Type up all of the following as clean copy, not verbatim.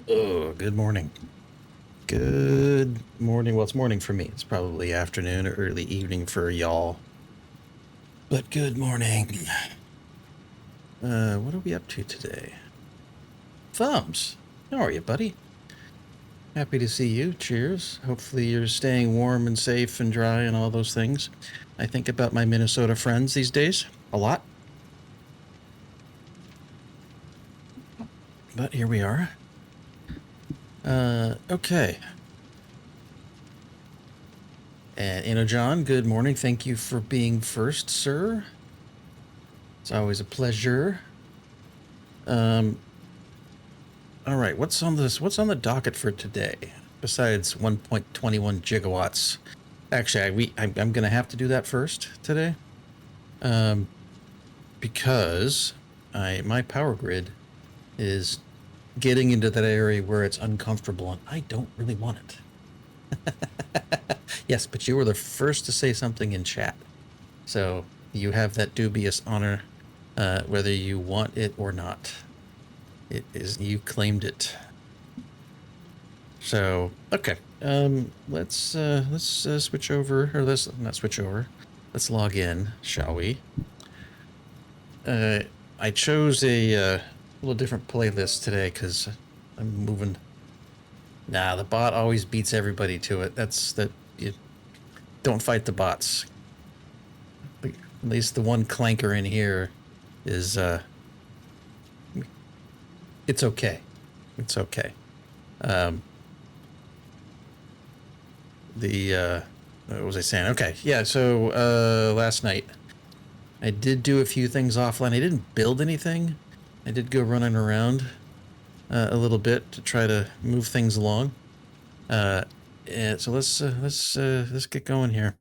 Oh, good morning. Good morning. Well, it's morning for me. It's probably afternoon or early evening for y'all. But good morning. What are we up to today? Thumbs. How are you, buddy? Happy to see you. Cheers. Hopefully you're staying warm and safe and dry and all those things. I think about my Minnesota friends these days a lot. But here we are. Okay. And John, good morning. Thank you for being first, sir. It's always a pleasure. Um, all right, what's on this? What's on the docket for today? Besides 1.21 gigawatts. Actually, I'm going to have to do that first today, because my power grid is getting into that area where it's uncomfortable, and I don't really want it. Yes, but you were the first to say something in chat, so you have that dubious honor, whether you want it or not. It is, you claimed it. So okay, let's switch over, or let's not switch over. Let's log in, shall we? I chose a little different playlist today because I'm moving. Nah, the bot always beats everybody to it. That's that. You don't fight the bots. At least the one clanker in here is it's okay. It's okay. What was I saying? Okay, yeah. So last night I did do a few things offline. I didn't build anything. I did go running around a little bit to try to move things along. And so let's get going here.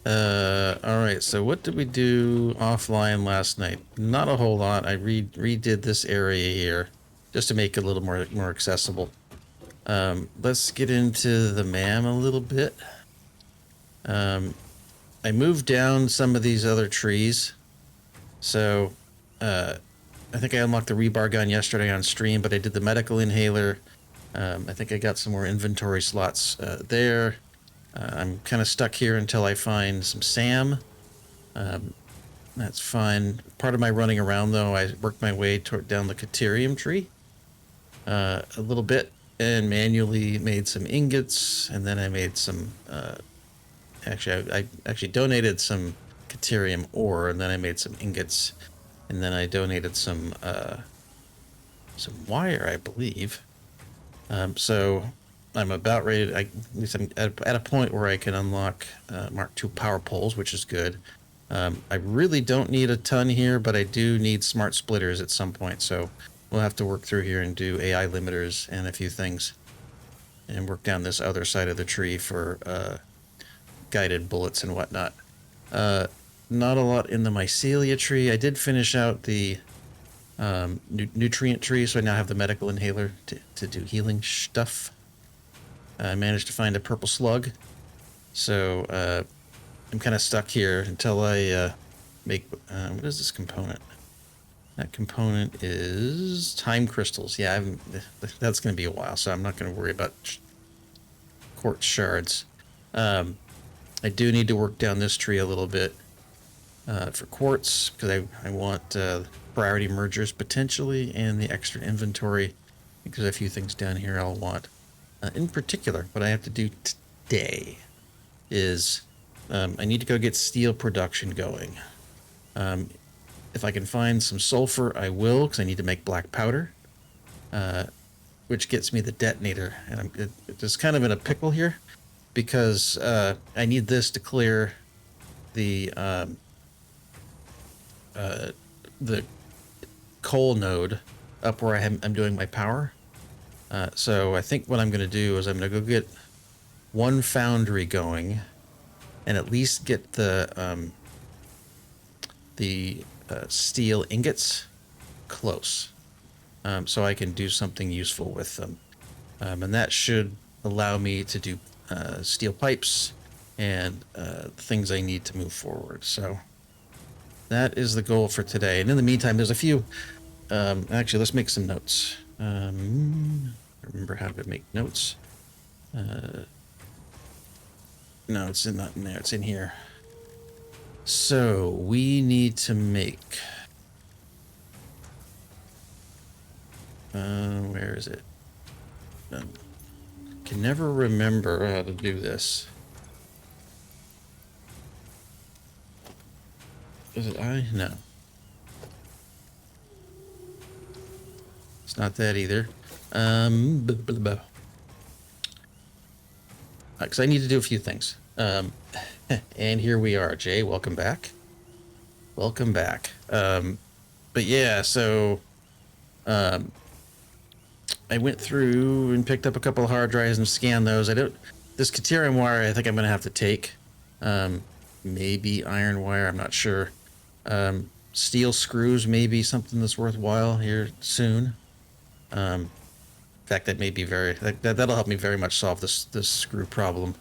All right. So what did we do offline last night? Not a whole lot. I redid this area here just to make it a little more accessible. Let's get into the MAM a little bit. I moved down some of these other trees. So I think I unlocked the rebar gun yesterday on stream, but I did the medical inhaler. I think I got some more inventory slots there. I'm kind of stuck here until I find some SAM. That's fine. Part of my running around, though, I worked my way down the Caterium tree a little bit and manually made some ingots, and then I made some. I actually donated some Caterium ore, and then I made some ingots, and then I donated some wire, I believe. So I'm about ready to, at least I'm at a point where I can unlock Mark II power poles, which is good. I really don't need a ton here, but I do need smart splitters at some point. So we'll have to work through here and do AI limiters and a few things and work down this other side of the tree for guided bullets and whatnot. Not a lot in the mycelia tree. I did finish out the nutrient tree, so I now have the medical inhaler to do healing stuff. I managed to find a purple slug, so I'm kind of stuck here until I make. What is this component? That component is time crystals. Yeah, that's going to be a while, so I'm not going to worry about quartz shards. I do need to work down this tree a little bit for quartz because I want priority mergers potentially and the extra inventory because a few things down here I'll want. In particular, what I have to do today is I need to go get steel production going. If I can find some sulfur, I will, because I need to make black powder, which gets me the detonator. And I'm just kind of in a pickle here because I need this to clear the coal node up where I'm doing my power. So I think what I'm going to do is I'm going to go get one foundry going and at least get the steel ingots close, so I can do something useful with them. And that should allow me to do steel pipes and things I need to move forward. So That is the goal for today. And in the meantime, there's a few. Actually, let's make some notes. Remember how to make notes. No, it's not in there. It's in here. So we need to make. Where is it? Can never remember how to do this. Is it I? No. It's not that either. Because I need to do a few things. And here we are, Jay. Welcome back. Welcome back. But yeah, so I went through and picked up a couple of hard drives and scanned those. This Caterium wire, I think I'm going to have to take. Maybe iron wire, I'm not sure. Steel screws, maybe something that's worthwhile here soon. In fact, that may be that'll help me very much solve this screw problem.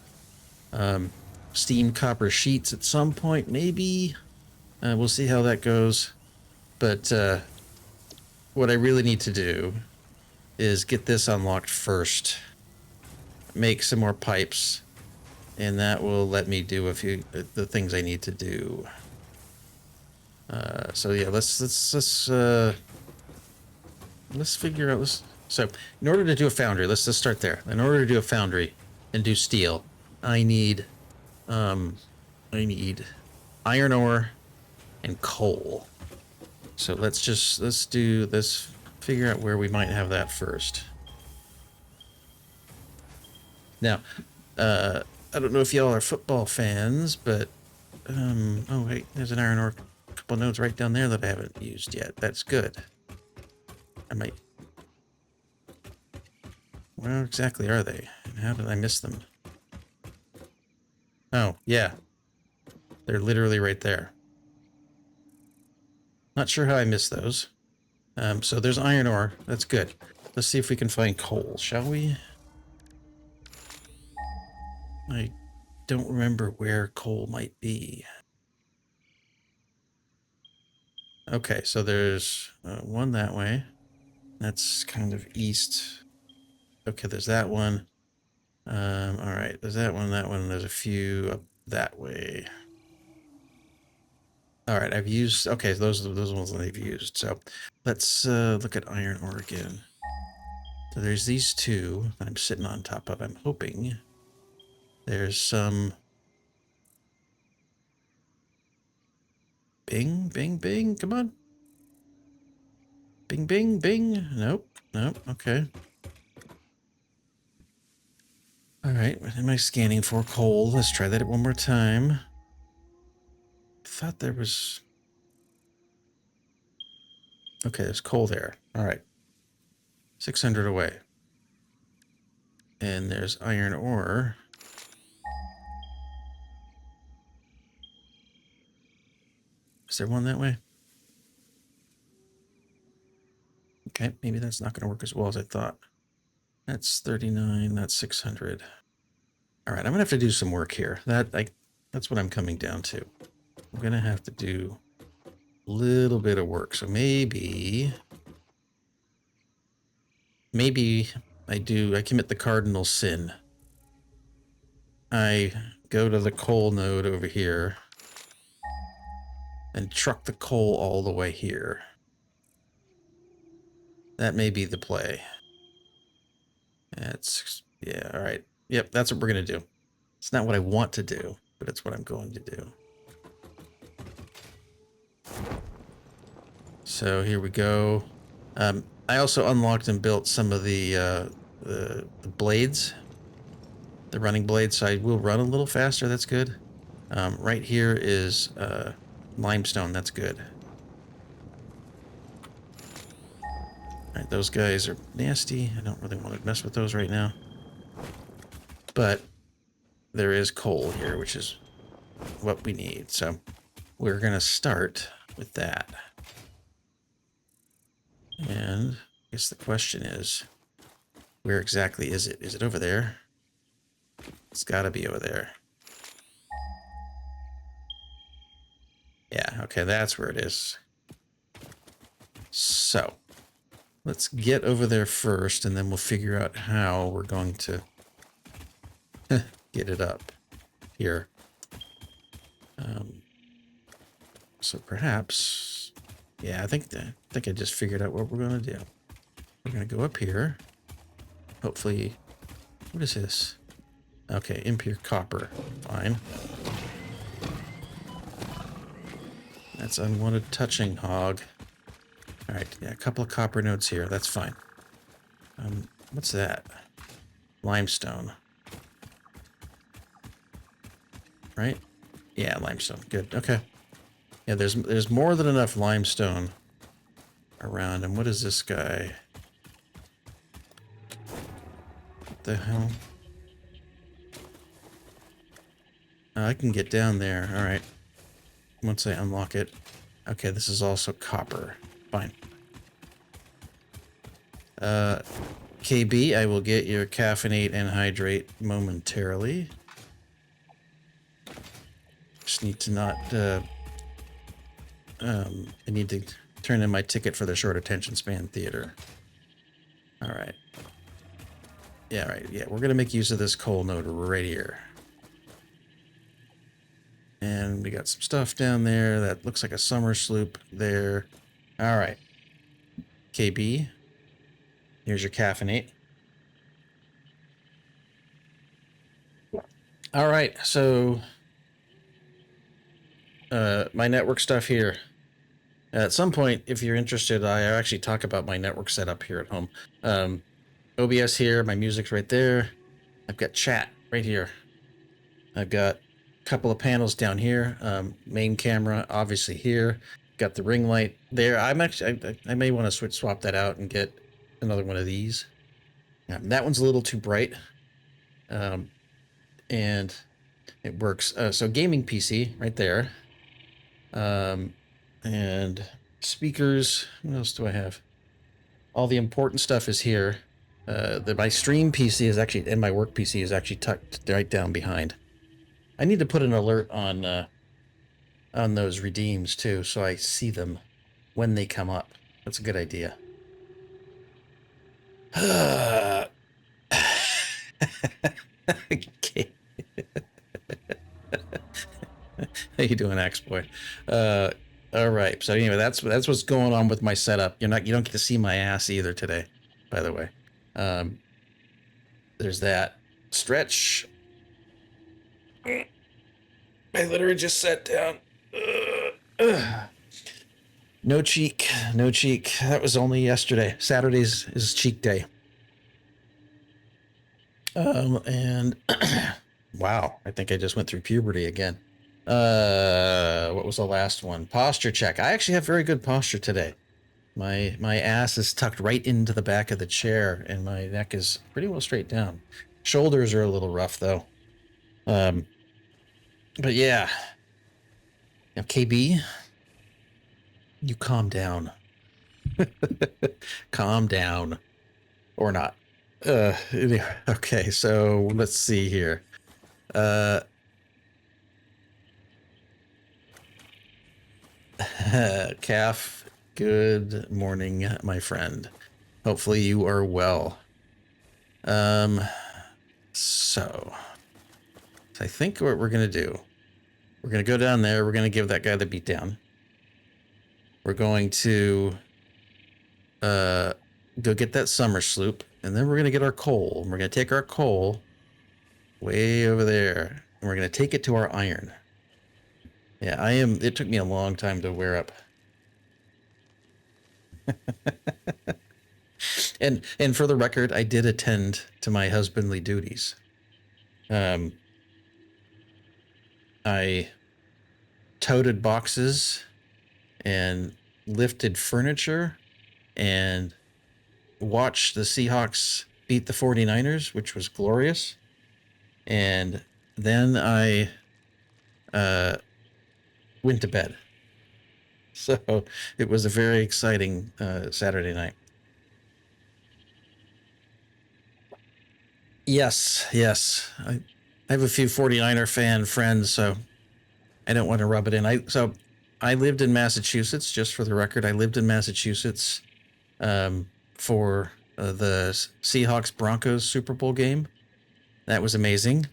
Steam copper sheets at some point, maybe. We'll see how that goes. But what I really need to do is get this unlocked first, make some more pipes, and that will let me do a few the things I need to do. So yeah, let's figure out. So in order to do a foundry, let's just start there. In order to do a foundry and do steel, I need iron ore and coal. So let's figure out where we might have that first. Now, I don't know if y'all are football fans, but oh wait, there's an iron ore, a couple nodes right down there that I haven't used yet. That's good. I might. Where exactly are they? And how did I miss them? Oh, yeah. They're literally right there. Not sure how I missed those. So there's iron ore. That's good. Let's see if we can find coal, shall we? I don't remember where coal might be. Okay, so there's one that way. That's kind of east. Okay, there's that one. All right, there's that one, and there's a few up that way. All right, I've used. Okay, those are those ones that I've used. So let's look at iron ore again. So there's these two that I'm sitting on top of. I'm hoping there's some. Bing, bing, bing. Come on. Bing, bing, bing. Nope, nope. Okay. All right, what am I scanning for? Coal. Let's try that one more time. I thought there was... Okay, there's coal there. All right. 600 away. And there's iron ore. Is there one that way? Okay, maybe that's not going to work as well as I thought. That's 39, that's 600. All right, I'm going to have to do some work here. That's what I'm coming down to. I'm going to have to do a little bit of work. So maybe I commit the cardinal sin. I go to the coal node over here and truck the coal all the way here. That may be the play. Yeah, all right. Yep, that's what we're going to do. It's not what I want to do, but it's what I'm going to do. So here we go. I also unlocked and built some of the blades, the running blades, so I will run a little faster. That's good. Right here is limestone. That's good. All right, those guys are nasty. I don't really want to mess with those right now. But there is coal here, which is what we need. So we're going to start with that. And I guess the question is, where exactly is it? Is it over there? It's got to be over there. Yeah, okay, that's where it is. So, let's get over there first, and then we'll figure out how we're going to get it up here. So perhaps, yeah, I think I just figured out what we're going to do. We're going to go up here. Hopefully, what is this? Okay, impure copper. Fine. That's unwanted touching, hog. All right, yeah, a couple of copper nodes here. That's fine. What's that? Limestone. Right? Yeah, limestone. Good. Okay. Yeah, there's more than enough limestone around. And what is this guy? What the hell? I can get down there. All right. Once I unlock it. Okay, this is also copper. Fine. KB, I will get your caffeinate and hydrate momentarily. Just need to not, I need to turn in my ticket for the short attention span theater. All right. Yeah, right. Yeah, we're going to make use of this coal node right here. And we got some stuff down there that looks like a summer sloop there. All right. KB, here's your caffeinate. All right, so my network stuff here. At some point, if you're interested, I actually talk about my network setup here at home. OBS here, my music's right there. I've got chat right here. I've got a couple of panels down here. Main camera, obviously here. Got the ring light there. I'm actually, I may want to swap that out and get another one of these. That one's a little too bright. And it works. So gaming PC right there. And speakers. What else do I have? All the important stuff is here. My stream PC is actually, and my work PC is actually tucked right down behind. I need to put an alert on those redeems too, so I see them when they come up. That's a good idea. Okay. How you doing, Axe-Boy? All right. So anyway, that's what's going on with my setup. You don't get to see my ass either today, by the way. There's that. Stretch. I literally just sat down. No cheek. No cheek. That was only yesterday. Saturdays is cheek day. And wow, I think I just went through puberty again. What was the last one? Posture check. I actually have very good posture today. My ass is tucked right into the back of the chair, and my neck is pretty well straight down. Shoulders are a little rough, though. But yeah. Now, KB, you calm down. Calm down. Or not. Okay, so let's see here. Calf, good morning, my friend. Hopefully you are well. So I think what we're going to do, we're going to go down there. We're going to give that guy the beat down. We're going to go get that summer sloop, and then we're going to get our coal. And we're going to take our coal way over there, and we're going to take it to our iron. Yeah, it took me a long time to wear up. And for the record, I did attend to my husbandly duties. I toted boxes and lifted furniture and watched the Seahawks beat the 49ers, which was glorious. And then I went to bed. So it was a very exciting Saturday night. Yes. I have a few 49er fan friends, so I don't want to rub it in. So I lived in Massachusetts, just for the record. I lived in Massachusetts for the Seahawks-Broncos Super Bowl game. That was amazing.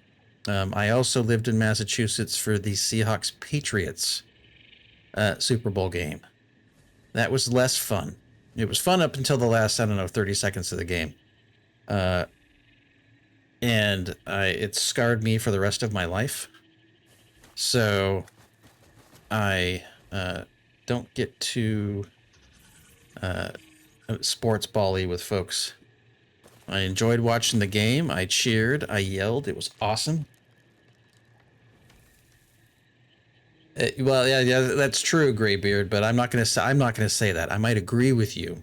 I also lived in Massachusetts for the Seahawks-Patriots Super Bowl game. That was less fun. It was fun up until the last, 30 seconds of the game. And it scarred me for the rest of my life. So I don't get to sports bally with folks. I enjoyed watching the game. I cheered. I yelled. It was awesome. Well, yeah, that's true, Graybeard. But I'm not gonna say that. I might agree with you,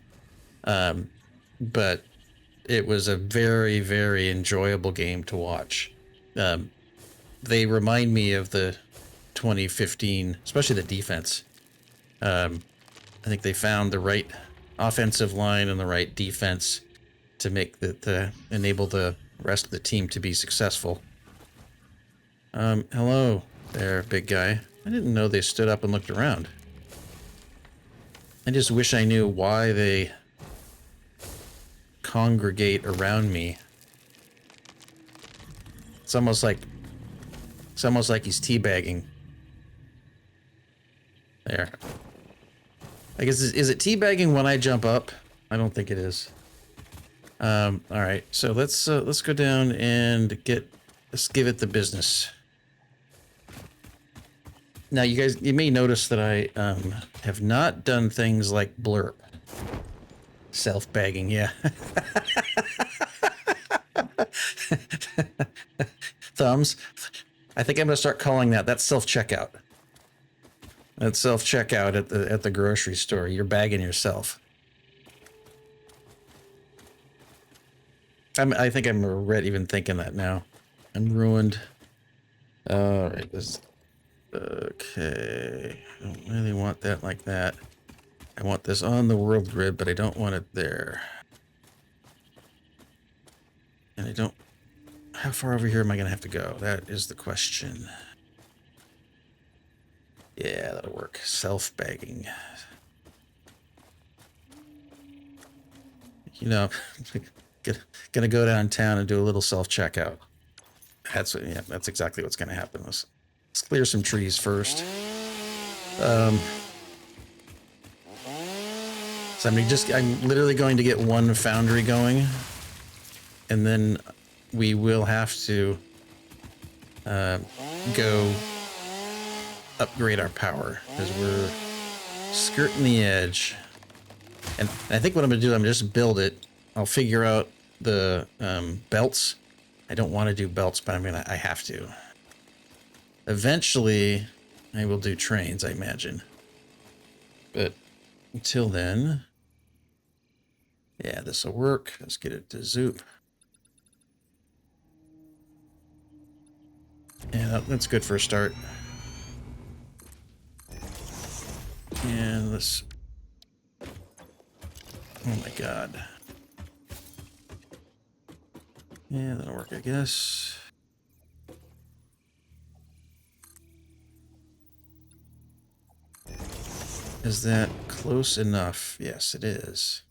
but it was a very, very enjoyable game to watch. They remind me of the 2015, especially the defense. I think they found the right offensive line and the right defense to make the enable the rest of the team to be successful. Hello there, big guy. I didn't know they stood up and looked around. I just wish I knew why they congregate around me. It's almost like he's teabagging. There. I guess, is it teabagging when I jump up? I don't think it is. All right, so let's go down and let's give it the business. Now, you may notice that I have not done things like blurp. Self-bagging, yeah. Thumbs. I think I'm gonna start calling that. That's self-checkout. That's self-checkout at the grocery store. You're bagging yourself. I think I'm regret even thinking that now. I'm ruined. All right, okay. I don't really want that like that. I want this on the world grid, but I don't want it there. And I don't... How far over here am I going to have to go? That is the question. Yeah, that'll work. Self-bagging. You know, gonna go downtown and do a little self-checkout. That's exactly what's going to happen. Let's clear some trees first. So I'm literally going to get one foundry going, and then we will have to go upgrade our power because we're skirting the edge. And I think what I'm going to do, I'm just build it. I'll figure out the belts. I don't want to do belts, but I have to. Eventually, I will do trains, I imagine. But until then, yeah, this will work. Let's get it to Zoop. Yeah, that's good for a start. And let's... Oh my god. Yeah, that'll work, I guess. Is that close enough? Yes, it is.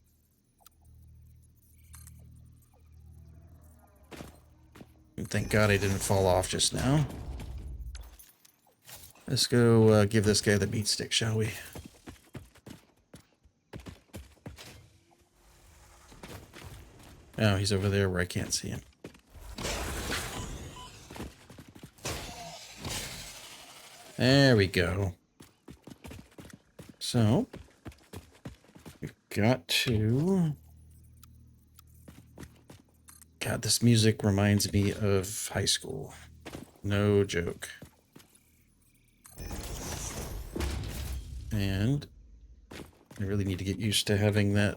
And thank God I didn't fall off just now. Let's go give this guy the beat stick, shall we? Oh, he's over there where I can't see him. There we go. So, we've got to... God, this music reminds me of high school. No joke. And I really need to get used to having the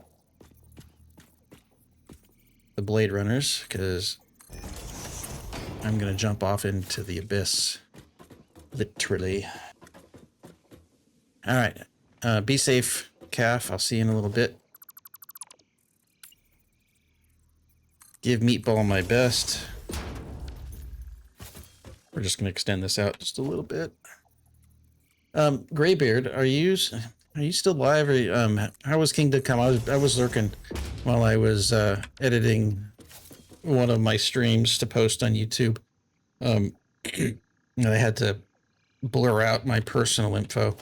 Blade Runners, because I'm going to jump off into the abyss. Literally. All right. Be safe, Calf. I'll see you in a little bit. Give Meatball my best. We're just going to extend this out just a little bit. Graybeard, are you still live? Or, how was Kingdom Come? I was lurking while I was editing one of my streams to post on YouTube. I had to blur out my personal info.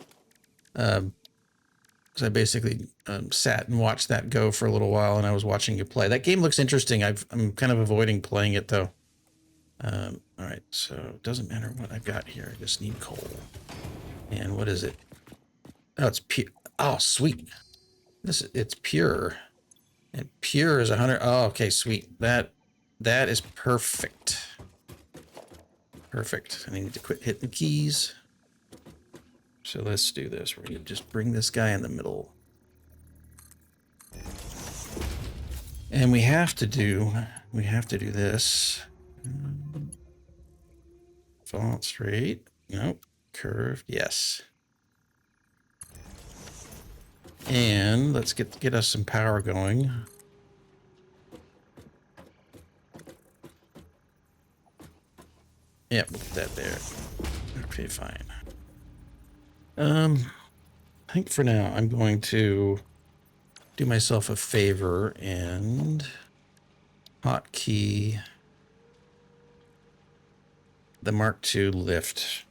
So I basically sat and watched that go for a little while, and I was watching you play. That game looks interesting. I'm kind of avoiding playing it though. All right, so it doesn't matter what I've got here. I just need coal. And what is it? Oh, it's pure. Oh, sweet. It's pure. And pure is 100. Oh, okay, sweet. That is perfect. Perfect. I need to quit hitting keys. So let's do this. We're gonna just bring this guy in the middle. And we have to do this. Fall straight. Nope. Curved. Yes. And let's get us some power going. Yep, put that there. Okay, fine. I think for now I'm going to do myself a favor and hotkey the Mark II lift.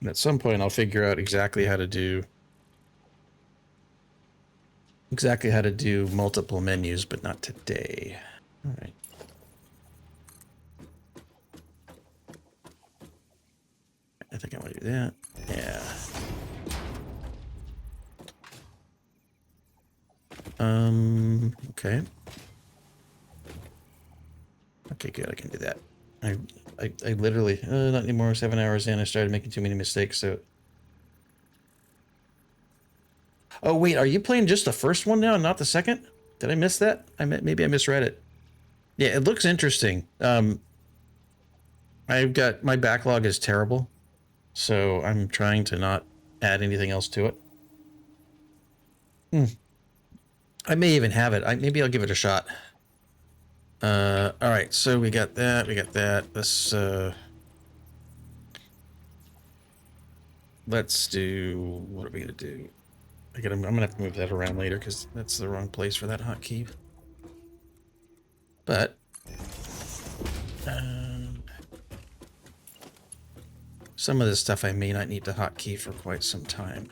And at some point I'll figure out exactly how to do multiple menus, but not today. All right. I think I want to do that. Yeah. Okay. Okay, good. I can do that. I literally, not anymore. 7 hours in, I started making too many mistakes. So. Oh wait, are you playing just the first one now, and not the second? Did I miss that? Maybe I misread it. Yeah, it looks interesting. I've got my backlog is terrible, so I'm trying to not add anything else to it. I may even have it. Maybe I'll give it a shot. All right, so we got that. Let's do. What are we gonna do? I'm gonna have to move that around later because that's the wrong place for that hotkey. But some of this stuff I may not need to hotkey for quite some time.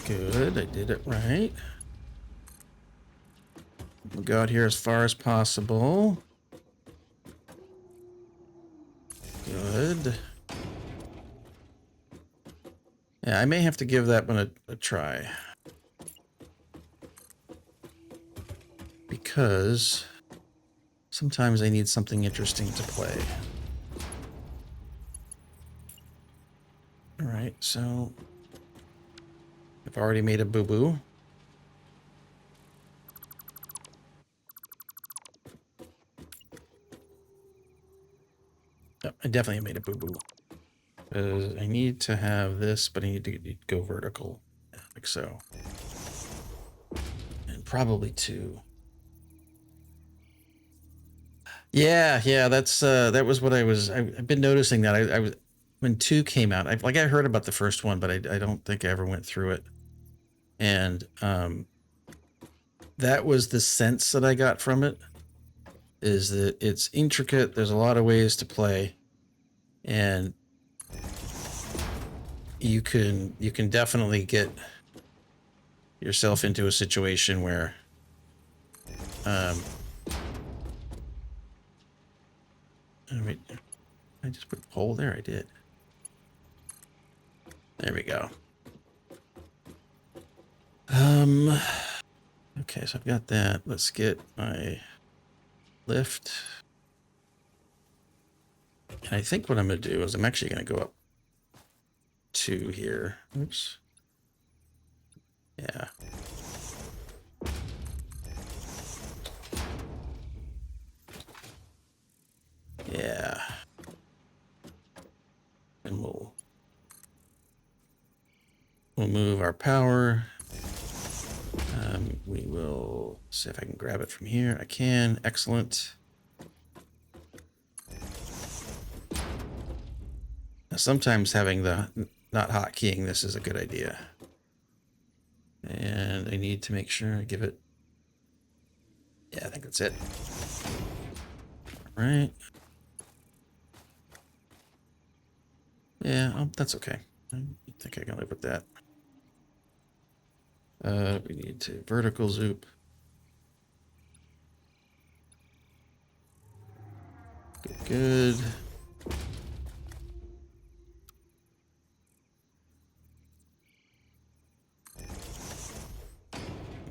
Good, I did it right. We'll go out here as far as possible. Good. Yeah, I may have to give that one a try. Because sometimes I need something interesting to play. All right, so I've already made a boo-boo. Oh, I definitely made a boo-boo. I need to have this, but I need to go vertical, like so. And probably 2. Yeah, that's that was what I've been noticing that I was when 2 came out. I heard about the first one, but I don't think I ever went through it. And that was the sense that I got from it, is that it's intricate. There's a lot of ways to play, and you can definitely get yourself into a situation where wait, I just put a pole there. I did. There we go. Okay, so I've got that. Let's get my lift. And I think what I'm going to do is I'm actually going to go up 2 here. Oops. Yeah. Yeah. And we'll move our power. We will see if I can grab it from here. I can. Excellent. Now, sometimes having the not hotkeying this is a good idea. And I need to make sure I give it... Yeah, I think that's it. All right. Yeah, that's okay. I think I can live with that. We need to vertical zoop. Good.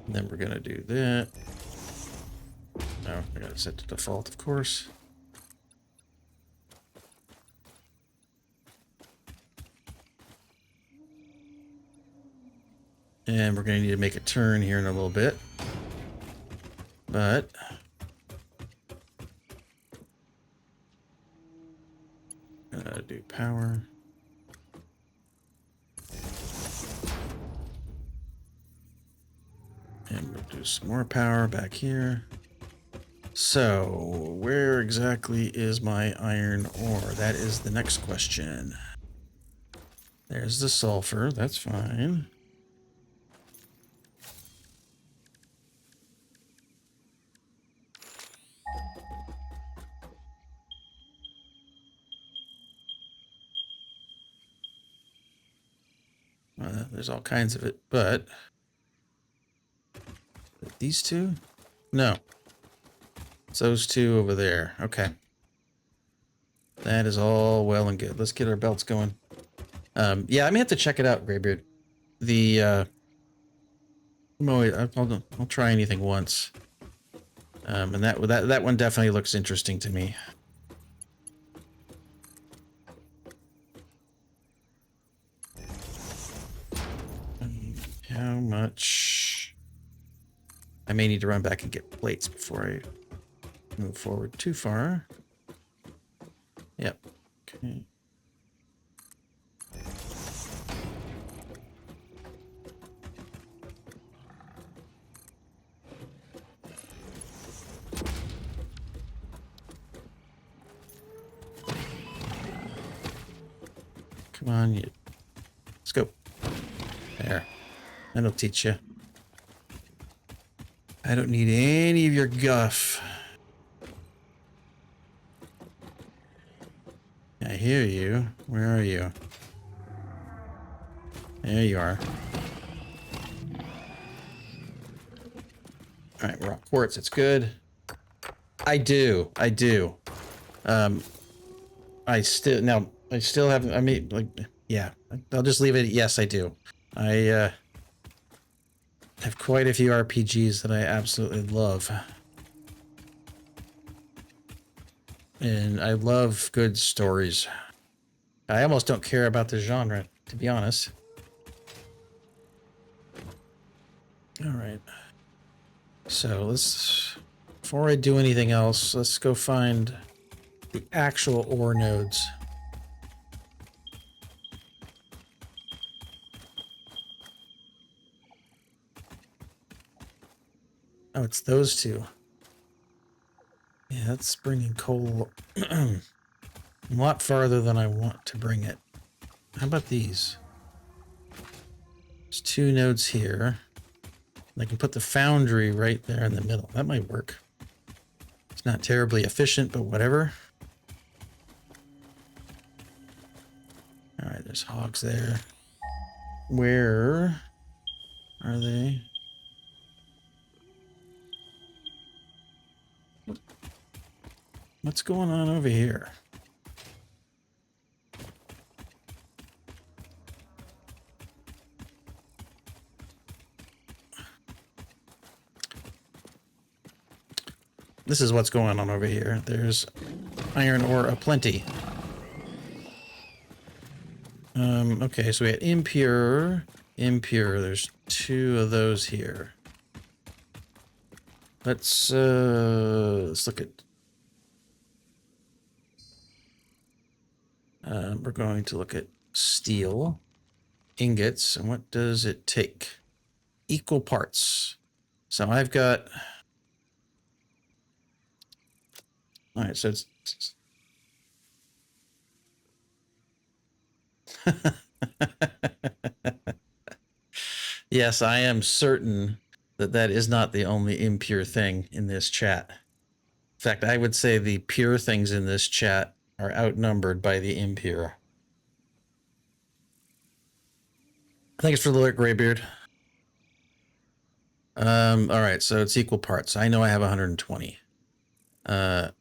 And then we're gonna do that. No, I gotta set to default, of course. And we're gonna need to make a turn here in a little bit. But do power. And we'll do some more power back here. So, where exactly is my iron ore? That is the next question. There's the sulfur, that's fine. There's all kinds of it, but these two? No. It's those two over there. Okay. That is all well and good. Let's get our belts going. Yeah, I may have to check it out, Graybeard. The I'll try anything once. And that one definitely looks interesting to me. How much? I may need to run back and get plates before I move forward too far. Yep. Okay. Come on, you. Let's go. There. That'll teach you. I don't need any of your guff. I hear you. Where are you? There you are. All right, rock quartz. It's good. I do. I still haven't. I mean, like, yeah. I'll just leave it. Yes, I do. I have quite a few RPGs that I absolutely love. And I love good stories. I almost don't care about the genre, to be honest. All right. So before I do anything else, let's go find the actual ore nodes. Oh, it's those two. Yeah, that's bringing coal a lot farther than I want to bring it. How about these? There's two nodes here. I can put the foundry right there in the middle. That might work. It's not terribly efficient, but whatever. All right, there's hogs there. Where are they? What's going on over here? This is what's going on over here. There's iron ore aplenty. Okay, so we had impure. There's two of those here. Let's look at. We're going to look at steel ingots, and what does it take? Equal parts. So I've got All right, so it's yes, I am certain that that is not the only impure thing in this chat. In fact, I would say the pure things in this chat are outnumbered by the impure. Thanks for the alert, Graybeard. All right, so it's equal parts. I know I have 120. I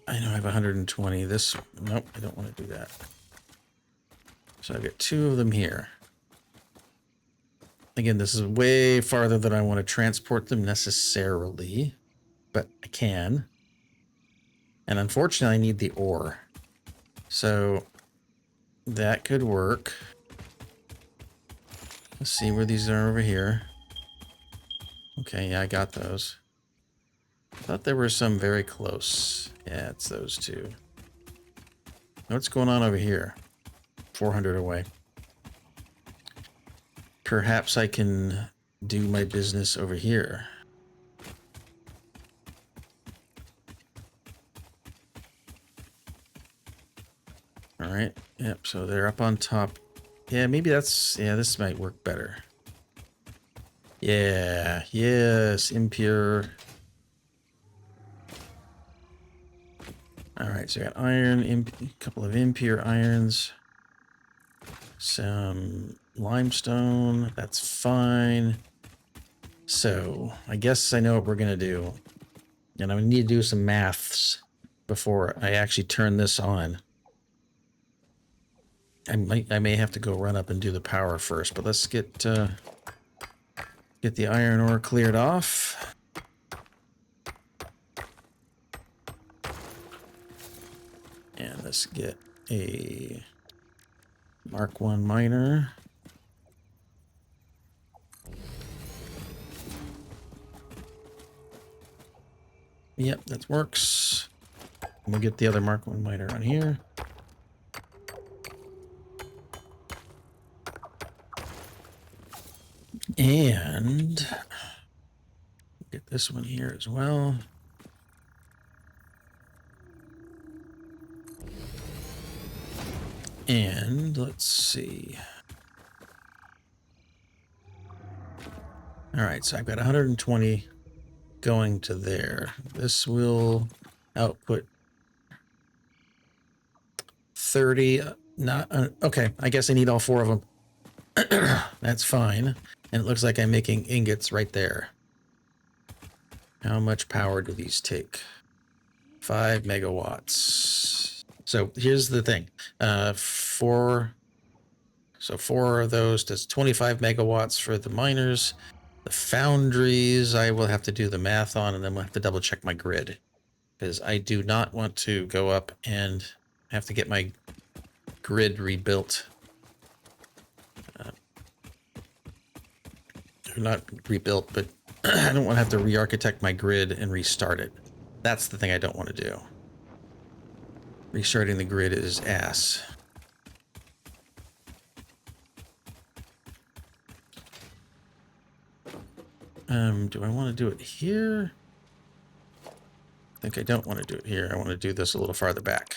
know I have 120. This, nope, I don't want to do that. So I've got 2 of them here. Again, this is way farther than I want to transport them necessarily, but I can. And unfortunately, I need the ore. So that could work. Let's see where these are over here. Okay, yeah, I got those. I thought there were some very close. Yeah, it's those 2. What's going on over here? 400 away. Perhaps I can do my business over here. All right. Yep. So they're up on top. Yeah, maybe that's, yeah, this might work better. Yeah. Yes. Impure. All right. So I got iron, a couple of impure irons, some limestone. That's fine. So I guess I know what we're going to do. And I need to do some maths before I actually turn this on. I may have to go run up and do the power first, but let's get the iron ore cleared off. And let's get a Mark 1 miner. Yep, that works. We'll get the other Mark 1 miner on here. And get this one here as well. And let's see. All right, so I've got 120 going to there. This will output 30. Not okay. I guess I need all 4 of them. That's fine. And it looks like I'm making ingots right there. How much power do these take? 5 megawatts. So here's the thing. 4 of those does 25 megawatts for the miners. The foundries, I will have to do the math on, and then we'll have to double check my grid, because I do not want to go up and have to get my grid rebuilt. Not rebuilt, but I don't want to have to re-architect my grid and restart it. That's the thing I don't want to do. Restarting the grid is ass. Do I want to do it here? I think I don't want to do it here. I want to do this a little farther back.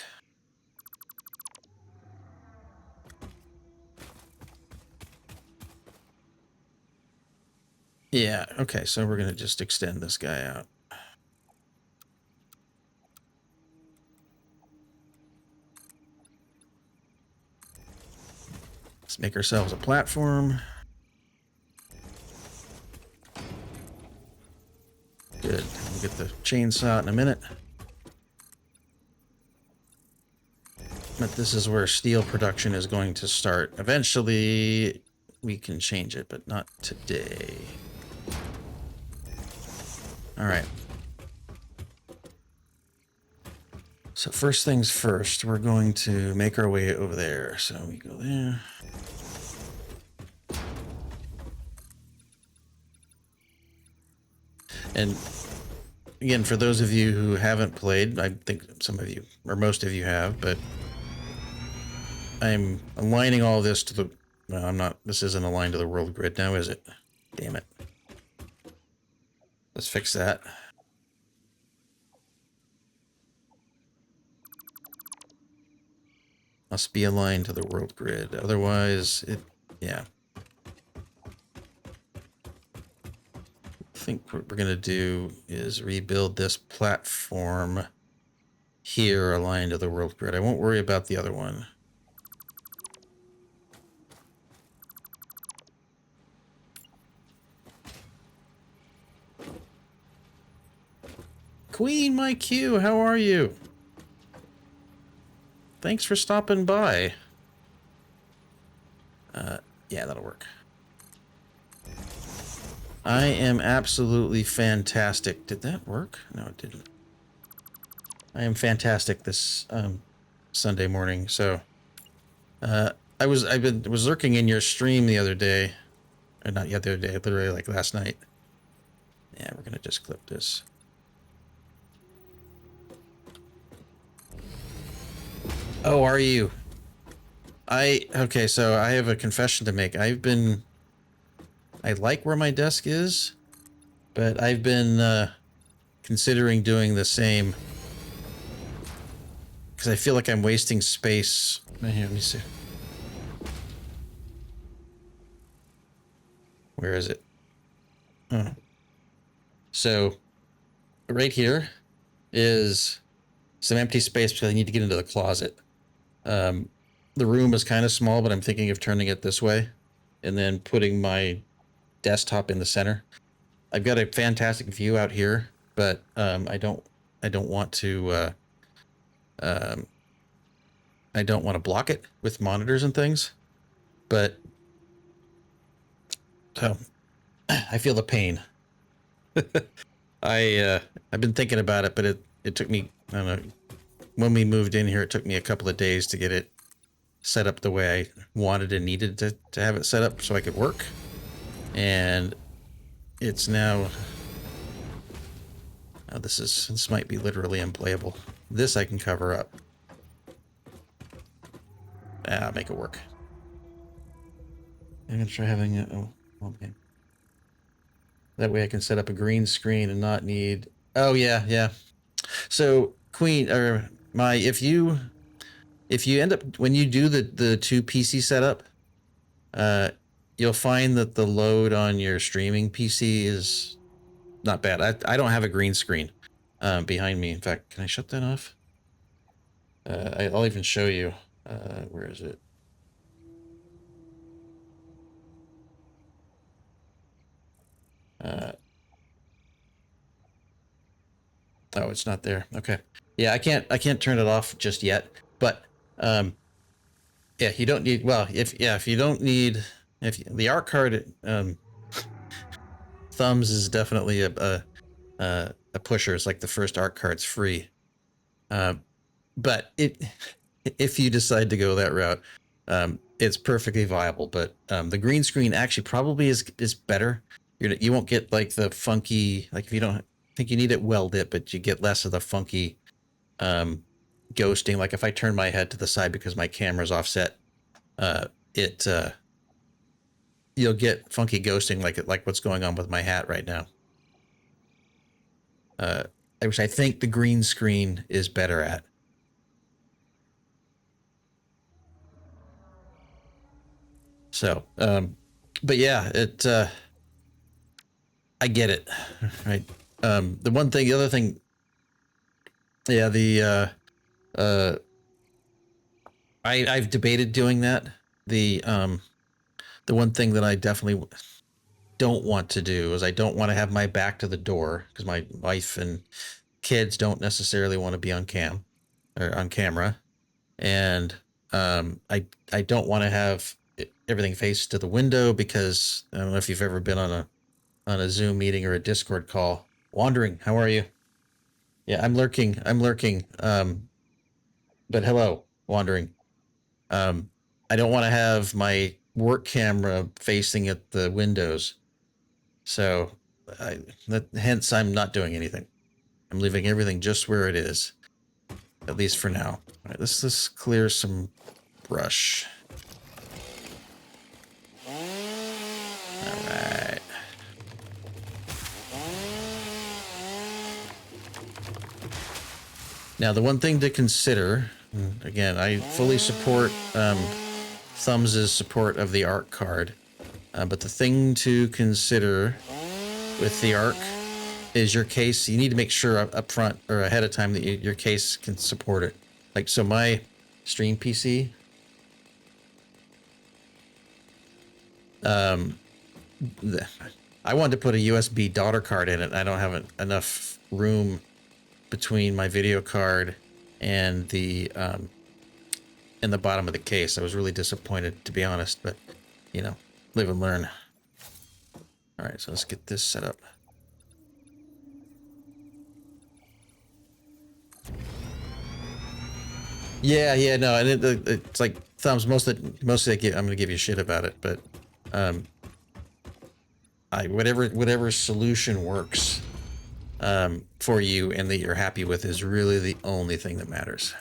Yeah, okay, so we're going to just extend this guy out. Let's make ourselves a platform. Good. We'll get the chainsaw in a minute. But this is where steel production is going to start. Eventually, we can change it, but not today. All right. So first things first, we're going to make our way over there. So we go there. And again, for those of you who haven't played, I think some of you, or most of you have, but I'm aligning all this to the, well, I'm not, this isn't aligned to the world grid now, is it? Damn it. Let's fix that. Must be aligned to the world grid. Otherwise, yeah. I think what we're going to do is rebuild this platform here aligned to the world grid. I won't worry about the other one. Queen, my Q, how are you? Thanks for stopping by. Yeah, that'll work. I am absolutely fantastic. Did that work? No, it didn't. I am fantastic this Sunday morning. So I was lurking in your stream the other day, or not the other day, literally like last night. Yeah, we're gonna just clip this. Oh, are you? Okay, so I have a confession to make. I like where my desk is, but I've been considering doing the same because I feel like I'm wasting space. Here, let me see. Where is it? Oh. So right here is some empty space because I need to get into the closet. The room is kind of small, but I'm thinking of turning it this way and then putting my desktop in the center. I've got a fantastic view out here, but I don't want to I don't want to block it with monitors and things. But so I feel the pain. I've been thinking about it, but it took me, I don't know, when we moved in here, it took me a couple of days to get it set up the way I wanted and needed to have it set up so I could work. And it's now, oh, this might be literally unplayable. This I can cover up. Make it work. I'm gonna try having it. Oh, okay. That way I can set up a green screen and not need. Oh yeah. So Queen or my, if you end up when you do the two PC setup, you'll find that the load on your streaming PC is not bad. I don't have a green screen behind me. In fact, can I shut that off? I'll even show you. Where is it? Oh, it's not there. Okay. Yeah, I can't turn it off just yet. But yeah, you don't need. Well, if you don't need, if the art card thumbs is definitely a pusher. It's like the first art card's free. But if you decide to go that route, it's perfectly viable. But the green screen actually probably is better. You won't get like the funky, like if you don't think you need it well lit, but you get less of the funky ghosting. Like if I turn my head to the side because my camera's offset, you'll get funky ghosting like what's going on with my hat right now. Which I think the green screen is better at. So, but yeah, I get it, right? The other thing, yeah, I've debated doing that. The one thing that I definitely don't want to do is I don't want to have my back to the door because my wife and kids don't necessarily want to be on camera, and I don't want to have everything faced to the window because I don't know if you've ever been on a Zoom meeting or a Discord call. Wandering, how are you? Yeah, I'm lurking. But hello, Wandering. I don't want to have my work camera facing at the windows. So hence I'm not doing anything. I'm leaving everything just where it is, at least for now. All right, let's clear some brush. All right. Now, the one thing to consider And again, I fully support Thumbs' support of the ARC card. But the thing to consider with the ARC is your case. You need to make sure up front or ahead of time that your case can support it. Like, so my stream PC, I wanted to put a USB daughter card in it. I don't have enough room between my video card and the in the bottom of the case. I was really disappointed, to be honest, but you know, live and learn. All right, so let's get this set up. Yeah, no, and it's like Thumbs. Mostly, I'm gonna give you shit about it, but whatever solution works for you and that you're happy with is really the only thing that matters.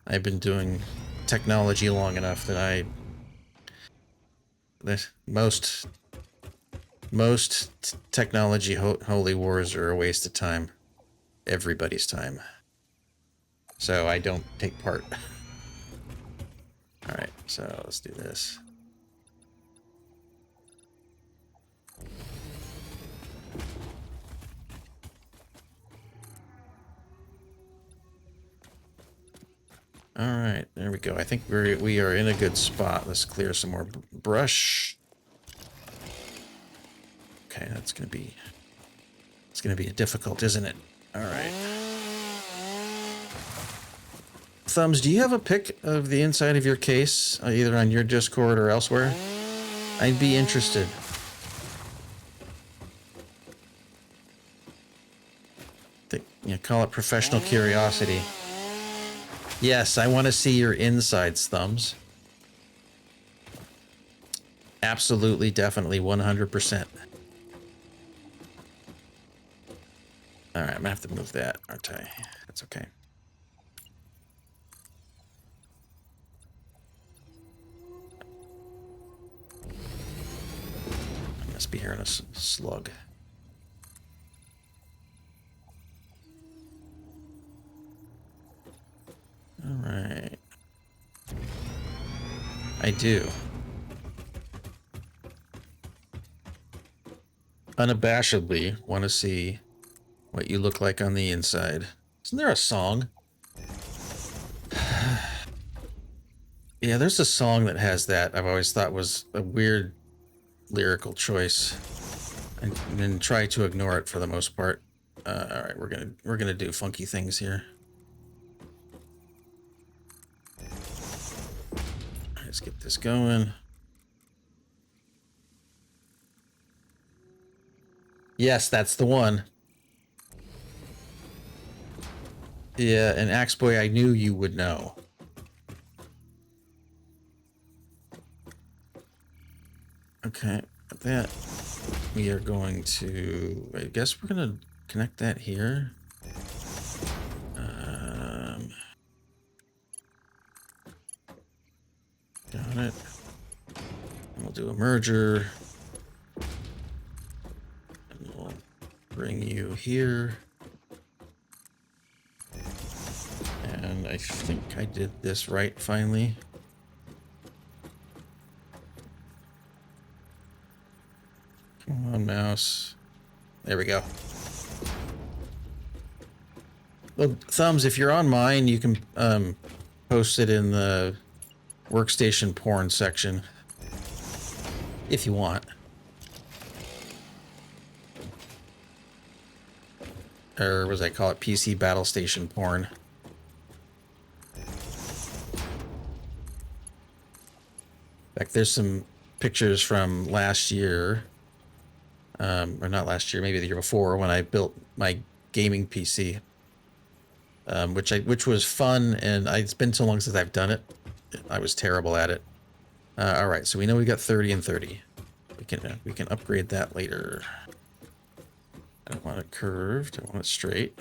I've been doing technology long enough that most technology holy wars are a waste of time, everybody's time. So I don't take part. All right, so let's do this. All right, there we go. I think we are in a good spot. Let's clear some more brush. Okay, it's gonna be difficult, isn't it? All right. Thumbs, do you have a pic of the inside of your case, either on your Discord or elsewhere? I'd be interested. Call it professional curiosity. Yes, I want to see your insides, Thumbs. Absolutely, definitely, 100%. All right, I'm gonna have to move that, aren't I? That's okay. I must be hearing a slug. All right. I do. Unabashedly want to see what you look like on the inside. Isn't there a song? Yeah, there's a song that has that. I've always thought was a weird lyrical choice, and then try to ignore it for the most part. All right, we're gonna do funky things here. Let's get this going. Yes, that's the one. Yeah, and Axeboy, I knew you would know. Okay, that we are going to, I guess we're gonna connect that here. Got it. We'll do a merger. And we'll bring you here. And I think I did this right finally. Come on, mouse. There we go. Well, Thumbs, if you're on mine, you can post it in the workstation porn section if you want. Or as I call it, PC battle station porn. In fact, there's some pictures from last year, or not last year, maybe the year before, when I built my gaming PC, which was fun, and it's been so long since I've done it. I was terrible at it. All right, so we know we got 30 and 30. We can upgrade that later. I don't want it curved. I want it straight.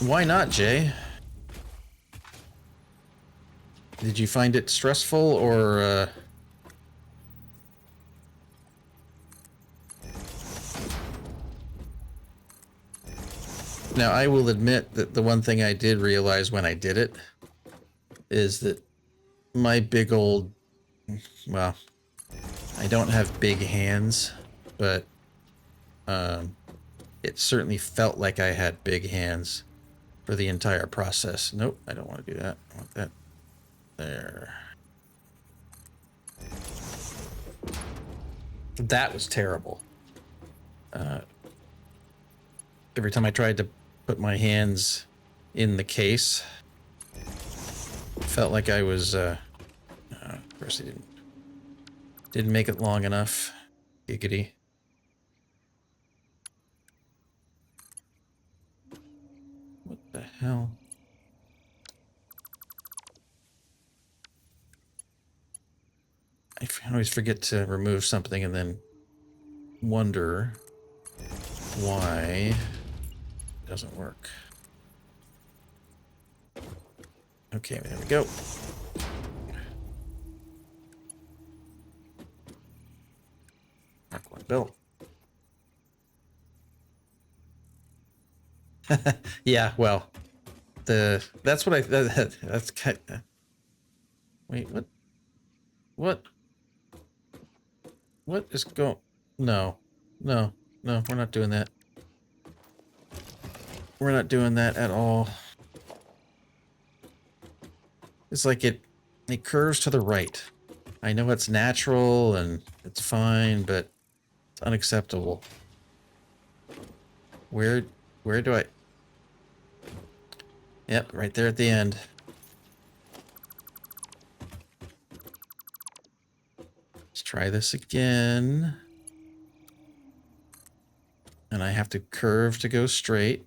Why not, Jay? Did you find it stressful, or Now, I will admit that the one thing I did realize when I did it is that my big old, well, I don't have big hands, but it certainly felt like I had big hands for the entire process. Nope, I don't want to do that. I want that there. That was terrible. Every time I tried to put my hands in the case, it felt like I was, of course I didn't make it long enough. Giggity. What the hell? I always forget to remove something and then wonder why it doesn't work. Okay, there we go. Mark 1 bill. Yeah, well, that's what that's kind of, wait, what is going, no, we're not doing that. We're not doing that at all. It's like it curves to the right. I know it's natural and it's fine, but it's unacceptable. Where do I? Yep, right there at the end. Let's try this again. And I have to curve to go straight.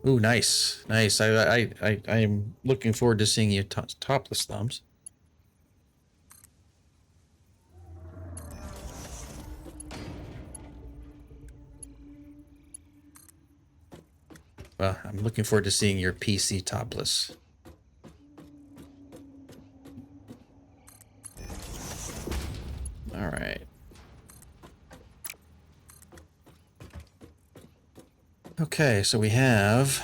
Ooh, nice. Nice. I'm looking forward to seeing you topless thumbs. Well, I'm looking forward to seeing your PC topless. All right. Okay, so we have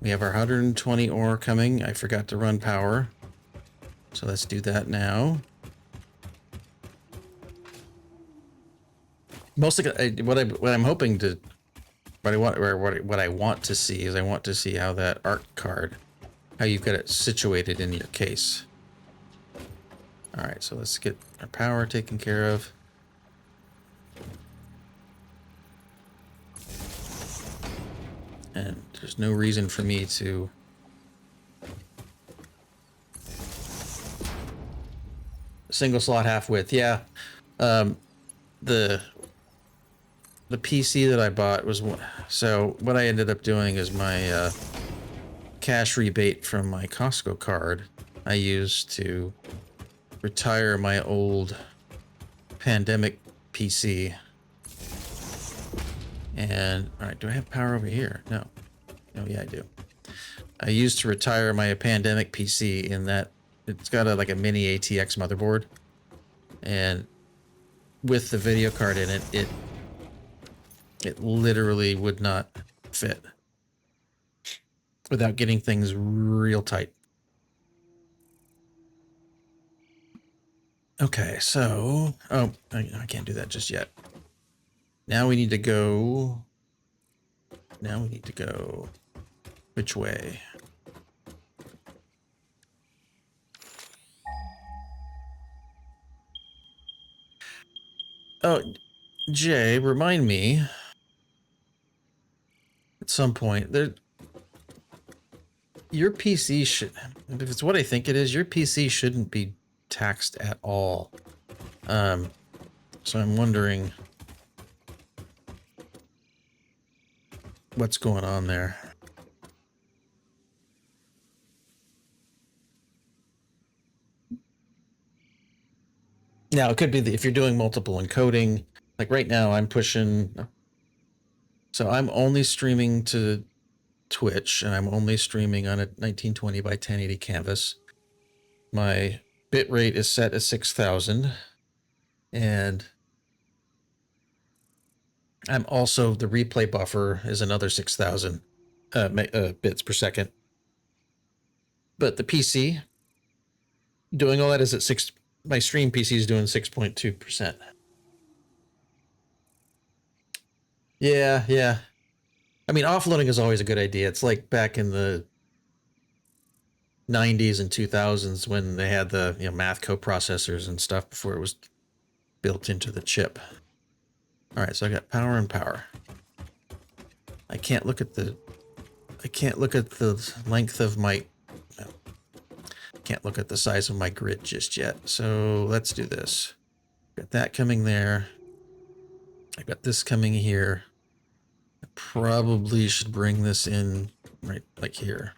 our 120 ore coming. I forgot to run power. So let's do that now. Mostly what I'm hoping to what I want to see is I want to see how that art card, how you've got it situated in your case. All right, so let's get our power taken care of. And there's no reason for me to single slot half width. Yeah. The PC that I bought was, so what I ended up doing is my cash rebate from my Costco card I used to retire my old pandemic PC. And all right, do I have power over here? No. Oh yeah, I do. I used to retire my pandemic PC in that it's got like a mini ATX motherboard, and with the video card in it, it literally would not fit without getting things real tight. Okay, so I can't do that just yet. Now we need to go. Which way? Oh, Jay, remind me at some point your PC should, if it's what I think it is, your PC shouldn't be taxed at all. So I'm wondering what's going on there. Now, it could be that if you're doing multiple encoding, like right now I'm pushing, so I'm only streaming to Twitch and I'm only streaming on a 1920 by 1080 canvas. My bit rate is set at 6,000. And I'm also, the replay buffer is another 6,000 bits per second. But the PC doing all that is at my stream PC is doing 6.2%. Yeah, yeah. I mean, offloading is always a good idea. It's like back in the 90s and 2000s when they had the math coprocessors and stuff before it was built into the chip. All right, so I got power and power. I can't look at the length of my can't look at the size of my grid just yet. So let's do this. Got that coming there. I got this coming here. I probably should bring this in right like here.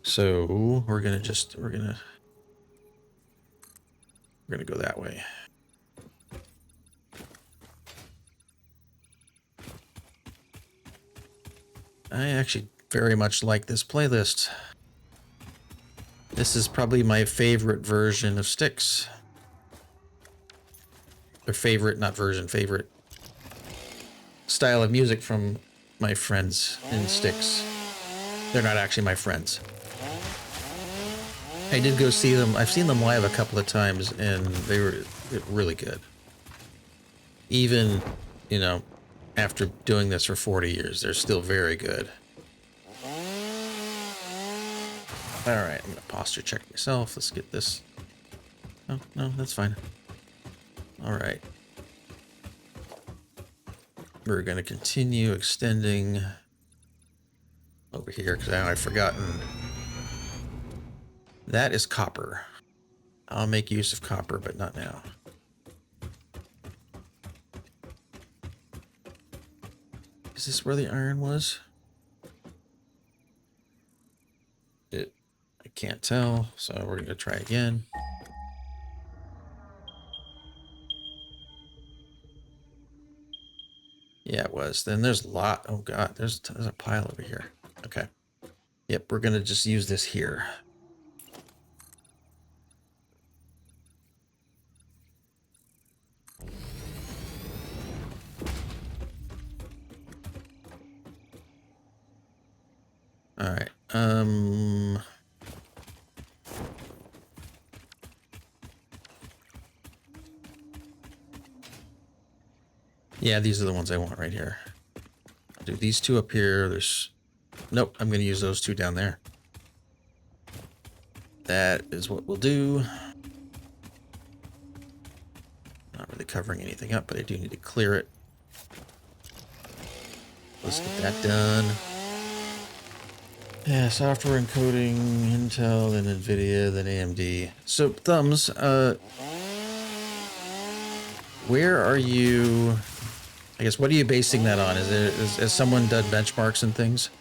So we're gonna go that way. I actually very much like this playlist. This is probably my favorite version of Styx. Or favorite, not version, favorite style of music from my friends in Styx. They're not actually my friends. I did go see them. I've seen them live a couple of times, and they were really good. Even, after doing this for 40 years, they're still very good. All right, I'm going to posture check myself. Let's get this. Oh, no, that's fine. All right. We're going to continue extending over here because I've forgotten. That is copper. I'll make use of copper, but not now. Is this where the iron was? I can't tell, so we're going to try again. Yeah, it was. Then there's a lot. Oh, God, there's a pile over here. Okay. Yep, we're going to just use this here. All right. Yeah, these are the ones I want right here. I'll do these two up here. Nope, I'm going to use those two down there. That is what we'll do. Not really covering anything up, but I do need to clear it. Let's get that done. Yeah, software encoding, Intel, then NVIDIA, then AMD. So, Thumbs, where are you? I guess, what are you basing that on? Has someone done benchmarks and things?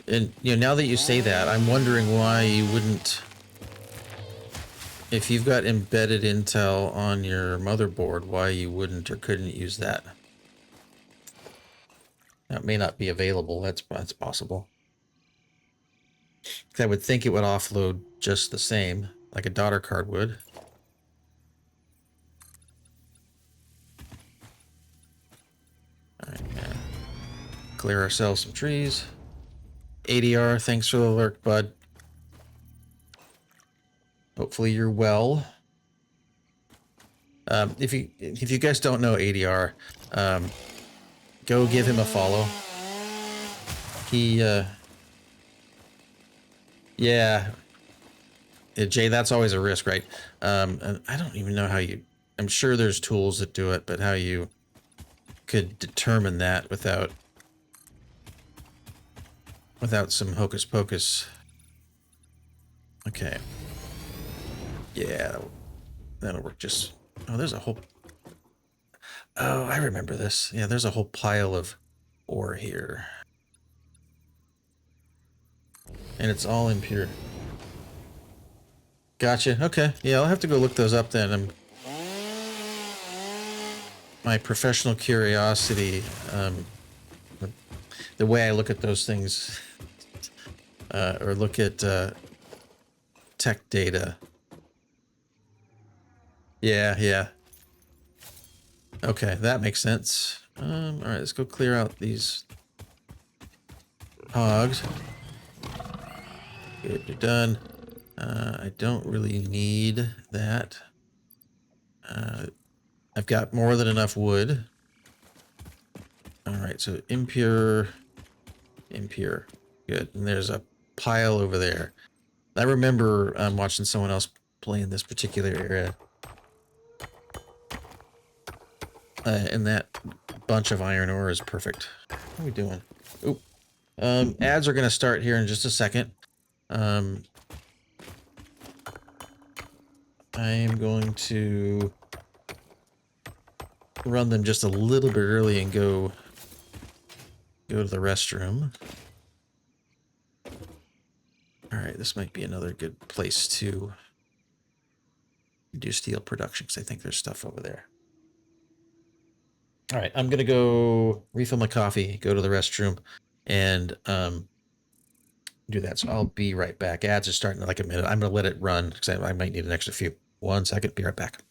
And, now that you say that, I'm wondering why you wouldn't, if you've got embedded Intel on your motherboard, why you wouldn't or couldn't use that. That may not be available. That's possible. I would think it would offload just the same, like a daughter card would. All right, yeah. Clear ourselves some trees. ADR, thanks for the alert, bud. Hopefully you're well. If you guys don't know ADR, go give him a follow. Yeah, Jay, that's always a risk, right? And I don't even know how I'm sure there's tools that do it, but how you could determine that without some hocus pocus. Okay. Yeah, that'll work just... Oh, there's a whole... Oh, I remember this. Yeah, there's a whole pile of ore here. And it's all impure. Gotcha. Okay. Yeah, I'll have to go look those up then. My professional curiosity, the way I look at those things or look at tech data. Yeah, yeah. Okay, that makes sense. All right, let's go clear out these hogs. Good, you're done. I don't really need that. I've got more than enough wood. All right, so impure, impure. Good, and there's a pile over there. I remember watching someone else play in this particular area. And that bunch of iron ore is perfect. What are we doing? Oop. Ads are going to start here in just a second. I am going to run them just a little bit early and go to the restroom. All right, this might be another good place to do steel production because I think there's stuff over there. All right, I'm going to go refill my coffee, go to the restroom, and do that. So I'll be right back. Ads are starting in like a minute. I'm going to let it run because I might need an extra few. 1 second. Be right back.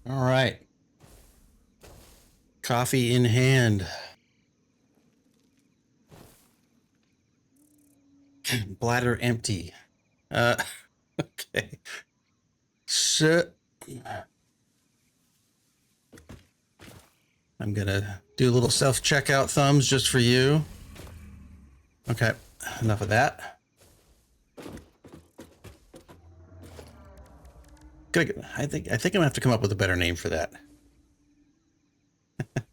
All right. Coffee in hand. Bladder empty. Okay. So I'm gonna do a little self-checkout thumbs just for you. Okay, enough of that. I think I'm gonna have to come up with a better name for that.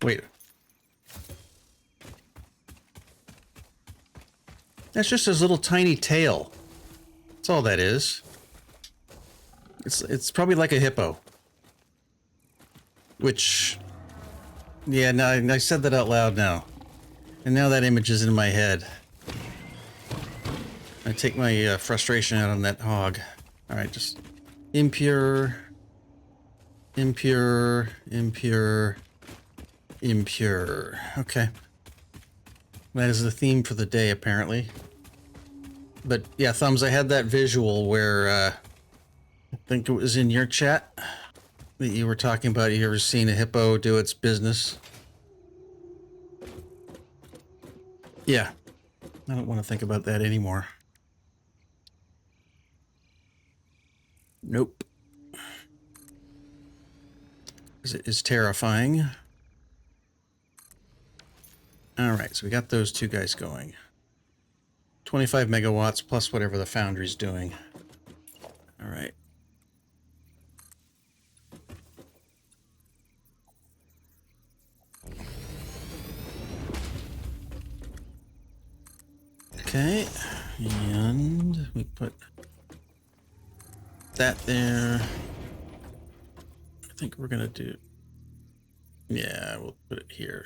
Wait. That's just his little tiny tail. That's all that is. It's probably like a hippo. Which, yeah, now I said that out loud now. And now that image is in my head. I take my frustration out on that hog. Alright, just impure, impure, impure, impure. Okay. That is the theme for the day, apparently. But yeah, Thumbs, I had that visual where I think it was in your chat that you were talking about. You ever seen a hippo do its business? Yeah. I don't want to think about that anymore. Nope. It is terrifying. Alright, so we got those two guys going. 25 megawatts plus whatever the Foundry's doing. Alright. Okay, and we put that there. I think we're gonna do... Yeah, we'll put it here.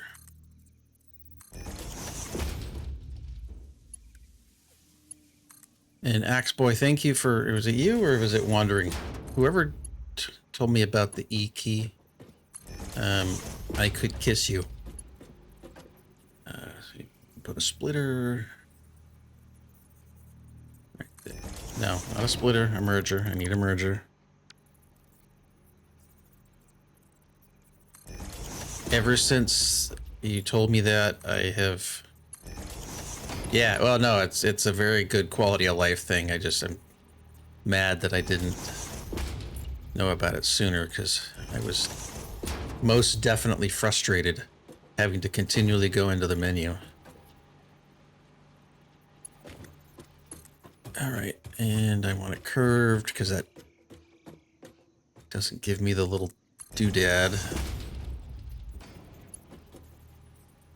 And Axe Boy, thank you for... Was it you or was it Wandering? Whoever told me about the E key. I could kiss you. So you put a splitter... Right there. No, not a splitter, a merger. I need a merger. Ever since you told me that, I have... Yeah, well, no, it's a very good quality of life thing. I'm mad that I didn't know about it sooner, because I was most definitely frustrated having to continually go into the menu. Alright, and I want it curved, because that doesn't give me the little doodad.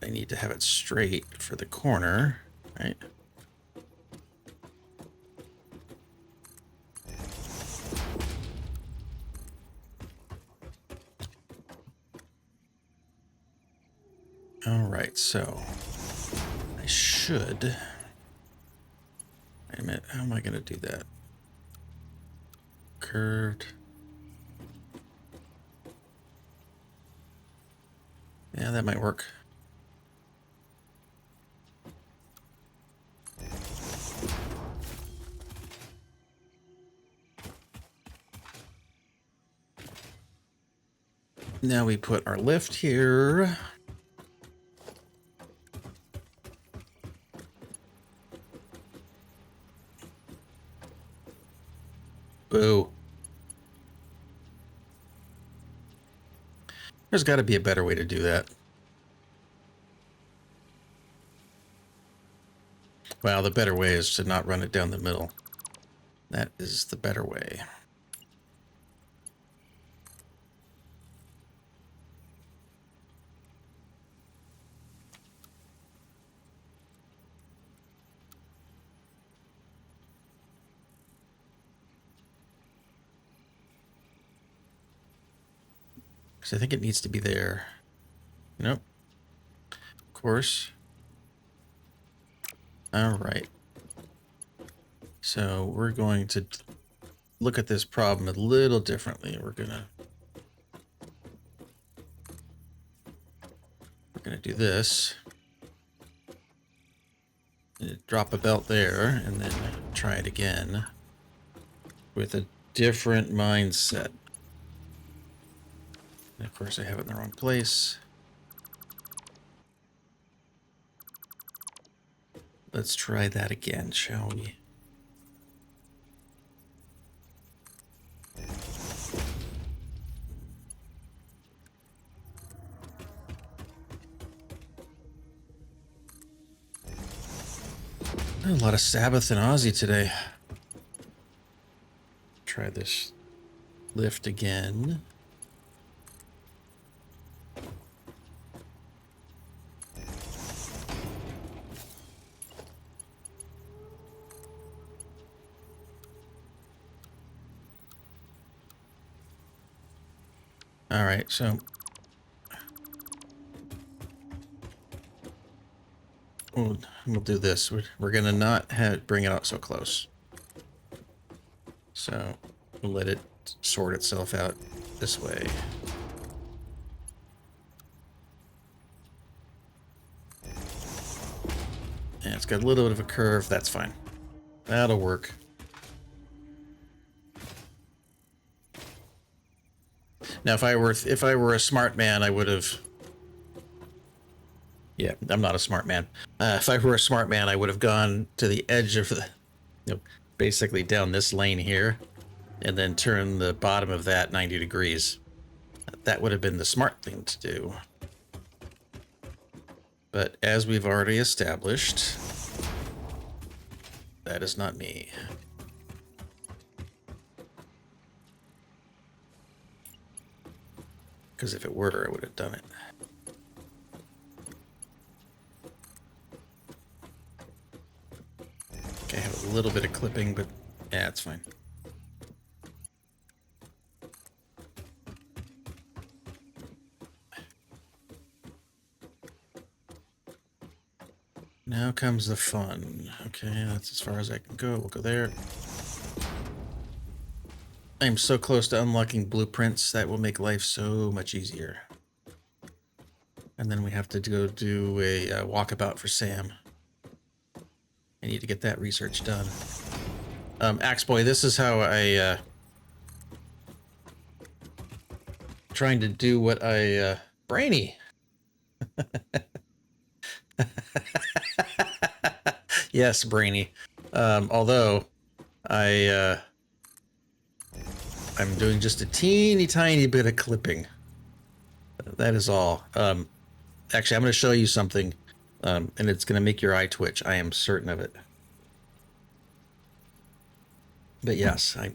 I need to have it straight for the corner, right? All right, so I should... Wait a minute, how am I going to do that? Curved. Yeah, that might work. Now we put our lift here. Boo. There's got to be a better way to do that. Well, the better way is to not run it down the middle. That is the better way. Because I think it needs to be there. Nope. Of course. All right. So we're going to look at this problem a little differently. We're gonna do this. Drop a belt there, and then try it again with a different mindset. And of course, I have it in the wrong place. Let's try that again, shall we? A lot of Sabbath and Aussie today. Try this lift again. All right, so we'll do this. We're gonna not bring it out so close. So we'll let it sort itself out this way. Yeah, it's got a little bit of a curve. That's fine. That'll work. Now, if I were a smart man, I would have. Yeah, I'm not a smart man. If I were a smart man, I would have gone to the edge of the, basically down this lane here, and then turn the bottom of that 90 degrees. That would have been the smart thing to do. But as we've already established, that is not me. Because if it were, I would have done it. Okay, I have a little bit of clipping, but yeah, it's fine. Now comes the fun. Okay, that's as far as I can go. We'll go there. I'm so close to unlocking blueprints. That will make life so much easier. And then we have to go do a walkabout for Sam. I need to get that research done. Axeboy, this is how I... trying to do what I... Brainy! Yes, Brainy. Although, I'm doing just a teeny tiny bit of clipping. That is all. Actually, I'm going to show you something, and it's going to make your eye twitch. I am certain of it. But yes, I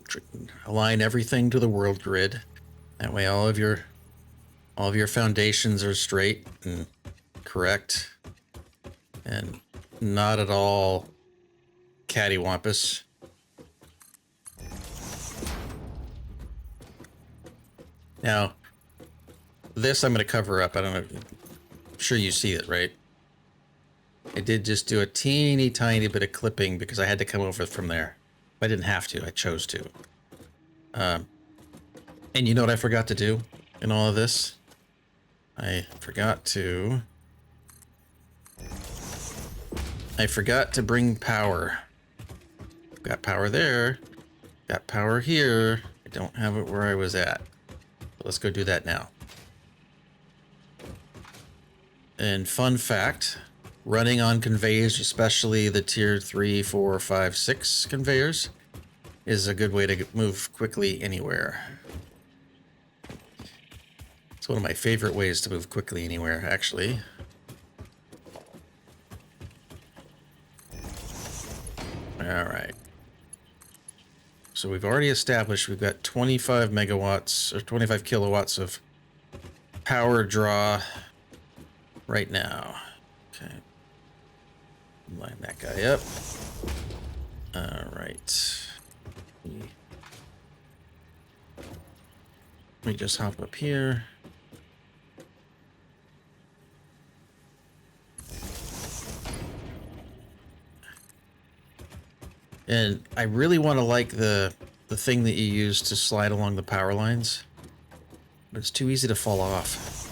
align everything to the world grid. That way, all of your foundations are straight and correct, and not at all cattywampus. Now, this I'm going to cover up. I don't know. I'm sure you see it, right? I did just do a teeny tiny bit of clipping because I had to come over from there. I didn't have to. I chose to. And you know what I forgot to do in all of this? I forgot to bring power. Got power there. Got power here. I don't have it where I was at. So let's go do that now. And fun fact, running on conveyors, especially the tier 3, 4, 5, 6 conveyors, is a good way to move quickly anywhere. It's one of my favorite ways to move quickly anywhere, actually. All right. So we've already established we've got 25 megawatts or 25 kilowatts of power draw right now. Okay. Line that guy up. All right. Let me just hop up here. And I really want to like the thing that you use to slide along the power lines, but it's too easy to fall off.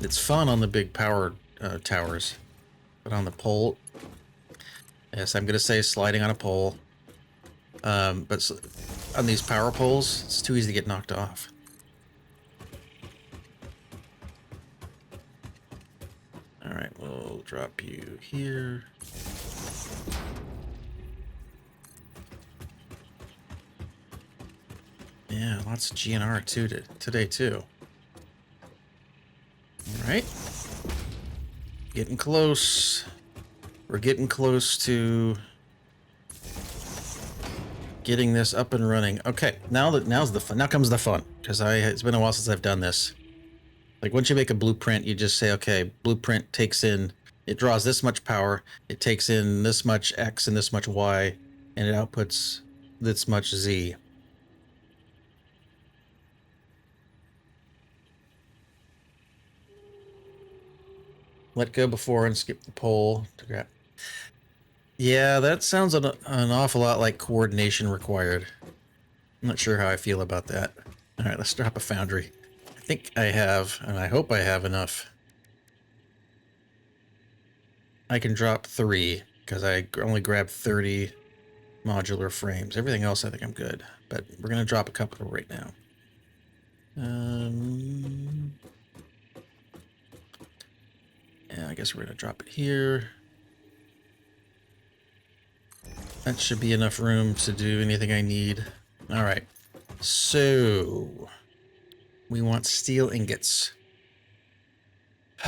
It's fun on the big power towers, but on the pole, yes, I'm going to say sliding on a pole. But on these power poles, it's too easy to get knocked off. All right, we'll drop you here. Yeah, lots of GNR today too. All right. Getting close. We're getting close to getting this up and running. Okay, now's the fun. Now comes the fun, because it's been a while since I've done this. Like once you make a blueprint, you just say, okay, blueprint it draws this much power, it takes in this much X and this much Y, and it outputs this much Z. Let go before and skip the pole to grab. Yeah, that sounds an awful lot like coordination required. I'm not sure how I feel about that. All right, let's drop a foundry. I think I have, and I hope I have enough. I can drop 3 because I only grabbed 30 modular frames. Everything else I think I'm good, but we're going to drop a couple right now. Yeah, I guess we're going to drop it here. That should be enough room to do anything I need. All right. So we want steel ingots.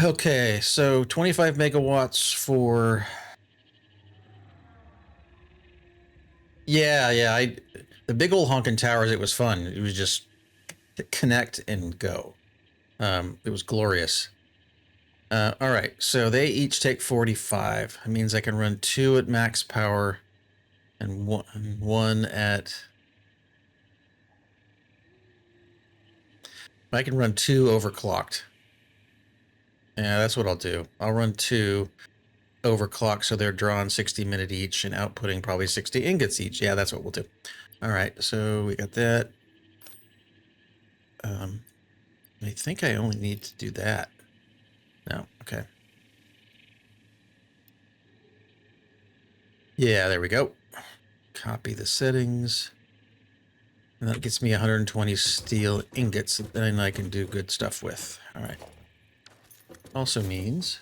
Okay, so 25 megawatts for... Yeah, the big old honking towers, it was fun. It was just connect and go. It was glorious. All right, so they each take 45. That means I can run 2 at max power and one at... I can run 2 overclocked. Yeah, that's what I'll do. I'll run 2 overclocked so they're drawing 60 minute each and outputting probably 60 ingots each. Yeah, that's what we'll do. All right, so we got that. I think I only need to do that. No, okay. Yeah, there we go. Copy the settings. And that gets me 120 steel ingots that then I can do good stuff with. All right. Also means...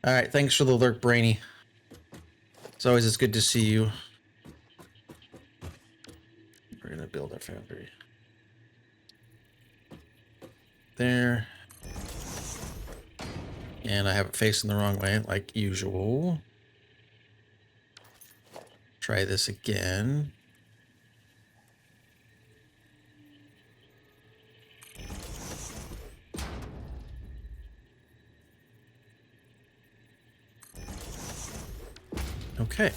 All right, thanks for the alert, Brainy. As always, it's good to see you. We're going to build our foundry. There. And I have it facing the wrong way, like usual. Try this again. Okay.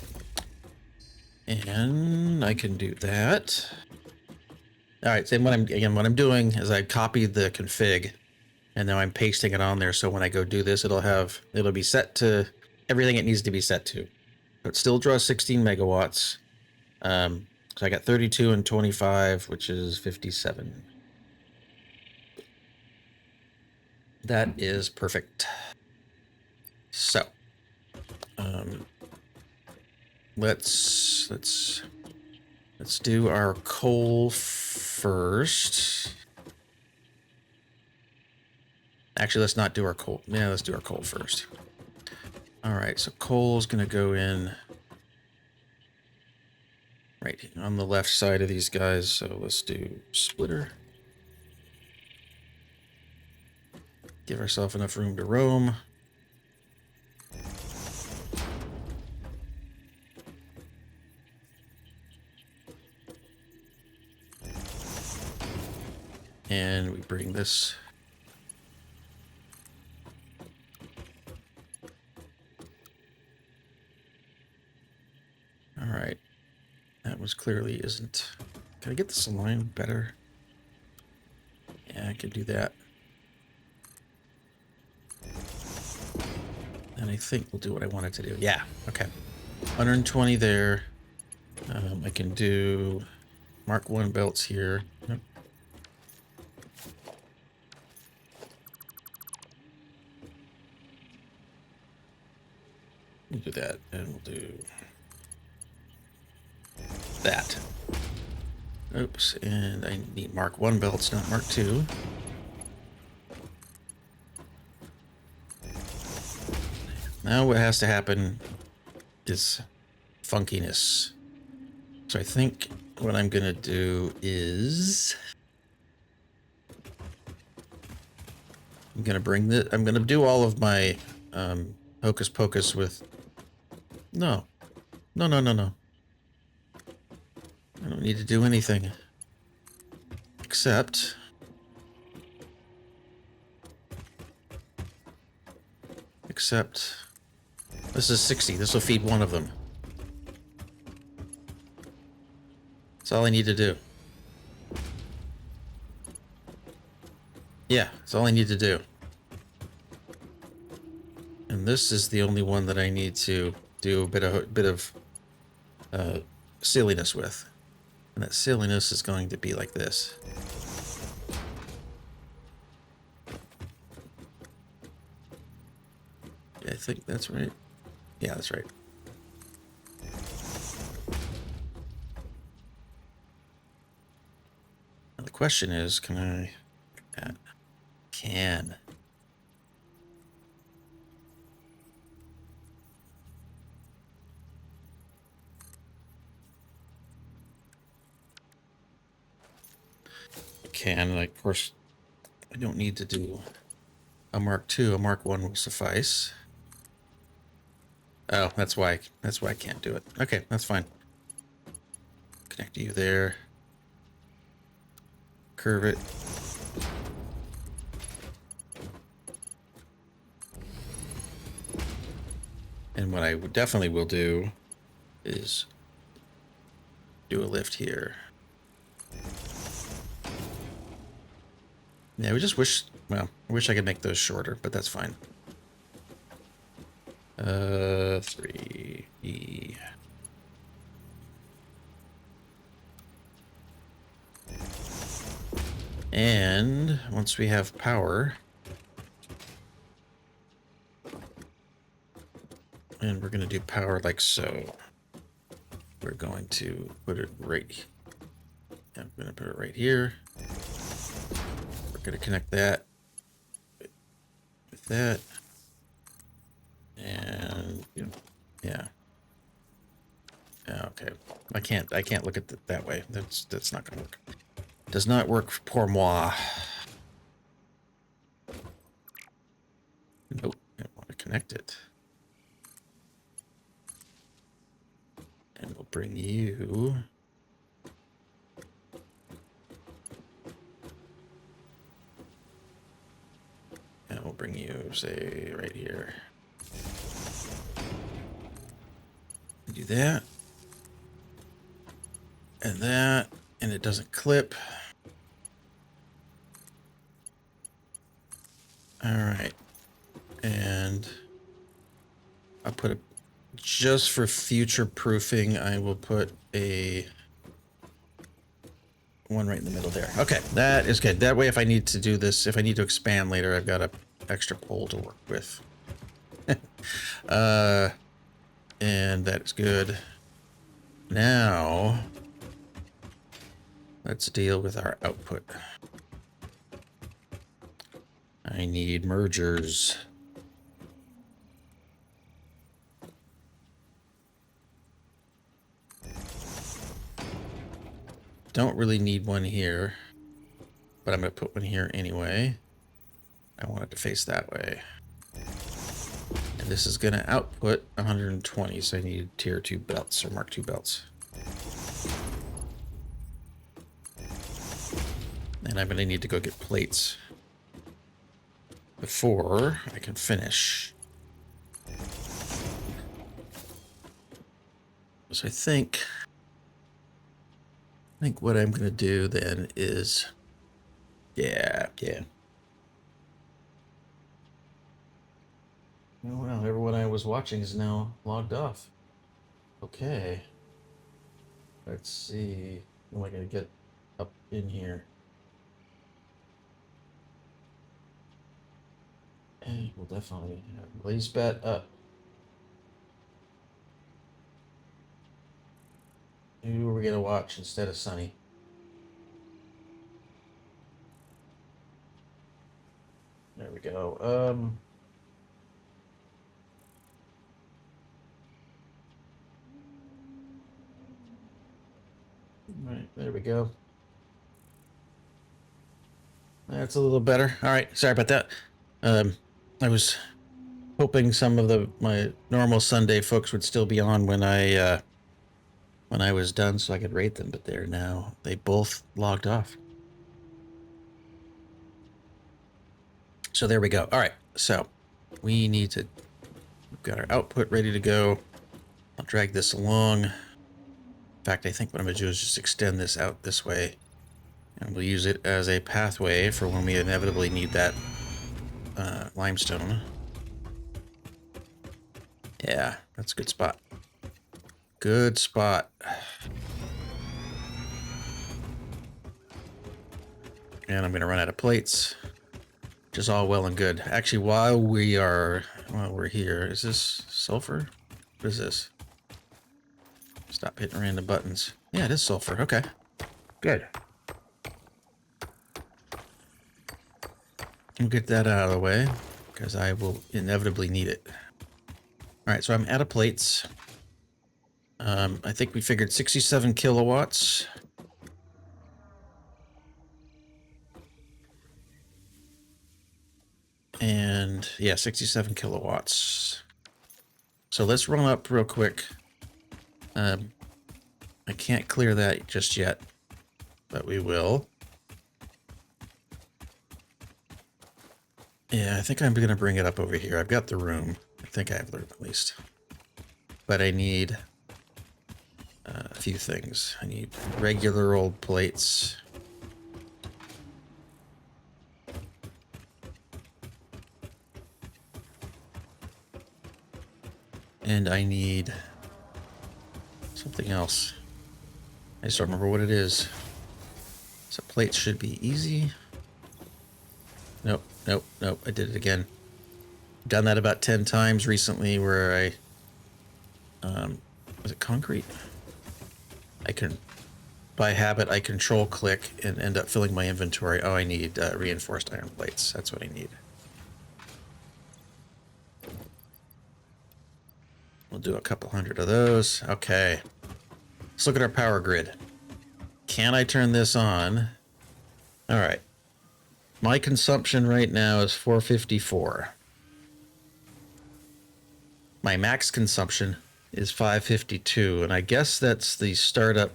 And I can do that. All right, so what I'm doing is I copied the config and now I'm pasting it on there, so when I go do this, it'll be set to everything it needs to be set to. But it still draws 16 megawatts. So I got 32 and 25, which is 57. That is perfect. So let's do our coal first. Actually, let's not do our coal. Yeah, let's do our coal first. All right, so coal's going to go in right on the left side of these guys. So let's do splitter. Give ourselves enough room to roam. And we bring this. All right. That was clearly isn't. Can I get this aligned better? Yeah, I could do that. And I think we'll do what I wanted to do. Yeah, okay. 120 there. I can do Mark 1 belts here. Yep. We'll do that, and we'll do that. Oops, and I need Mark 1 belts, not Mark 2. Now what has to happen is funkiness. So I think what I'm gonna do is I'm gonna do all of my hocus pocus with no. No, no, no, no. I don't need to do anything. Except this is 60. This will feed one of them. That's all I need to do. Yeah, that's all I need to do. And this is the only one that I need to do a bit of silliness with. And that silliness is going to be like this. I think that's right. Yeah, that's right. Now the question is, can I... Can. Of course, I don't need to do a Mark II. A Mark I will suffice. Oh, that's why I can't do it. Okay, that's fine. Connect you there. Curve it. And what I definitely will do is do a lift here. Yeah, we just wish, well, I wish I could make those shorter, but that's fine. 3E. And once we have power, and we're going to do power like so. We're going to put it right, I'm going to put it right here. We're going to connect that with that. And yeah. Okay. I can't look at it that way. That's not going to work. Does not work pour moi. Nope. I want to connect it. And we'll bring you. And we'll bring you, say, right here. Do that. And that. And it doesn't clip. All right. And I'll put a, just for future proofing, I will put a one right in the middle there. Okay, that is good. That way, if I need to do this, if I need to expand later, I've got a extra pole to work with. And that is good. Now, let's deal with our output. I need mergers. Don't really need one here, but I'm going to put one here anyway. I want it to face that way. And this is going to output 120, so I need tier 2 belts or Mark II belts. And I'm going to need to go get plates before I can finish. So I think what I'm going to do then is, yeah. Oh, well, everyone I was watching is now logged off. Okay. Let's see. How am I going to get up in here? And we'll definitely have Blaze Bet up. Who are we going to watch instead of Sunny? There we go. All right, there we go. That's a little better. All right, sorry about that. I was hoping some of my normal Sunday folks would still be on when I was done, so I could rate them, but they both logged off. So there we go. All right, so we've got our output ready to go. I'll drag this along. In fact, I think what I'm going to do is just extend this out this way, and we'll use it as a pathway for when we inevitably need that limestone. Yeah, that's a good spot. Good spot. And I'm going to run out of plates, which is all well and good. Actually, while we're here, is this sulfur? What is this? Stop hitting random buttons. Yeah, it is sulfur. Okay. Good. We'll get that out of the way, because I will inevitably need it. All right, so I'm out of plates. I think we figured 67 kilowatts. And yeah, 67 kilowatts. So let's run up real quick. I can't clear that just yet, but we will. Yeah, I think I'm going to bring it up over here. I've got the room. I think I have the room at least. But I need a few things. I need regular old plates. And I need something else. I just don't remember what it is. So plates should be easy. Nope, nope, nope. I did it again. Done that about 10 times recently where was it concrete? By habit, I control click and end up filling my inventory. Oh, I need reinforced iron plates. That's what I need. We'll do a couple hundred of those. Okay. Let's look at our power grid. Can I turn this on? All right. My consumption right now is 454. My max consumption is 552, and I guess that's the startup.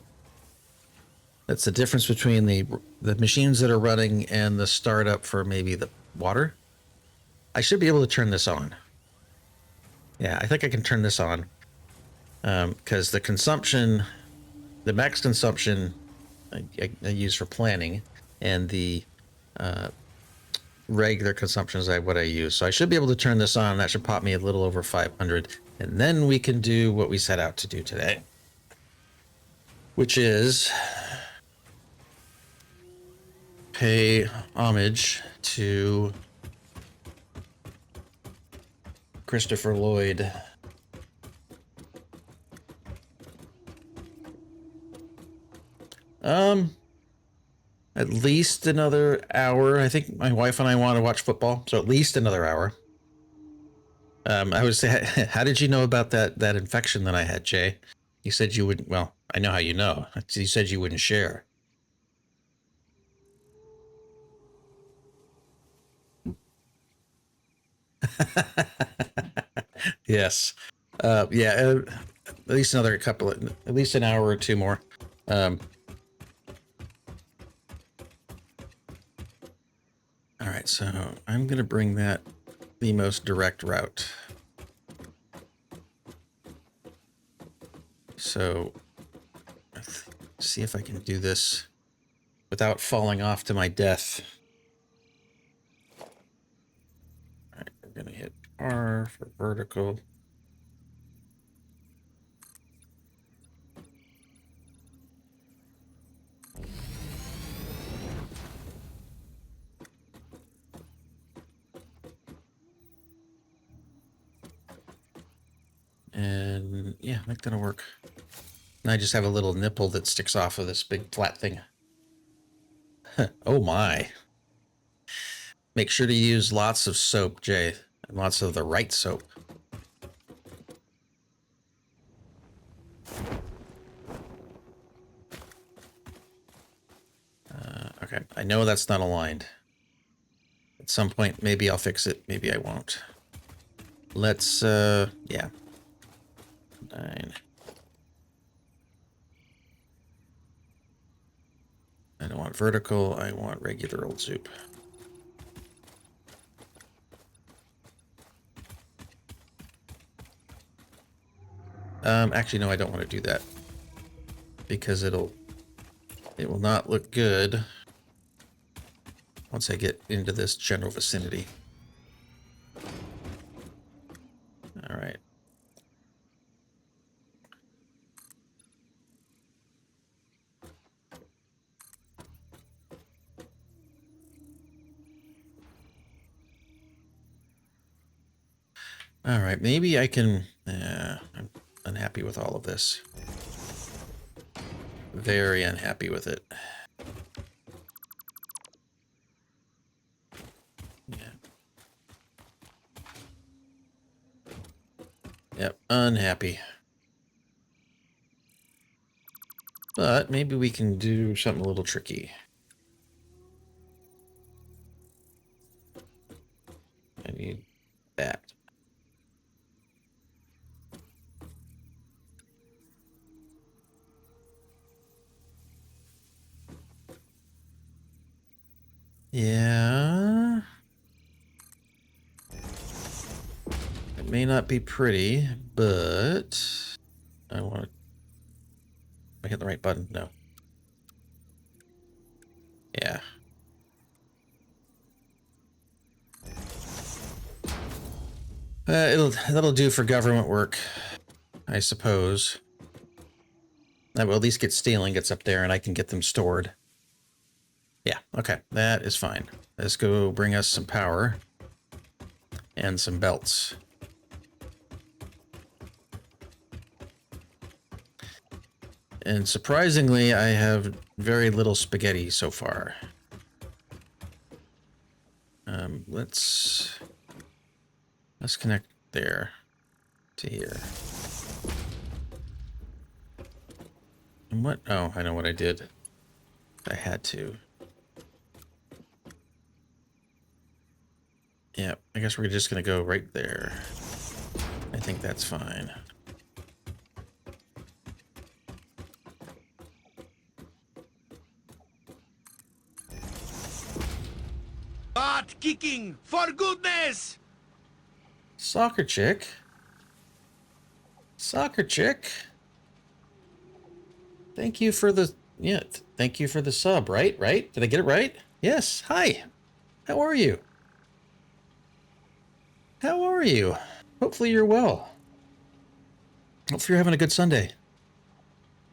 That's the difference between the machines that are running and the startup for maybe the water. I should be able to turn this on. Yeah, I think I can turn this on. Because the max consumption I use for planning, and the regular consumption is what I use. So I should be able to turn this on. That should pop me a little over 500. And then we can do what we set out to do today, which is pay homage to Christopher Lloyd. At least another hour. I think my wife and I want to watch football, so at least another hour. I would say, how did you know about that infection that I had, Jay? You said you wouldn't. Well, I know how you know. You said you wouldn't share. Yes. Yeah. At least another at least an hour or two more. All right, so I'm going to bring that the most direct route. So let's see if I can do this without falling off to my death. All right, we're going to hit R for vertical. And yeah, I think that'll work. And I just have a little nipple that sticks off of this big flat thing. Oh my. Make sure to use lots of soap, Jay, and lots of the right soap. Okay, I know that's not aligned. At some point, maybe I'll fix it. Maybe I won't. Let's, yeah. 9. I don't want vertical. I want regular old soup. Actually, no, I don't want to do that because it will not look good once I get into this general vicinity. All right. All right, maybe I can, I'm unhappy with all of this. Very unhappy with it. Yeah. Yep, unhappy. But maybe we can do something a little tricky. I need that. Yeah. It may not be pretty, but I want to... I hit the right button? No. Yeah. That'll do for government work, I suppose. That will at least get steel ingots up there and I can get them stored. Yeah, okay, that is fine. Let's go bring us some power and some belts. And surprisingly, I have very little spaghetti so far. Let's connect there to here. And what? Oh, I know what I did. I had to. Yeah, I guess we're just gonna go right there. I think that's fine. Butt kicking, for goodness! Soccer chick? Soccer chick? Thank you for the... Yeah, thank you for the sub, right? Right? Did I get it right? Yes. Hi. How are you? How are you? Hopefully you're well. Hopefully you're having a good Sunday.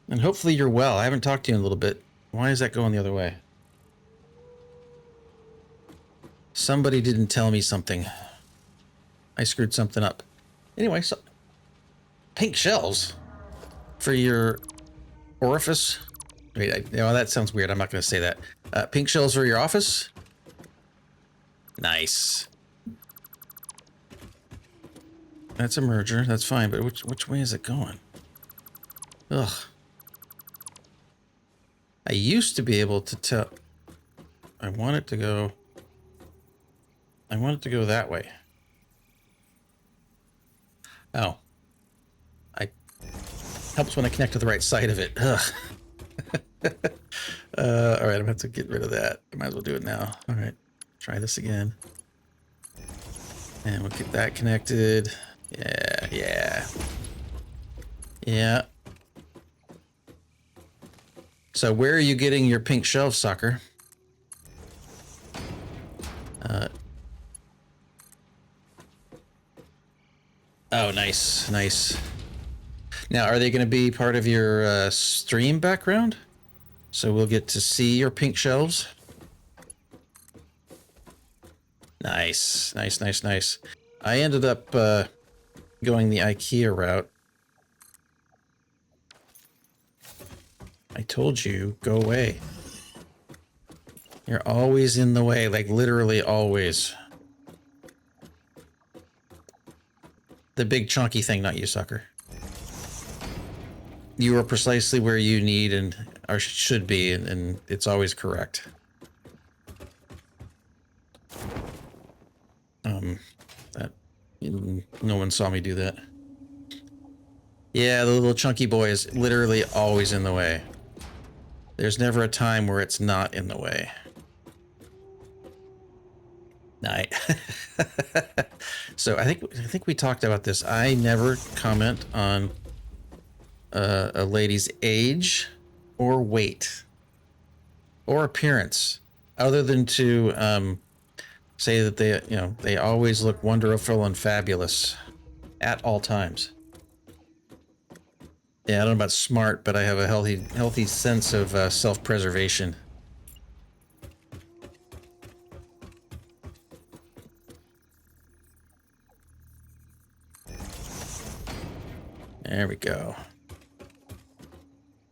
And hopefully you're well. I haven't talked to you in a little bit. Why is that going the other way? Somebody didn't tell me something. I screwed something up. Anyway, so... Pink shells? For your orifice? Wait, no, that sounds weird. I'm not going to say that. Pink shells for your office? Nice. That's a merger. That's fine, but which way is it going? Ugh. I used to be able to tell... I want it to go that way. Oh. Helps when I connect to the right side of it. Ugh. All right, I'm gonna have to get rid of that. I might as well do it now. All right, try this again. And we'll get that connected. Yeah. So where are you getting your pink shelves, Soccer? Oh, nice. Now, are they going to be part of your stream background? So we'll get to see your pink shelves? Nice. I ended up going the IKEA route. I told you, go away. You're always in the way, like literally always. The big chunky thing, not you, sucker. You are precisely where you need and or should be, and it's always correct. No one saw me do that. Yeah, the little chunky boy is literally always in the way. There's never a time where it's not in the way. Night. So I think we talked about this. I never comment on a lady's age or weight or appearance, other than to say that they always look wonderful and fabulous at all times. Yeah, I don't know about smart, but I have a healthy sense of self-preservation. There we go.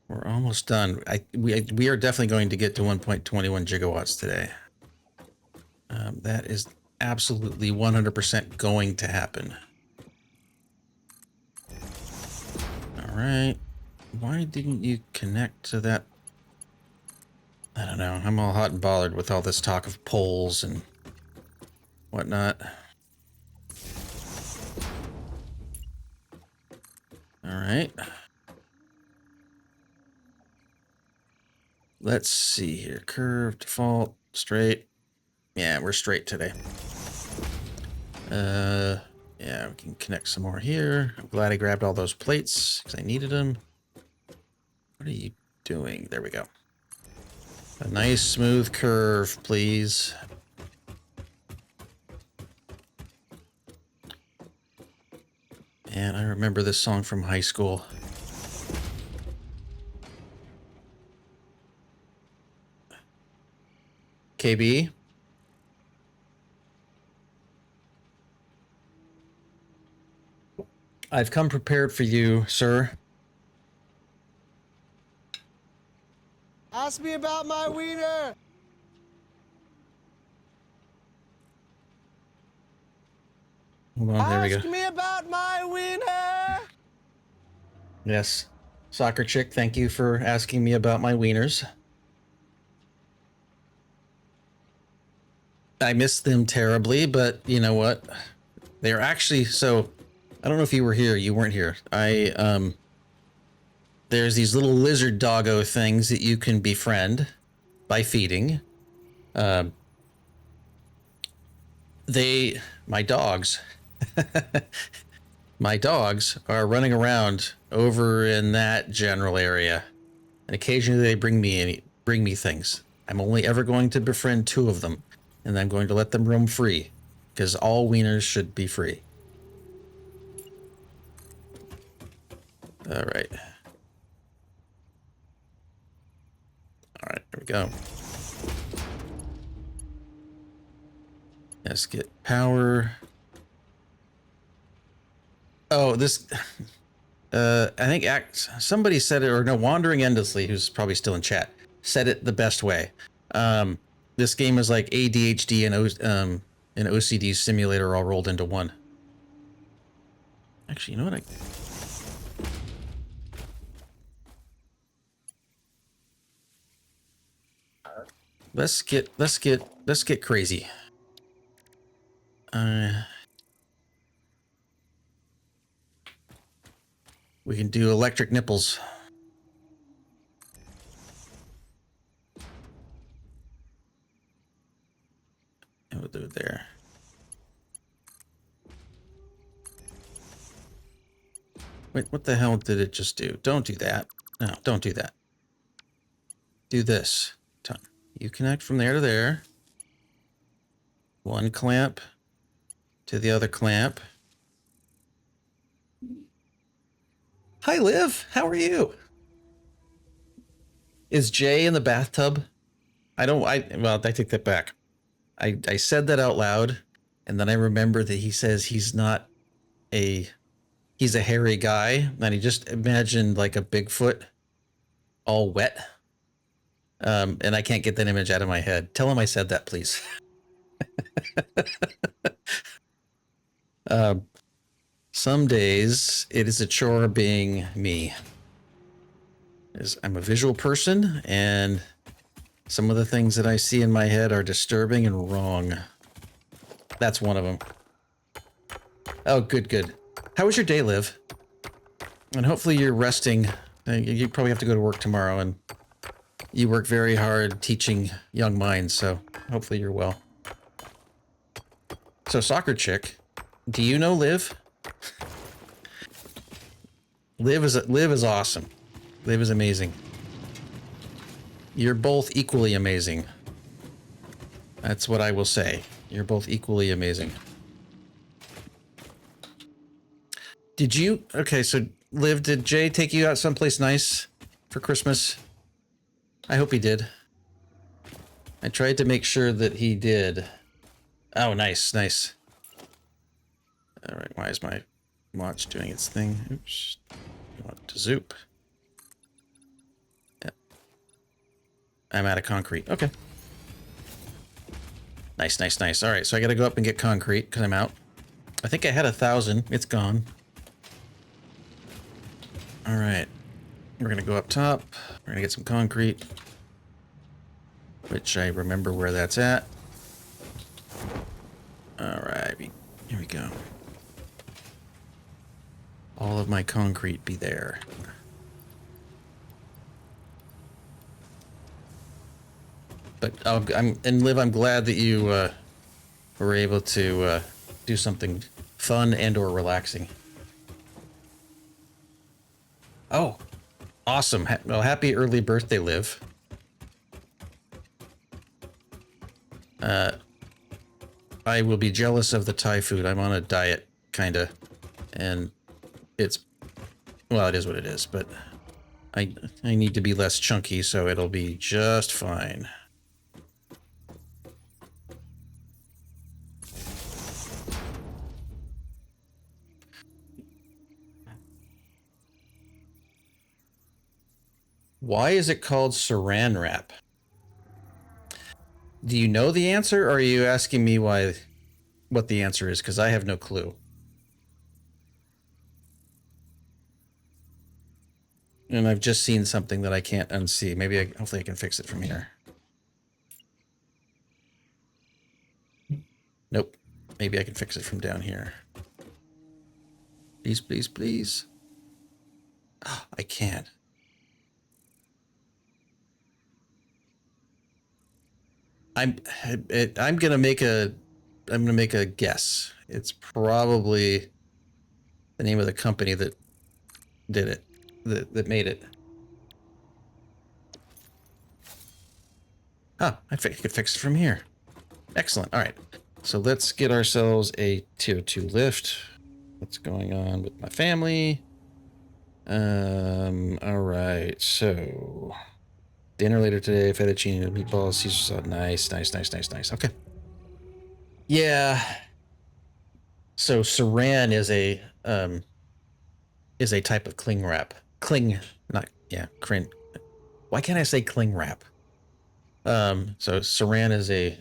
We're almost done. We are definitely going to get to 1.21 gigawatts today. That is absolutely 100% going to happen. All right. Why didn't you connect to that? I don't know. I'm all hot and bothered with all this talk of poles and whatnot. All right. Let's see here. Curve, default, straight. Yeah, we're straight today. Yeah, we can connect some more here. I'm glad I grabbed all those plates because I needed them. What are you doing? There we go. A nice smooth curve, please. And I remember this song from high school. KB? I've come prepared for you, sir. Ask me about my wiener! Hold on, there we go. Ask me about my wiener! Yes. Soccer chick, thank you for asking me about my wieners. I miss them terribly, but you know what? They're actually, so I don't know if you were here, you weren't here. There's these little lizard doggo things that you can befriend by feeding. My dogs are running around over in that general area, and occasionally they bring me things. I'm only ever going to befriend 2 of them, and I'm going to let them roam free, because all wieners should be free. All right. All right, there we go. Let's get power. Oh, this. I think somebody said it, or no, Wandering Endlessly, who's probably still in chat, said it the best way. This game is like ADHD and an OCD simulator all rolled into one. Actually, you know what? Let's get crazy. We can do electric nipples. And we'll do it there. Wait, what the hell did it just do? Don't do that. No, don't do that. Do this. You connect from there to there. One clamp to the other clamp. Hi, Liv. How are you? Is Jay in the bathtub? Well, I take that back. I said that out loud, and then I remember that he says he's a hairy guy, and he just imagined like a Bigfoot all wet. And I can't get that image out of my head. Tell him I said that, please. Some days it is a chore being me. I'm a visual person, and some of the things that I see in my head are disturbing and wrong. That's one of them. Oh, good, good. How was your day, Liv? And hopefully you're resting. You probably have to go to work tomorrow, and you work very hard teaching young minds, so hopefully you're well. So, soccer chick, do you know Liv? Liv is awesome. Liv is amazing. You're both equally amazing. That's what I will say. You're both equally amazing. Did you... Okay, so Liv, did Jay take you out someplace nice for Christmas? I hope he did. I tried to make sure that he did. Oh, nice, nice. All right, why is my watch doing its thing? Oops. I want to zoop. Yeah. I'm out of concrete. Okay. Nice, nice, nice. All right, so I got to go up and get concrete because I'm out. I think I had 1,000. It's gone. All right. We're going to go up top. We're going to get some concrete, which I remember where that's at. All right. Here we go. All of my concrete be there. But Liv, I'm glad that you were able to do something fun and or relaxing. Oh, awesome! Well, happy early birthday, Liv. I will be jealous of the Thai food. I'm on a diet, kinda, and it's, well, it is what it is. But I need to be less chunky, so it'll be just fine. Why is it called saran wrap? Do you know the answer, or are you asking me what the answer is? Because I have no clue. And I've just seen something that I can't unsee. Maybe hopefully I can fix it from here. Nope. Maybe I can fix it from down here. Please, please, please. Oh, I can't. I'm gonna make a guess. It's probably the name of the company that did it, that made it. Ah, I could fix it from here. Excellent. All right. So let's get ourselves a tier 2 lift. What's going on with my family? All right. So dinner later today, fettuccine and meatballs, Caesar salad. Nice, nice, nice, nice, nice. Okay. Yeah. So saran is a type of cling wrap. Cling. Why can't I say cling wrap? So saran is a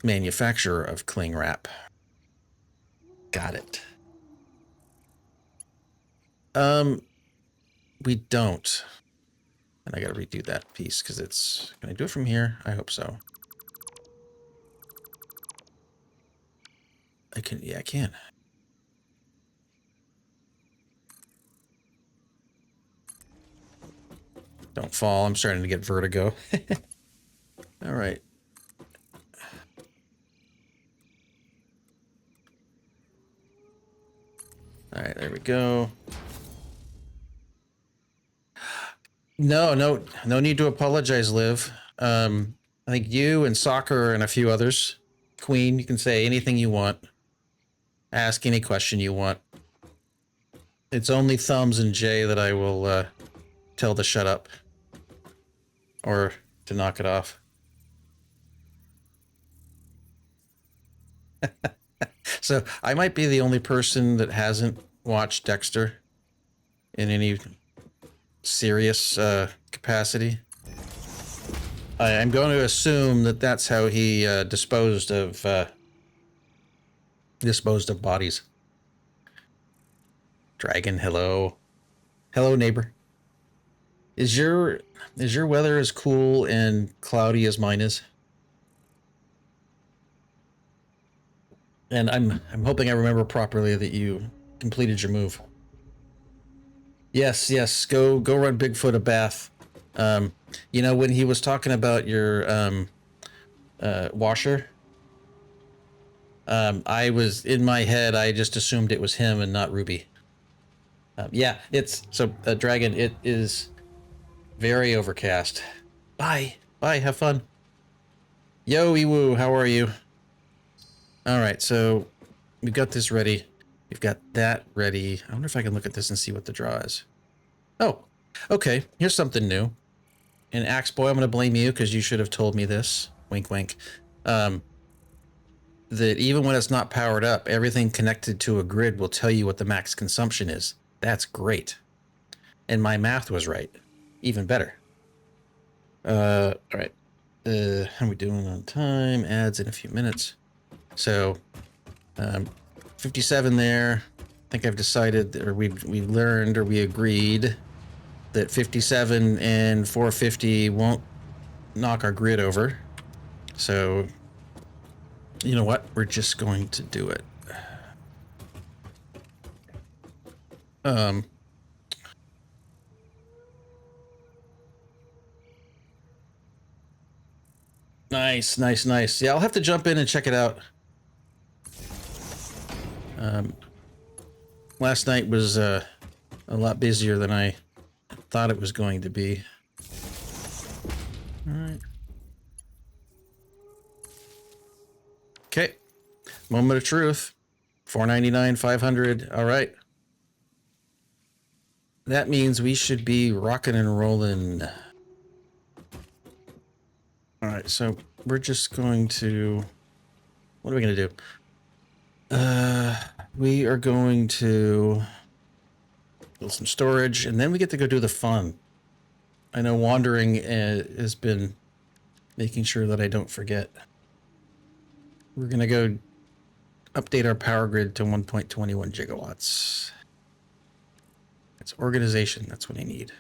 manufacturer of cling wrap. Got it. We don't. And I gotta redo that piece because it's... Can I do it from here? I hope so. I can... Yeah, I can. Don't fall. I'm starting to get vertigo. All right. All right, there we go. No need to apologize, Liv. I think you and Soccer and a few others. Queen, you can say anything you want. Ask any question you want. It's only Thumbs and Jay that I will tell to shut up. Or to knock it off. So I might be the only person that hasn't watched Dexter in any serious capacity. I'm going to assume that that's how he disposed of bodies. Dragon, hello. Hello, neighbor. Is your weather as cool and cloudy as mine is? And I'm hoping I remember properly that you completed your move. Yes, yes. Go run Bigfoot a bath. You know, when he was talking about your washer, I was in my head. I just assumed it was him and not Ruby. Yeah, it's so Dragon. It is very overcast. Bye, bye. Have fun. Yo, Iwu, how are you? All right, so we've got this ready. We've got that ready. I wonder if I can look at this and see what the draw is. Oh, okay. Here's something new. And Axe Boy, I'm going to blame you because you should have told me this. Wink, wink. That even when it's not powered up, everything connected to a grid will tell you what the max consumption is. That's great. And my math was right. Even better. All right. How are we doing on time? Ads in a few minutes. So, 57 there. I think I've decided, or we learned, or we agreed that 57 and 450 won't knock our grid over. So, you know what? We're just going to do it. Nice, nice, nice. Yeah, I'll have to jump in and check it out. Last night was a lot busier than I thought it was going to be. All right. Okay. Moment of truth. 499, 500. All right. That means we should be rocking and rolling. All right, so we're just going to... What are we going to do? We are going to build some storage, and then we get to go do the fun. I know wandering has been making sure that I don't forget. We're going to go update our power grid to 1.21 gigawatts. It's organization. That's what I need.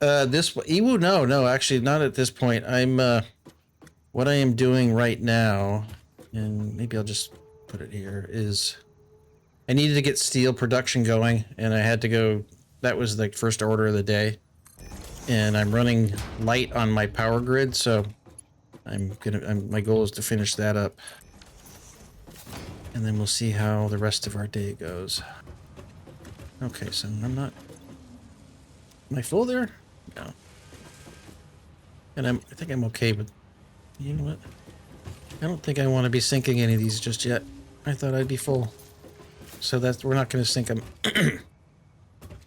This Iwu, no, actually not at this point. I'm what I am doing right now, and maybe I'll just put it here, is I needed to get steel production going, and I had to go. That was the first order of the day, and I'm running light on my power grid, so my goal is to finish that up, and then we'll see how the rest of our day goes. Okay, so am I full there? No. And I think I'm okay with, you know what? I don't think I want to be sinking any of these just yet. I thought I'd be full. So we're not going to sink them.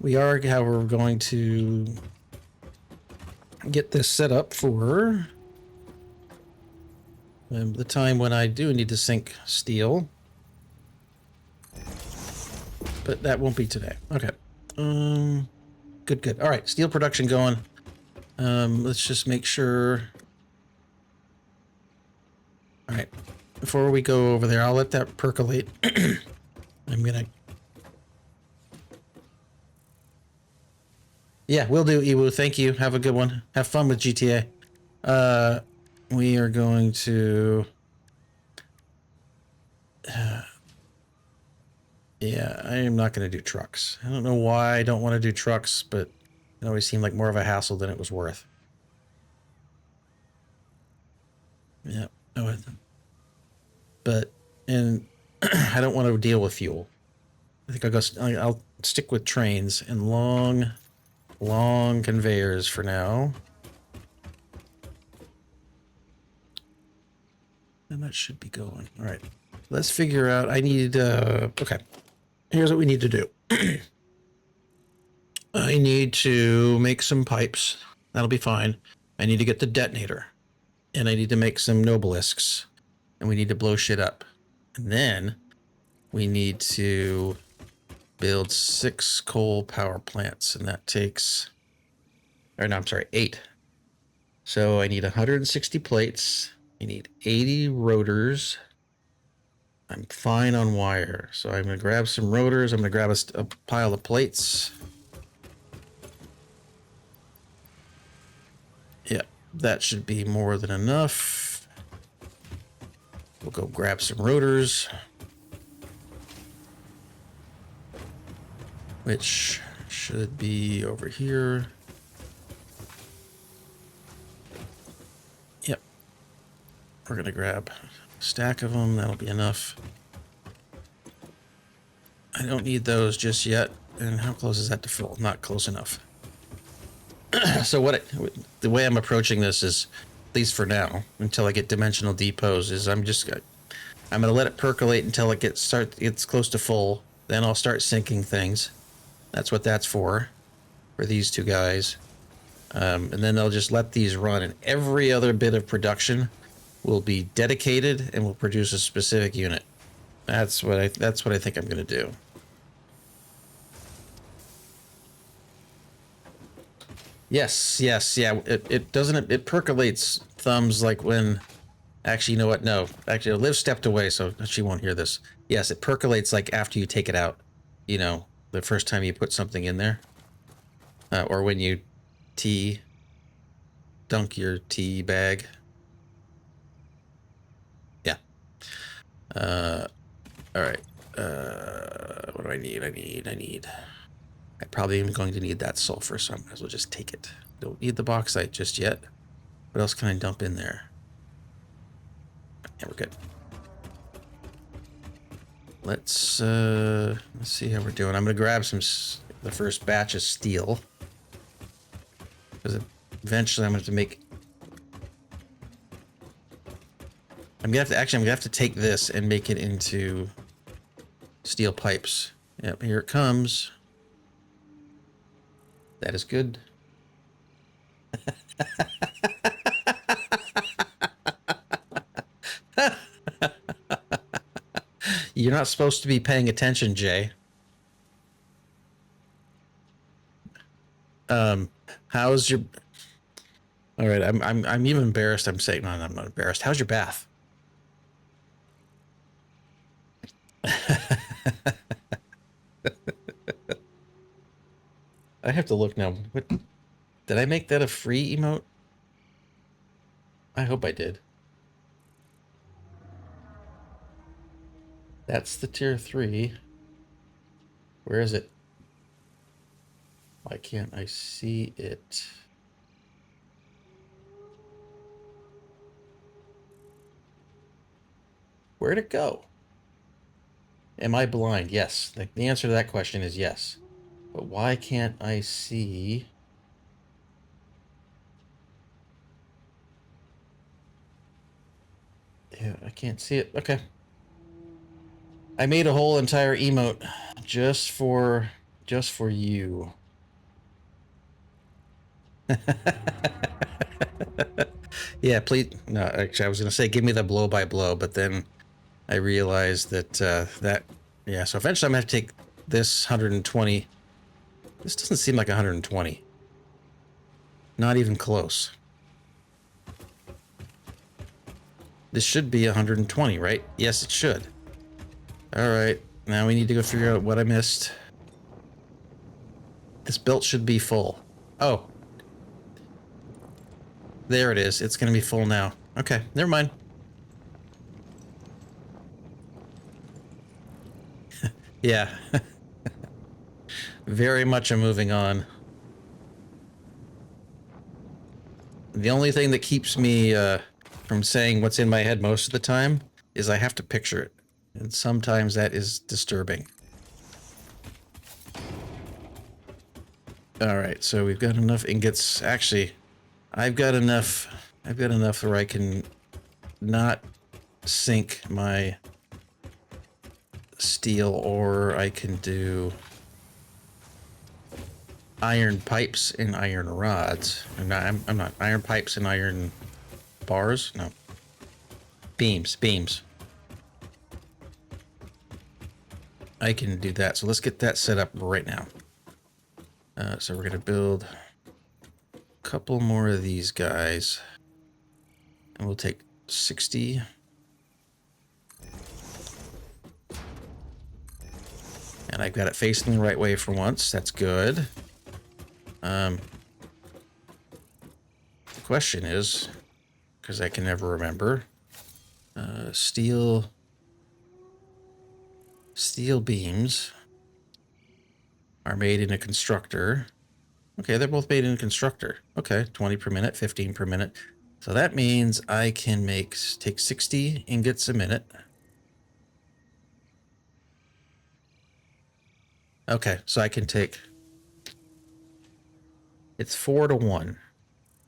We are, however, going to get this set up for the time when I do need to sink steel. But that won't be today. Okay. Good. All right, steel production going. Let's just make sure. All right, before we go over there, I'll let that percolate. I'm gonna. Yeah, will do, Iwu. Thank you. Have a good one. Have fun with GTA. We are going to. Yeah, I am not going to do trucks. I don't know why I don't want to do trucks, but it always seemed like more of a hassle than it was worth. Yeah, but I don't want to deal with fuel. I think I'll stick with trains and long conveyors for now. And that should be going. All right, let's figure out. I need. Okay. Here's what we need to do. I need to make some pipes. That'll be fine. I need to get the detonator. And I need to make some nobelisks. And we need to blow shit up. And then we need to build 6 coal power plants. And that takes... Or no, I'm sorry, 8. So I need 160 plates. I need 80 rotors. I'm fine on wire, so I'm going to grab some rotors. I'm going to grab a pile of plates. Yeah, that should be more than enough. We'll go grab some rotors, which should be over here. Yep. We're going to grab a stack of them. That'll be enough. I don't need those just yet. And how close is that to full? Not close enough. So the way I'm approaching this is, at least for now, until I get dimensional depots, is I'm going to let it percolate until it gets close to full. Then I'll start sinking things. That's what that's for these two guys. And then I'll just let these run, and every other bit of production will be dedicated and will produce a specific unit. That's what I think I'm going to do. Yes, yeah. It doesn't. It percolates thumbs like when. Actually, you know what? No, actually, Liv stepped away, so she won't hear this. Yes, it percolates like after you take it out. You know, the first time you put something in there, or when you dunk your tea bag. Yeah. All right. What do I need? I probably am going to need that sulfur, so I might as well just take it. Don't need the bauxite just yet. What else can I dump in there? Yeah, we're good. Let's see how we're doing. I'm gonna grab the first batch of steel, because eventually I'm gonna have to make. I'm gonna have to take this and make it into steel pipes. Yep, here it comes. That is good. You're not supposed to be paying attention, Jay. How's your? All right, I'm even embarrassed. I'm saying no, I'm not embarrassed. How's your bath? I have to look now. What did I make that a free emote? I hope I did. That's the tier 3. Where is it? Why can't I see it? Where'd it go? Am I blind? Yes. The answer to that question is yes. But why can't I see? Yeah, I can't see it. Okay. I made a whole entire emote just for you. Yeah, please. No, actually, I was gonna say give me the blow by blow, but then I realized that yeah. So eventually, I'm gonna have to take this 120. This doesn't seem like 120. Not even close. This should be 120, right? Yes, it should. All right. Now we need to go figure out what I missed. This belt should be full. Oh. There it is. It's going to be full now. Okay, never mind. Yeah. Very much a moving on. The only thing that keeps me from saying what's in my head most of the time is I have to picture it. And sometimes that is disturbing. All right, so we've got enough ingots. Actually, I've got enough where I can not sink my steel, or I can do iron pipes and iron rods. I'm not iron pipes and iron bars. No, beams. I can do that. So let's get that set up right now. So we're gonna build a couple more of these guys, and we'll take 60. And I've got it facing the right way for once. That's good. The question is, because I can never remember, Steel beams are made in a constructor. Okay, they're both made in a constructor. Okay, 20 per minute, 15 per minute. So that means I can take 60 ingots a minute. Okay, so I can take, it's 4 to 1.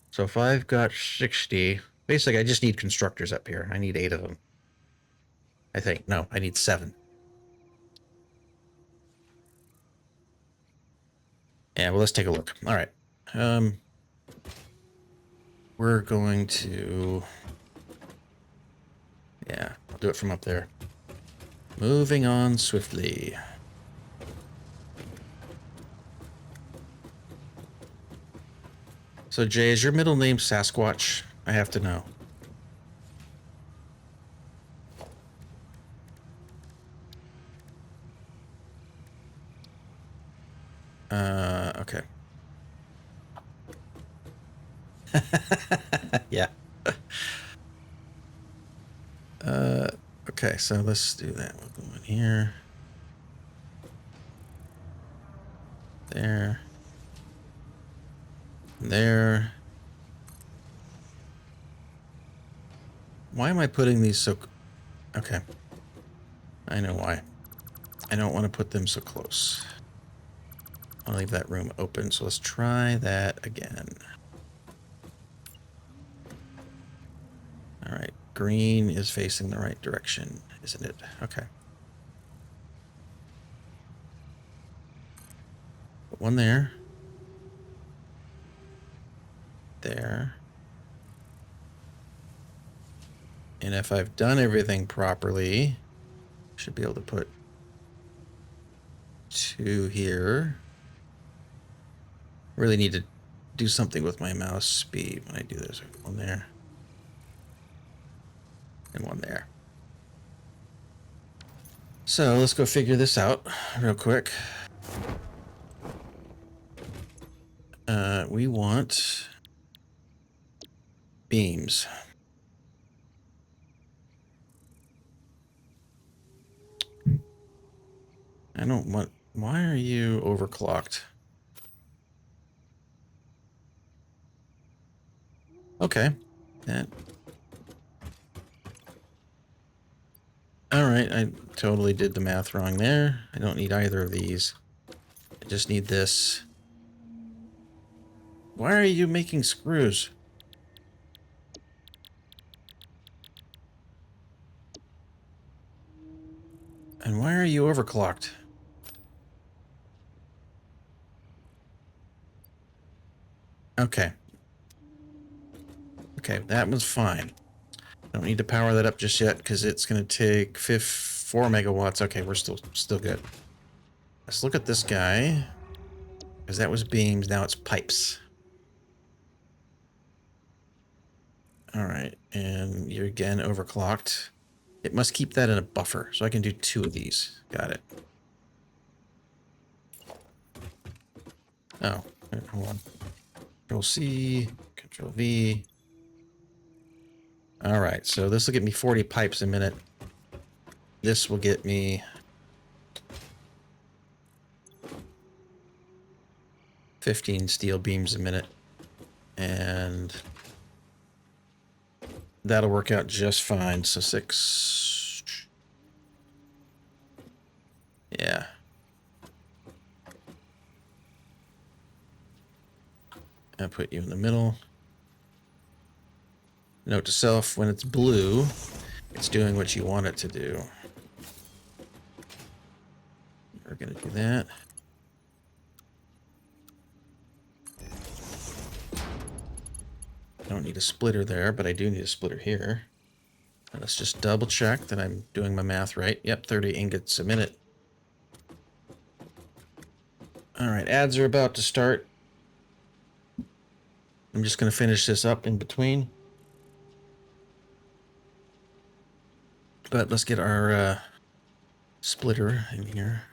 So if I've got 60, basically I just need constructors up here. I need 8 of them. I think. No, I need 7. Yeah, well, let's take a look. All right. We're going to... Yeah, I'll do it from up there. Moving on swiftly. So, Jay, is your middle name Sasquatch? I have to know. Okay. Yeah. Okay, so let's do that. We'll go in here. There. There. Why am I putting these so... Okay. I know why. I don't want to put them so close. I'll leave that room open, so let's try that again. All right, green is facing the right direction, isn't it? Okay. Put one there. There. And if I've done everything properly, I should be able to put 2 here. Really need to do something with my mouse speed when I do this. 1 there. And 1 there. So let's go figure this out real quick. We want beams. I don't want... Why are you overclocked? Okay. That... Alright, I totally did the math wrong there. I don't need either of these. I just need this. Why are you making screws? And why are you overclocked? Okay. Okay, that was fine. Don't need to power that up just yet because it's going to take 4 megawatts. Okay, we're still good. Let's look at this guy. Because that was beams, now it's pipes. Alright, and you're again overclocked. It must keep that in a buffer, so I can do 2 of these. Got it. Oh, hold on. Control C, Control V. Alright, so this will get me 40 pipes a minute. This will get me 15 steel beams a minute. And that'll work out just fine. So 6. Yeah. I'll put you in the middle. Note to self, when it's blue, it's doing what you want it to do. We're going to do that. I don't need a splitter there, but I do need a splitter here. And let's just double check that I'm doing my math right. Yep, 30 ingots a minute. Alright, ads are about to start. I'm just going to finish this up in between. But let's get our splitter in here.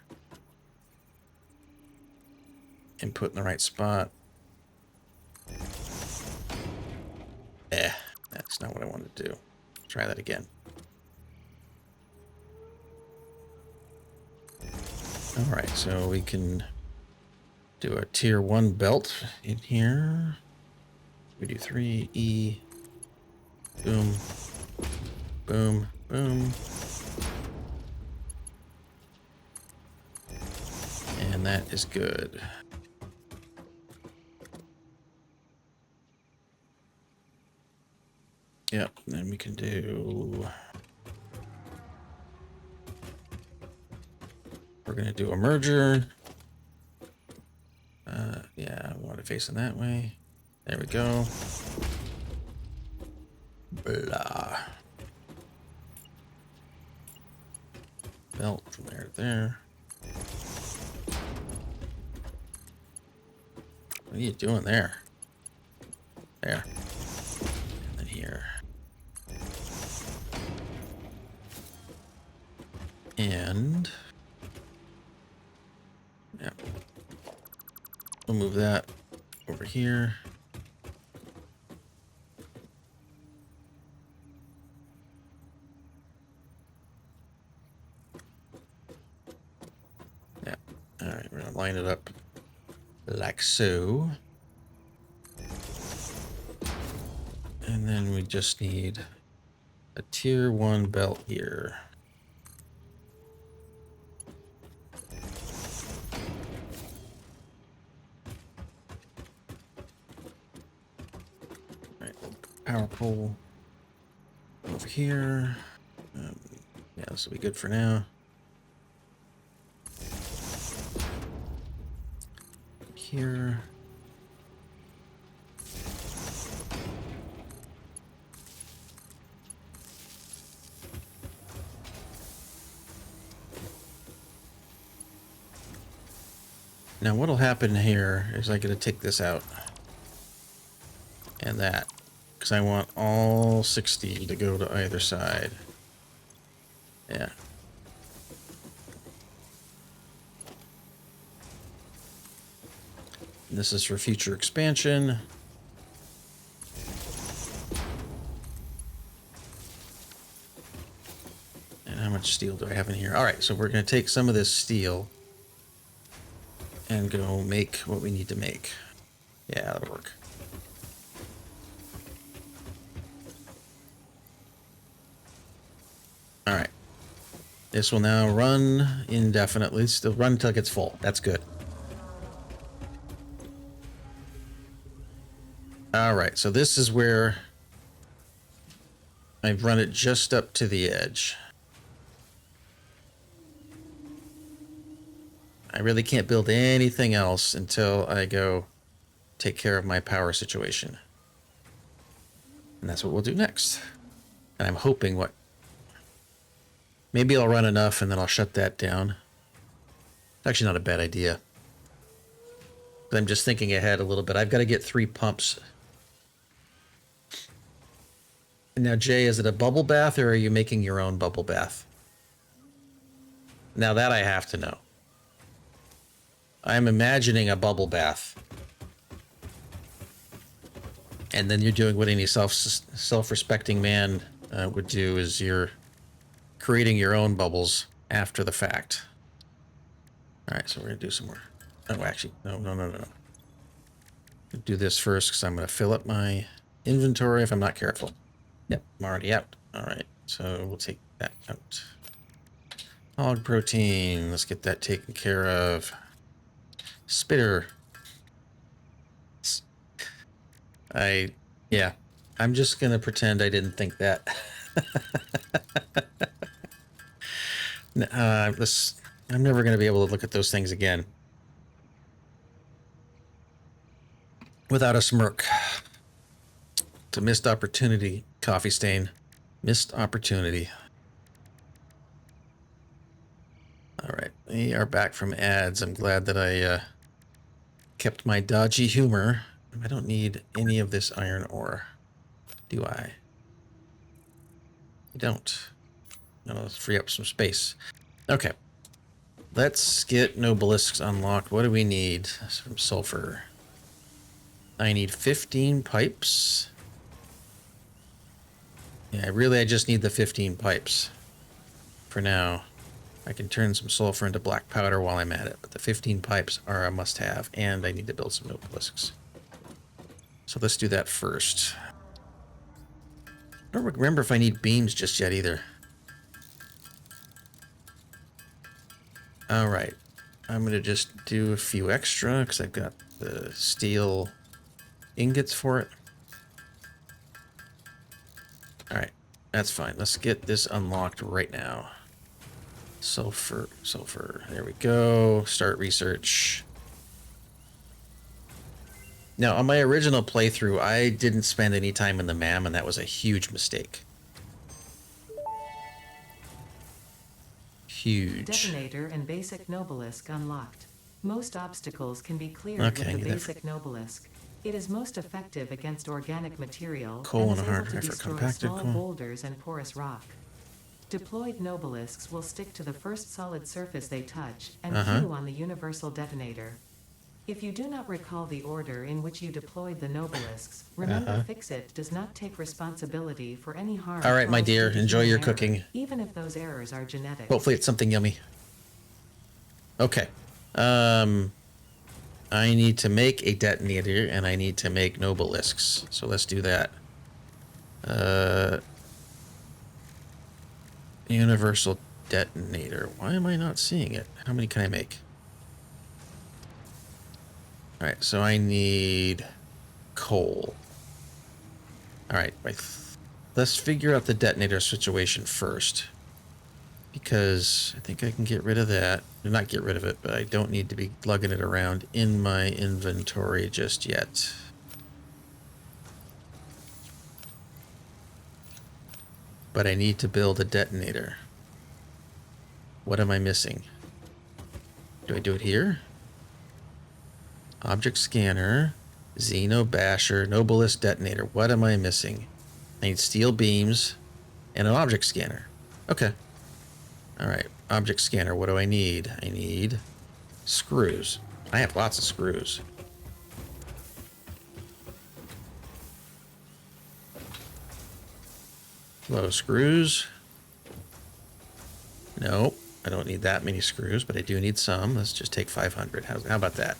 Input in the right spot. That's not what I wanted to do. Try that again. All right, so we can do a tier 1 belt in here. We do 3 E. Boom. Boom. Boom. And that is good. Yep, then we can do... We're going to do a merger. Yeah, I want it facing that way. There we go. Blah. Belt from there to there. What are you doing there? There. And then here. And... yeah. We'll move that over here. Yeah. All right, we're gonna line it up like so. And then we just need a tier 1 belt here. Power pole over here. Yeah, this will be good for now. Here. Now what'll happen here is I gotta take this out. And that. Because I want all 60 to go to either side. Yeah. And this is for future expansion. And how much steel do I have in here? All right, so we're going to take some of this steel and go make what we need to make. Yeah, that'll work. All right. This will now run indefinitely. Still run until it gets full. That's good. All right, so this is where I've run it just up to the edge. I really can't build anything else until I go take care of my power situation. And that's what we'll do next. And I'm hoping what... maybe I'll run enough and then I'll shut that down. It's actually not a bad idea. But I'm just thinking ahead a little bit. I've got to get 3 pumps. Now, Jay, is it a bubble bath or are you making your own bubble bath? Now that I have to know. I'm imagining a bubble bath. And then you're doing what any self-respecting man would do, is you're creating your own bubbles after the fact. All right, so we're going to do some more. Oh, actually, no. Do this first because I'm going to fill up my inventory if I'm not careful. Yep, I'm already out. All right, so we'll take that out. Hog protein, let's get that taken care of. Spitter. Yeah, I'm just going to pretend I didn't think that. I'm never going to be able to look at those things again without a smirk. It's a missed opportunity, Coffee Stain. Missed opportunity. All right, we are back from ads. I'm glad that I kept my dodgy humor. I don't need any of this iron ore, do I? I don't. No, let's free up some space. Okay. Let's get no ballistics unlocked. What do we need? Some sulfur. I need 15 pipes. Yeah, really, I just need the 15 pipes for now. I can turn some sulfur into black powder while I'm at it, but the 15 pipes are a must-have, and I need to build some obelisks. So let's do that first. I don't remember if I need beams just yet either. All right, I'm gonna just do a few extra because I've got the steel ingots for it. All right, that's fine. Let's get this unlocked right now. Sulfur, sulfur. There we go. Start research. Now, on my original playthrough, I didn't spend any time in the MAM, and that was a huge mistake. Huge. Detonator and basic Nobelisk unlocked. Most obstacles can be cleared Okay, with the basic Nobelisk. It is most effective against organic material Coal and and is a hard able to drive for destroy compacted small coal. boulders and porous rock. Deployed Nobelisks will stick to the first solid surface they touch and queue on the universal detonator. If you do not recall the order in which you deployed the Nobelisks, remember Fix-It does not take responsibility for any harm. All right, my caused dear, due to enjoy human your error, cooking. even if those errors are genetic. Hopefully it's something yummy. Okay. I need to make a detonator, and I need to make Nobelisks. So let's do that. Universal detonator. Why am I not seeing it? How many can I make? All right, so I need coal. All right, let's figure out the detonator situation first. Because I think I can get rid of that. Not get rid of it, but I don't need to be lugging it around in my inventory just yet. But I need to build a detonator. What am I missing? Do I do it here? Object scanner, Xeno basher, Nobelisk detonator. What am I missing? I need steel beams and an object scanner. Okay. All right, object scanner, what do I need? I need screws. I have lots of screws. Low screws. No, I don't need that many screws, but I do need some. Let's just take 500. How about that?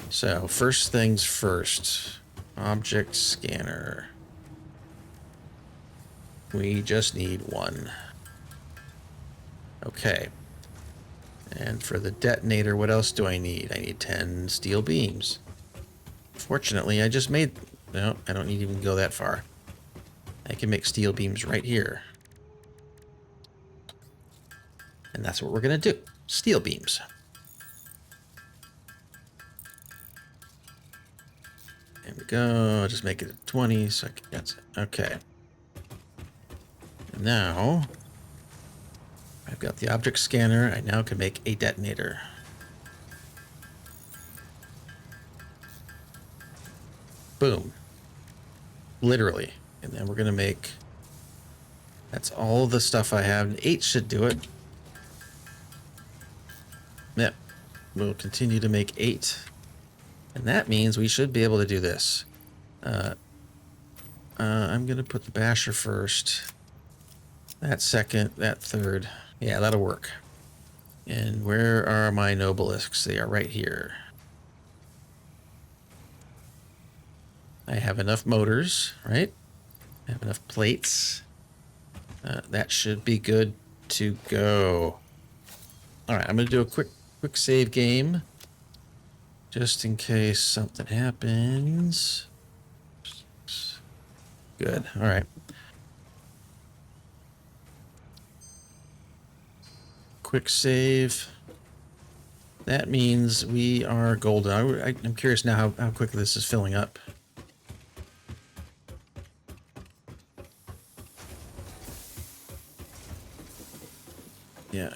So first things first. Object scanner. We just need one. Okay. And for the detonator, what else do I need? I need 10 steel beams. Fortunately, I just made... No, I don't need to even go that far. I can make steel beams right here. And that's what we're going to do. Steel beams. There we go. Just make it 20 so I can... That's it. Okay. Now, I've got the object scanner. I now can make a detonator. Boom. Literally. And then we're going to make... That's all the stuff I have. 8 should do it. Yep. We'll continue to make 8. And that means we should be able to do this. I'm going to put the basher first. That second, that third. Yeah, that'll work. And where are my Nobelisks? They are right here. I have enough motors, right? I have enough plates. That should be good to go. All right, I'm going to do a quick save game. Just in case something happens. Good. All right. Quick save. That means we are golden. I'm curious now how quickly this is filling up. Yeah.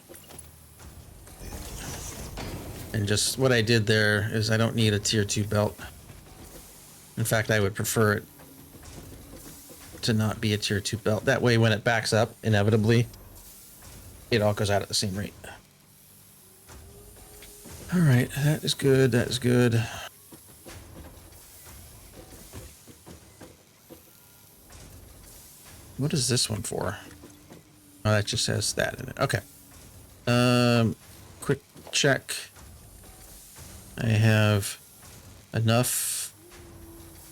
And just what I did there is I don't need a tier 2 belt. In fact, I would prefer it to not be a tier 2 belt. That way when it backs up, inevitably, it all goes out at the same rate. All right, that is good. That is good. What is this one for? Oh, that just says that in it. Okay. Quick check. I have enough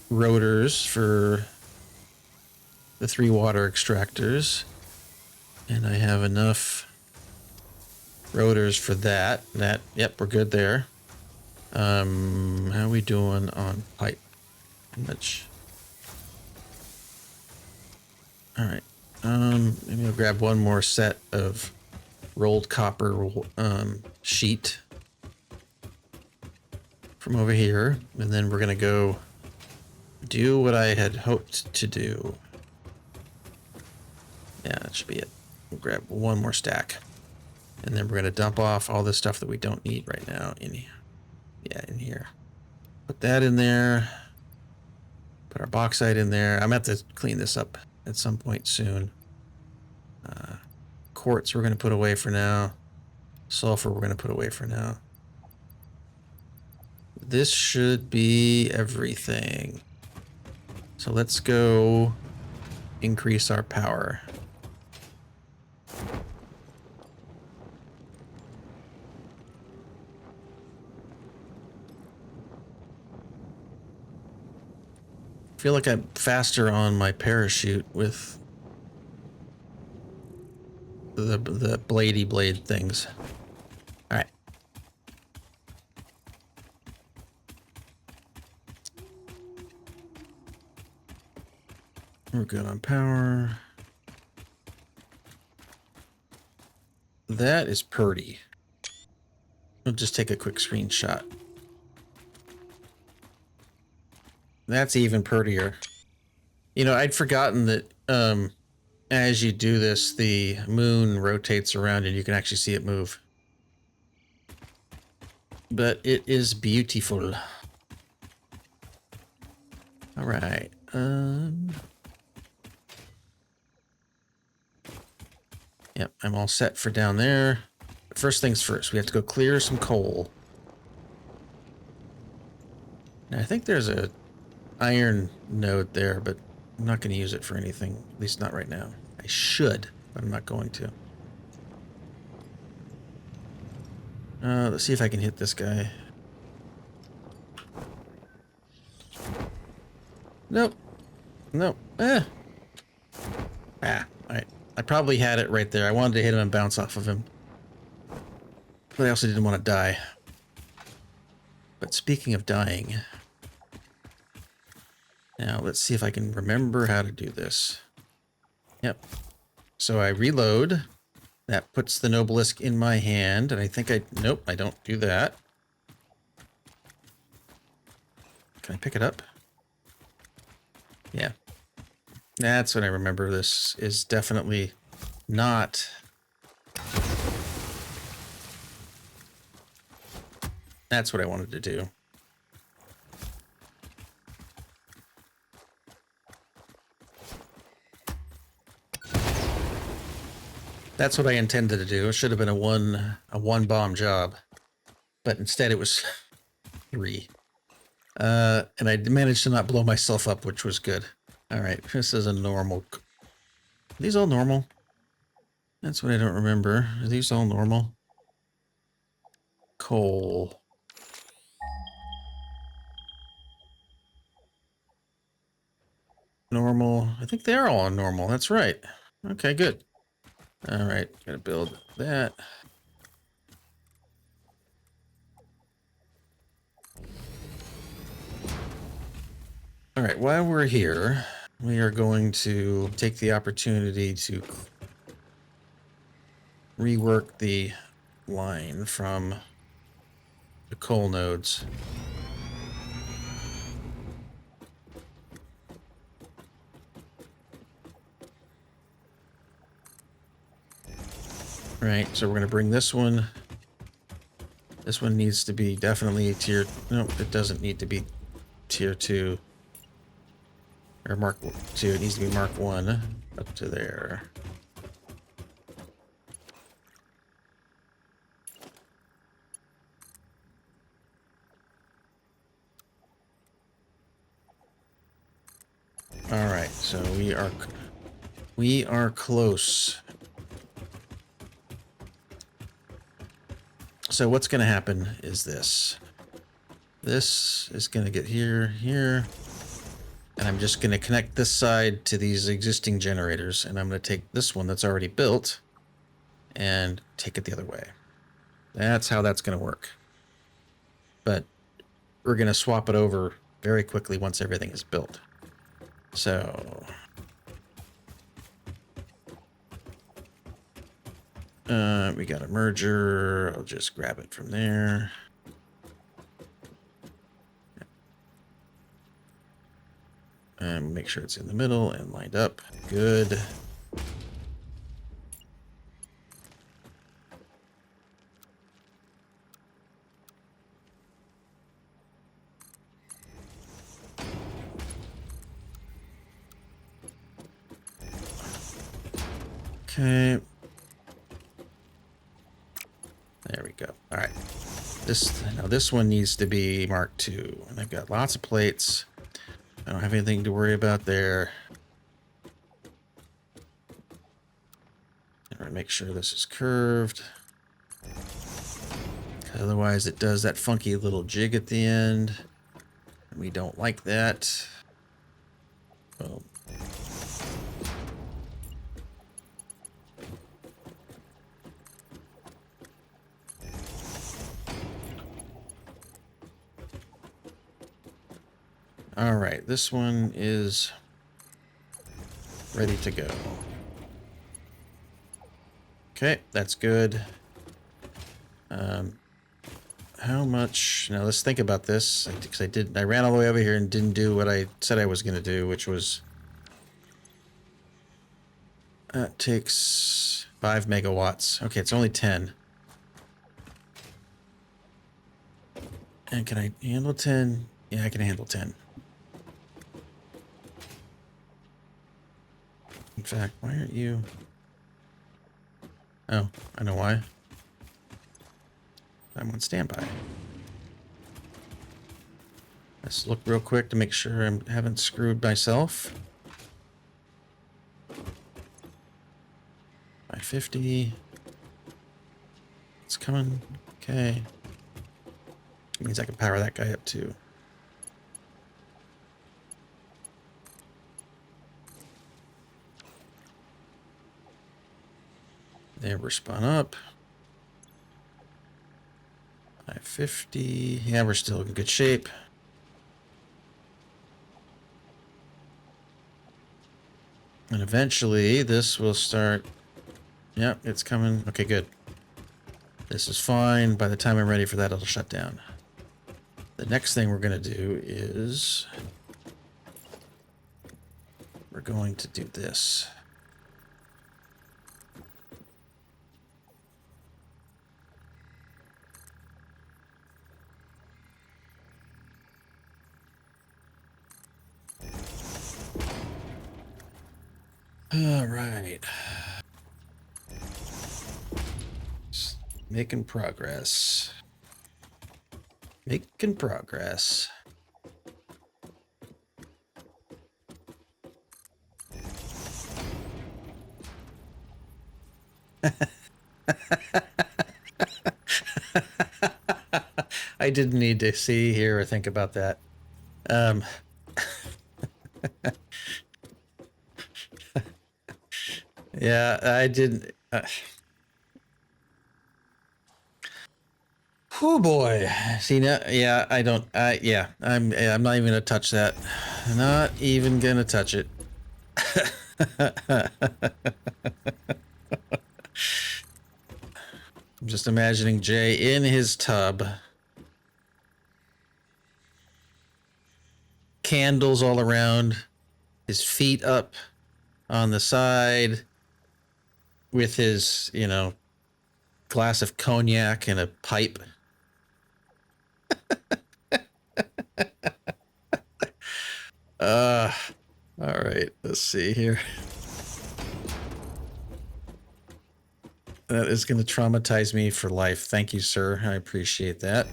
rotors for the 3 water extractors, and I have enough rotors for that. Yep, we're good there. How are we doing on pipe? Much. All right. Maybe I'll grab one more set of rolled copper sheet from over here, and then we're gonna go do what I had hoped to do. Yeah, that should be it. We'll grab one more stack, and then we're gonna dump off all this stuff that we don't need right now in here. Yeah, in here. Put that in there. Put our bauxite in there. I'm gonna have to clean this up at some point soon. Quartz we're gonna put away for now. Sulfur we're gonna put away for now. This should be everything. So let's go increase our power. I feel like I'm faster on my parachute with the bladey blade things. All right. We're good on power. That is pretty. We'll just take a quick screenshot. That's even prettier. You know, I'd forgotten that as you do this, the moon rotates around and you can actually see it move. But it is beautiful. All right. Yep, I'm all set for down there. First things first, we have to go clear some coal. Now, I think there's a iron node there, but I'm not going to use it for anything, at least not right now. I should, but I'm not going to. Let's see if I can hit this guy. Nope. Nope. Ah, alright. I probably had it right there. I wanted to hit him and bounce off of him. But I also didn't want to die. But speaking of dying... Now, let's see if I can remember how to do this. Yep. So I reload. That puts the Nobelisk in my hand, and I think nope, I don't do that. Can I pick it up? Yeah. That's what I remember. This is definitely not... That's what I wanted to do. That's what I intended to do. It should have been a one bomb job, but instead it was 3. And I managed to not blow myself up, which was good. All right, this is a normal. Are these all normal? That's what I don't remember. Are these all normal? Coal. Normal. I think they're all normal. That's right. Okay, good. All right, gotta build that. All right, while we're here, we are going to take the opportunity to rework the line from the coal nodes. All right, so we're going to bring this one. This one needs to be definitely tier... Nope, it doesn't need to be tier 2. Or mark 2. It needs to be mark 1 up to there. All right, so we are close. So what's going to happen is this. This is going to get here, here. And I'm just going to connect this side to these existing generators. And I'm going to take this one that's already built and take it the other way. That's how that's going to work. But we're going to swap it over very quickly once everything is built. So we got a merger. I'll just grab it from there. And make sure it's in the middle and lined up. Good. Okay. There we go. All right. This one needs to be Mark II. And I've got lots of plates. I don't have anything to worry about there. I'm gonna make sure this is curved. Otherwise it does that funky little jig at the end. And we don't like that. Boom. All right, this one is ready to go. Okay, that's good. How much? Now let's think about this. Because I ran all the way over here and didn't do what I said I was going to do, which was that takes 5 megawatts. Okay, it's only 10. And can I handle 10? Yeah, I can handle 10. In fact, why aren't you? Oh, I know why. I'm on standby. Let's look real quick to make sure I haven't screwed myself. 550. It's coming. Okay. Means I can power that guy up too. There, we're spun up. 550. Yeah, we're still in good shape. And eventually this will start. Yep, it's coming. Okay, good. This is fine. By the time I'm ready for that, it'll shut down. The next thing we're going to do is we're going to do this. All right. Just making progress. Making progress. I didn't need to see, hear, or think about that. Yeah, I didn't. Oh boy. See now, yeah, I don't. Yeah, I'm not even gonna touch that. Not even gonna touch it. I'm just imagining Jay in his tub. Candles all around. His feet up on the side. With his, you know, glass of cognac and a pipe. All right, let's see here. That is going to traumatize me for life. Thank you, sir. I appreciate that.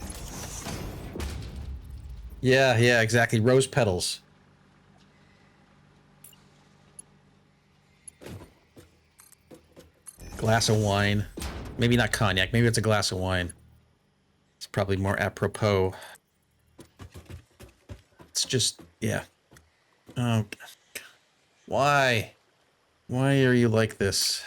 Yeah, exactly. Rose petals. Glass of wine. Maybe not cognac. Maybe it's a glass of wine. probably more apropos. It's just, yeah. Oh, why? Why are you like this?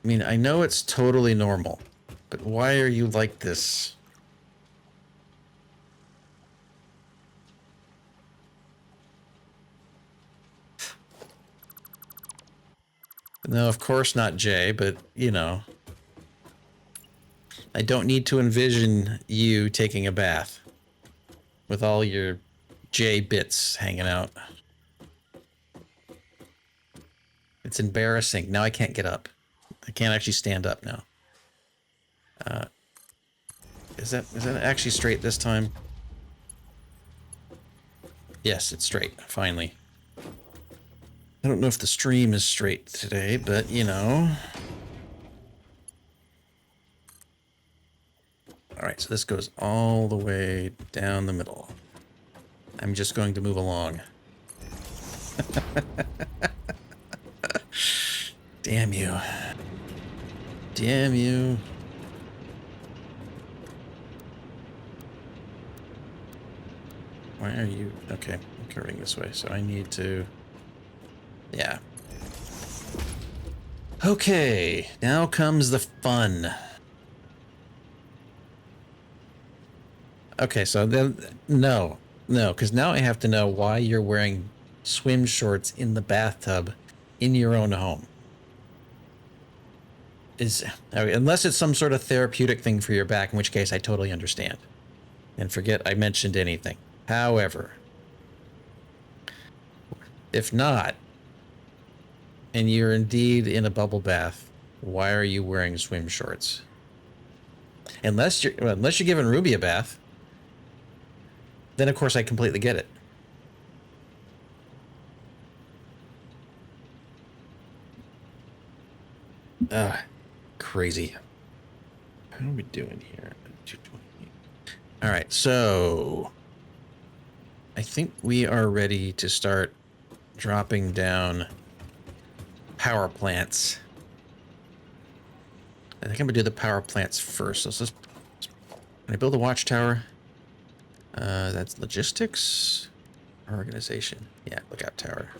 I mean, I know it's totally normal, but why are you like this? No, of course not Jay, but, you know. I don't need to envision you taking a bath with all your J bits hanging out. It's embarrassing. Now I can't get up. I can't actually stand up now. Is that actually straight this time? Yes, it's straight, finally. I don't know if the stream is straight today, but, you know. Alright, so this goes all the way down the middle. I'm just going to move along. Damn you. Damn you. Why are you... Okay, I'm curving this way, so I need to... Yeah. Okay, now comes the fun. Okay, so then... No, because now I have to know why you're wearing swim shorts in the bathtub in your own home. Unless it's some sort of therapeutic thing for your back, in which case I totally understand. And forget I mentioned anything. However, if not, and you're indeed in a bubble bath, why are you wearing swim shorts? Unless you're giving Ruby a bath, then of course I completely get it. Crazy. How are we doing here? 220. All right, so I think we are ready to start dropping down power plants. I think I'm gonna do the power plants first. So let's just, can I build a watchtower? That's logistics, organization. Yeah, lookout tower.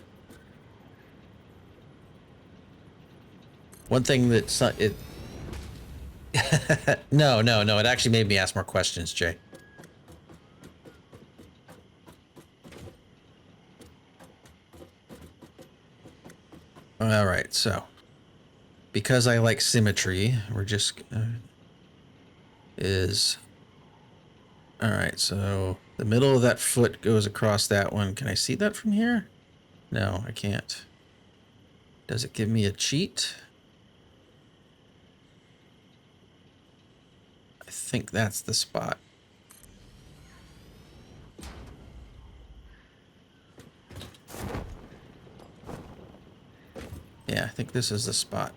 One thing that's it. No. It actually made me ask more questions, Jay. All right, so because I like symmetry, we're just all right. So the middle of that foot goes across that one. Can I see that from here? No, I can't. Does it give me a cheat? I think that's the spot. Yeah, I think this is the spot.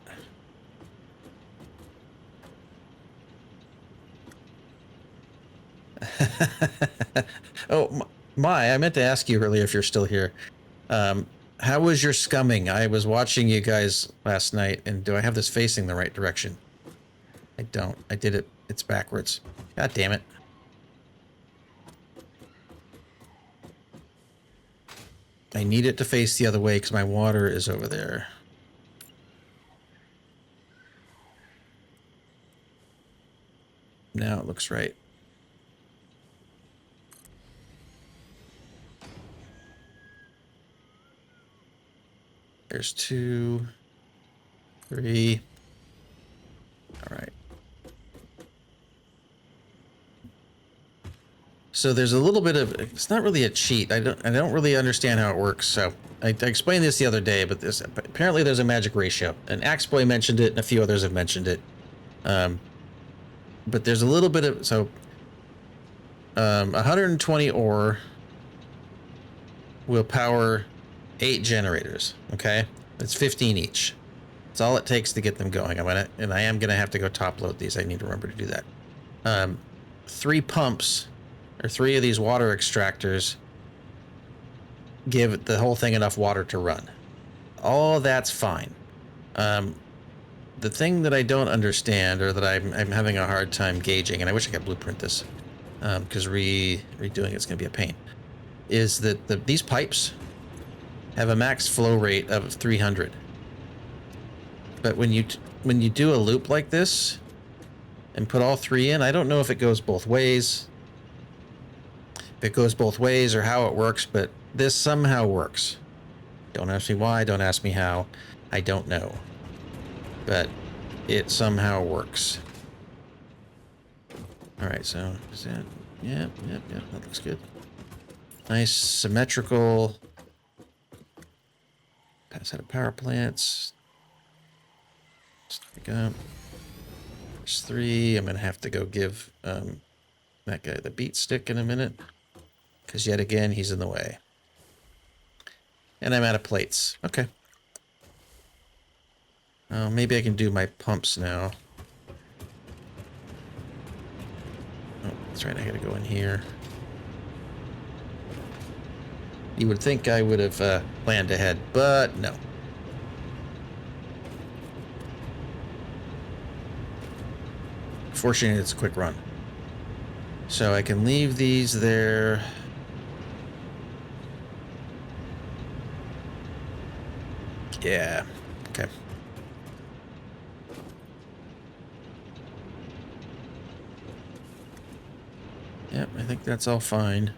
Oh, I meant to ask you earlier if you're still here. How was your scumming? I was watching you guys last night, and do I have this facing the right direction? I don't. I did it. It's backwards. God damn it. I need it to face the other way because my water is over there. Now it looks right. There's 2, 3. All right. So there's a little bit of, it's not really a cheat. I don't really understand how it works. So I explained this the other day, but apparently there's a magic ratio. And Axeboy mentioned it, and a few others have mentioned it. But there's a little bit of, so 120 ore will power 8 generators. Okay, it's 15 each. That's all it takes to get them going. I am gonna have to go top load these. I need to remember to do that. 3 pumps, or 3 of these water extractors, give the whole thing enough water to run. All that's fine. the thing that I don't understand, or that I'm having a hard time gauging, and I wish I could blueprint this, because redoing it's going to be a pain, is that these pipes have a max flow rate of 300. But when you do a loop like this and put all three in, I don't know if it goes both ways. If it goes both ways or how it works, but this somehow works. Don't ask me why, don't ask me how. I don't know. But it somehow works. Alright, so is that... Yep, that looks good. Nice symmetrical... Pass out of power plants. Stack up. There's 3. I'm going to have to go give that guy the beat stick in a minute. Because yet again, he's in the way. And I'm out of plates. Okay. Oh, maybe I can do my pumps now. Oh, that's right. I got to go in here. You would think I would have planned ahead, but no. Fortunately, it's a quick run. So I can leave these there. Yeah. Okay. Yep, I think that's all fine.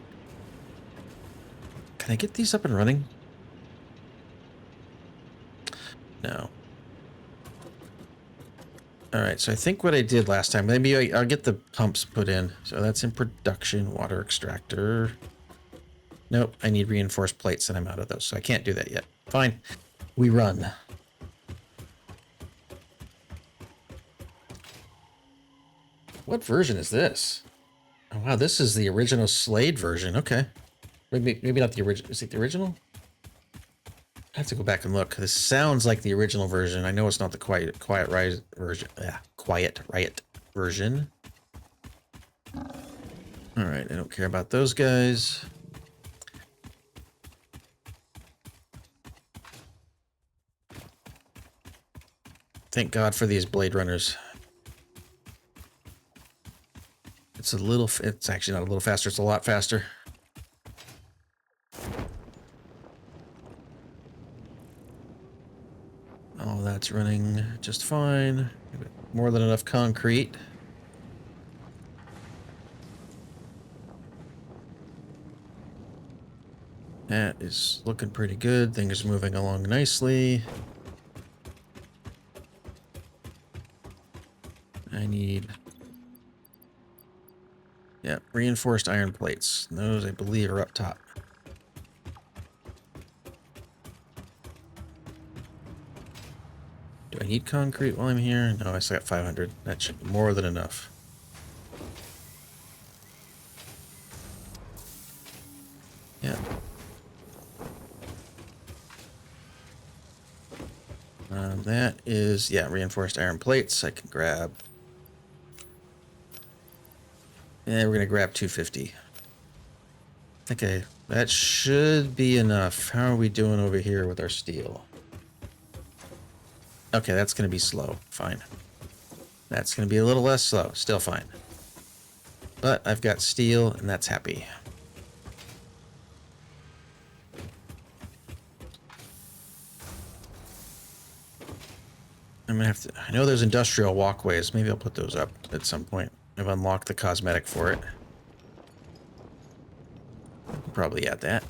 Can I get these up and running? No. Alright, so I think what I did last time, maybe I'll get the pumps put in. So that's in production, water extractor. Nope, I need reinforced plates and I'm out of those, so I can't do that yet. Fine. We run. What version is this? Oh, wow, this is the original Slade version. Okay. Maybe not the original. Is it the original? I have to go back and look. This sounds like the original version. I know it's not the Quiet Riot version. Quiet Riot version. All right, I don't care about those guys. Thank God for these Blade Runners. It's actually not a little faster. It's a lot faster. Oh, that's running just fine. More than enough concrete. That is looking pretty good. Things are moving along nicely. I need... Yeah, reinforced iron plates. Those, I believe, are up top. Do I need concrete while I'm here? No, I still got 500. That should be more than enough. Yeah. That is, yeah, reinforced iron plates. I can grab. Yeah, we're gonna grab 250. Okay, that should be enough. How are we doing over here with our steel? Okay, that's gonna be slow. Fine. That's gonna be a little less slow. Still fine. But I've got steel, and that's happy. I'm gonna have to... I know there's industrial walkways. Maybe I'll put those up at some point. I've unlocked the cosmetic for it. I'll probably add that.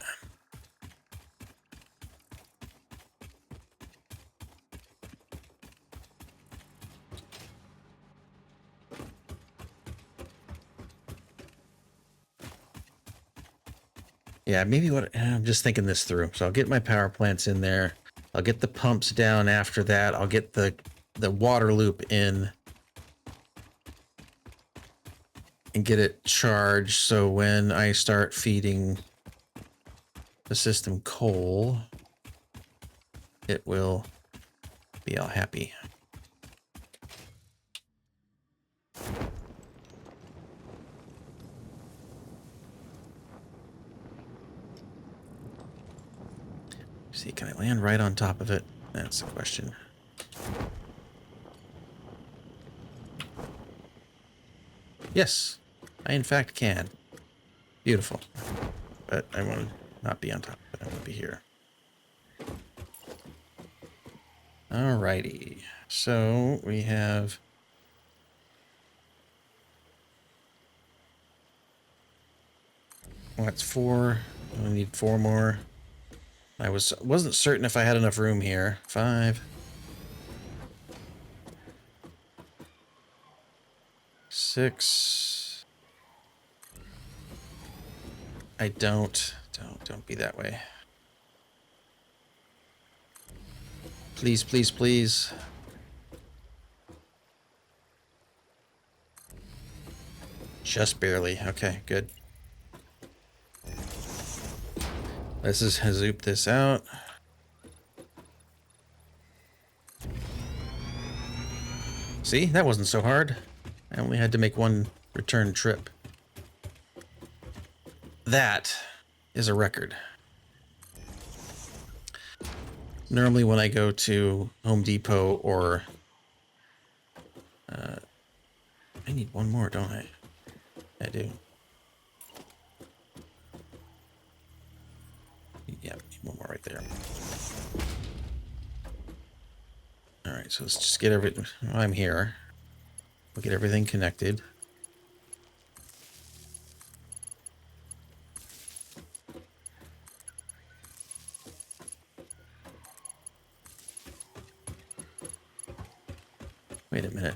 Yeah, maybe what... I'm just thinking this through. So I'll get my power plants in there. I'll get the pumps down after that. I'll get the water loop in. And get it charged so when I start feeding the system coal, it will be all happy. See, can I land right on top of it? That's the question. Yes, I in fact can. Beautiful. But I want to not be on top, but I want to be here. Alrighty. So we have... Well, that's 4. I need 4 more. I wasn't certain if I had enough room here. 5. 6. I don't be that way. Please, please, please. Just barely. Okay, good. Let's just zoop this out. See, that wasn't so hard. I only had to make one return trip. That is a record. Normally when I go to Home Depot or... I need one more, don't I? I do. Yeah, need one more right there. Alright, so let's just get everything... I'm here. We'll get everything connected. Wait a minute.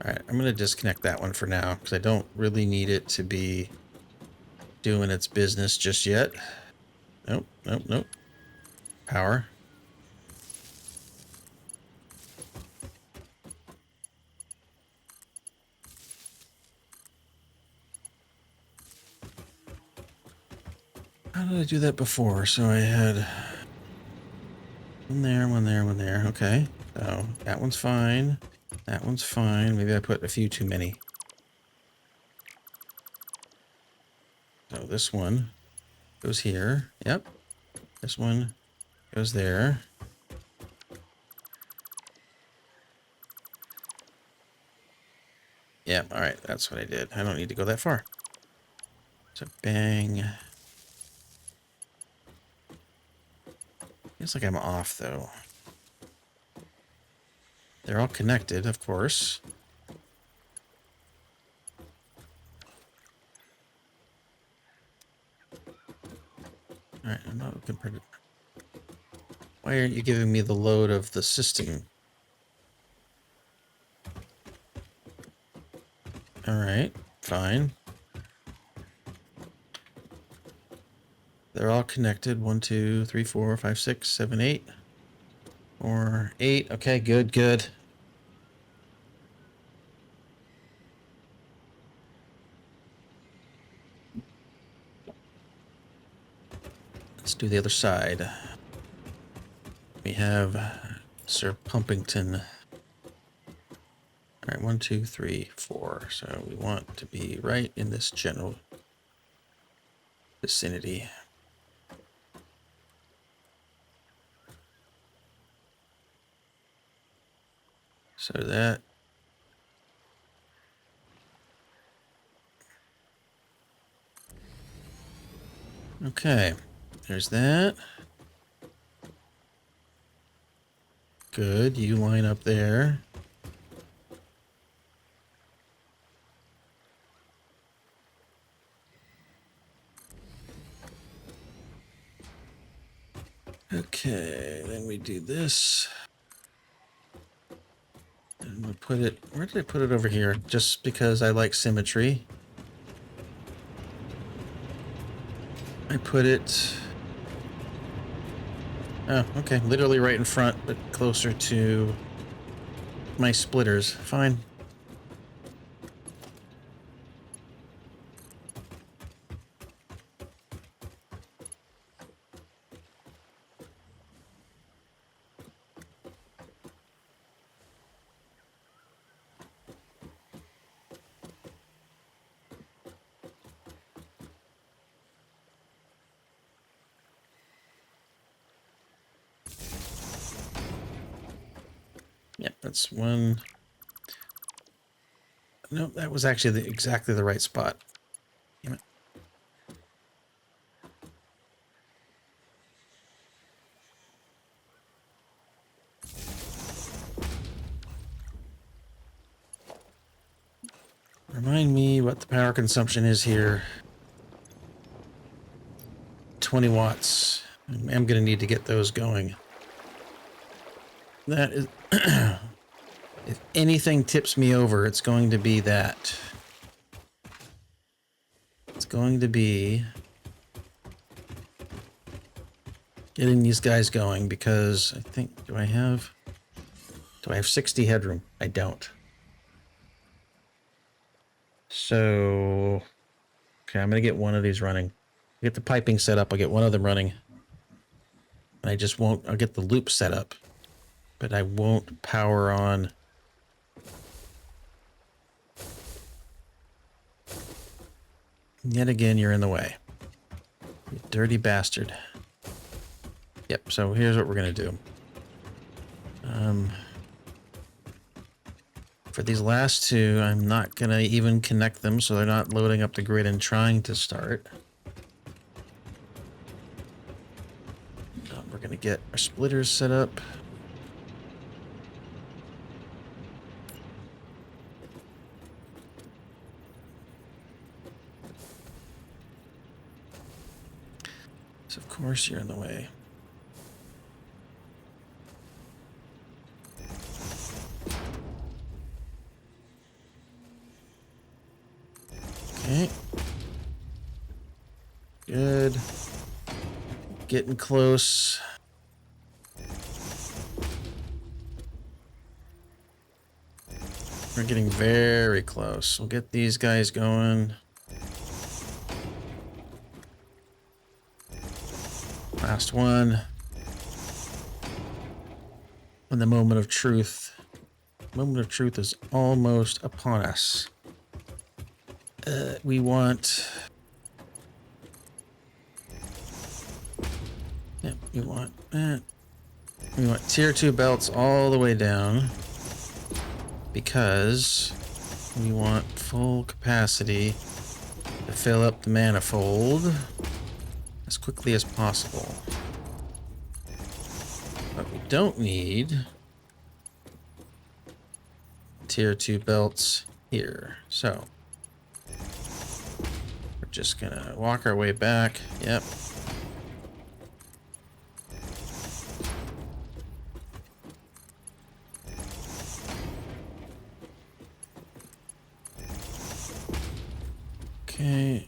Alright, I'm going to disconnect that one for now, because I don't really need it to be doing its business just yet. Nope, nope, nope. Power. How did I do that before? So I had one there, one there, one there. Okay, so that one's fine. That one's fine. Maybe I put a few too many. So this one goes here. Yep. This one goes there. Yeah, all right. That's what I did. I don't need to go that far. So bang. Feels like I'm off, though. They're all connected, of course. All right, I'm not looking pretty. Why aren't you giving me the load of the system? All right, fine. They're all connected. 1, 2, 3, 4, 5, 6, 7, 8. Or 8. Okay, good, good. Let's do the other side. We have Sir Pumpington. All right, 1, 2, 3, 4. So we want to be right in this general vicinity. So that... Okay, there's that. Good, you line up there. Okay, then we do this. And we'll put it... Where did I put it over here? Just because I like symmetry. I put it... Oh, okay. Literally right in front, but closer to my splitters. Fine. That's one. No, that was actually exactly the right spot. Damn it. Remind me what the power consumption is here. 20 watts. I'm going to need to get those going. That is... if anything tips me over, it's going to be that. It's going to be getting these guys going, because I think... Do I have 60 headroom? I don't. So... Okay, I'm going to get one of these running. Get the piping set up. I'll get one of them running. And I just won't... I'll get the loop set up. But I won't power on... Yet again, you're in the way. You dirty bastard. Yep, so here's what we're going to do. For these last two, I'm not going to even connect them, so they're not loading up the grid and trying to start. We're going to get our splitters set up. So of course you're in the way. Okay. Good. Getting close. We're getting very close. We'll get these guys going. Last one. And the moment of truth. Moment of truth is almost upon us. We want... Yep, we want that. We want tier 2 belts all the way down. Because we want full capacity to fill up the manifold as quickly as possible. But we don't need tier 2 belts here. So we're just gonna walk our way back. Yep. Okay.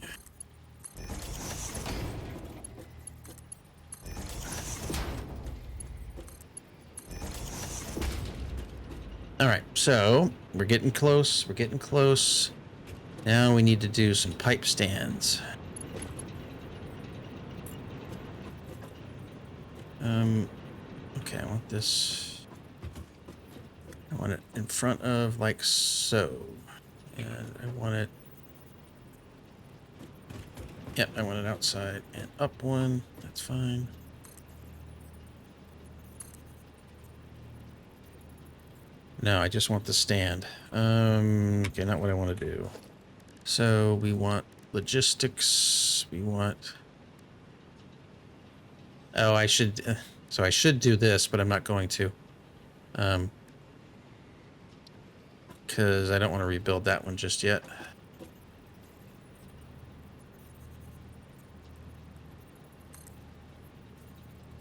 All right, so we're getting close. We're getting close. Now we need to do some pipe stands. Okay, I want this. I want it in front of like so. And I want it. Yep, I want it outside and up one. That's fine. No, I just want the stand. Okay, not what I want to do. So we want logistics. We want... Oh, I should... So I should do this, but I'm not going to. Because I don't want to rebuild that one just yet.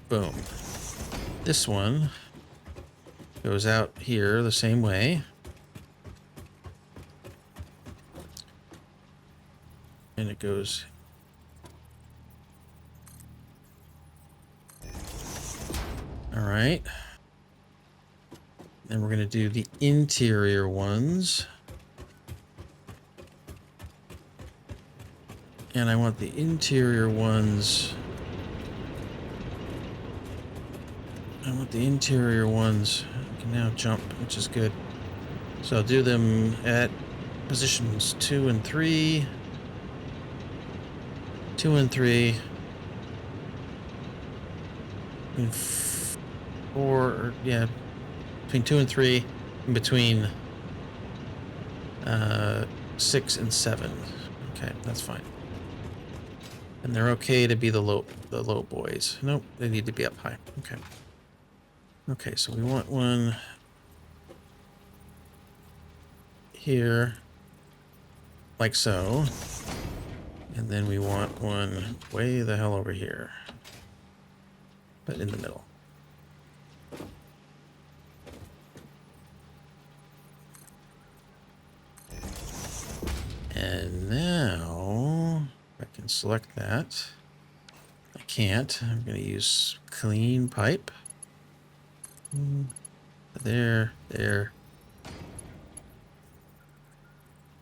Boom. This one goes out here the same way. And it goes... All right. Then we're going to do the interior ones. And I want the interior ones... I want the interior ones. I can now jump, which is good. So I'll do them at positions 2 and 3. 2 and 3. Between 4, or, yeah, between 2 and 3. in between 6 and 7. Okay, that's fine. And they're okay to be the low boys. Nope, they need to be up high. Okay. Okay, so we want one here, like so. And then we want one way the hell over here, but in the middle. And now I can select that. I can't. I'm going to use clean pipe. There.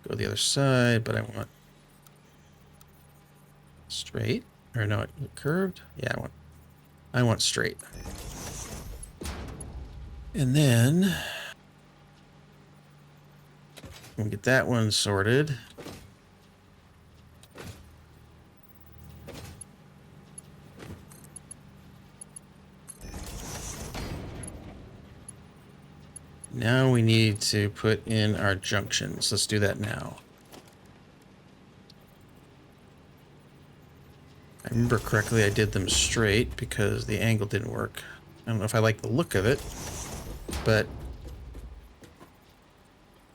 Go the other side, but I want straight. Or no, curved? Yeah, I want straight. And then we'll get that one sorted. Now we need to put in our junctions. Let's do that now. I remember correctly, I did them straight because the angle didn't work. I don't know if I like the look of it, but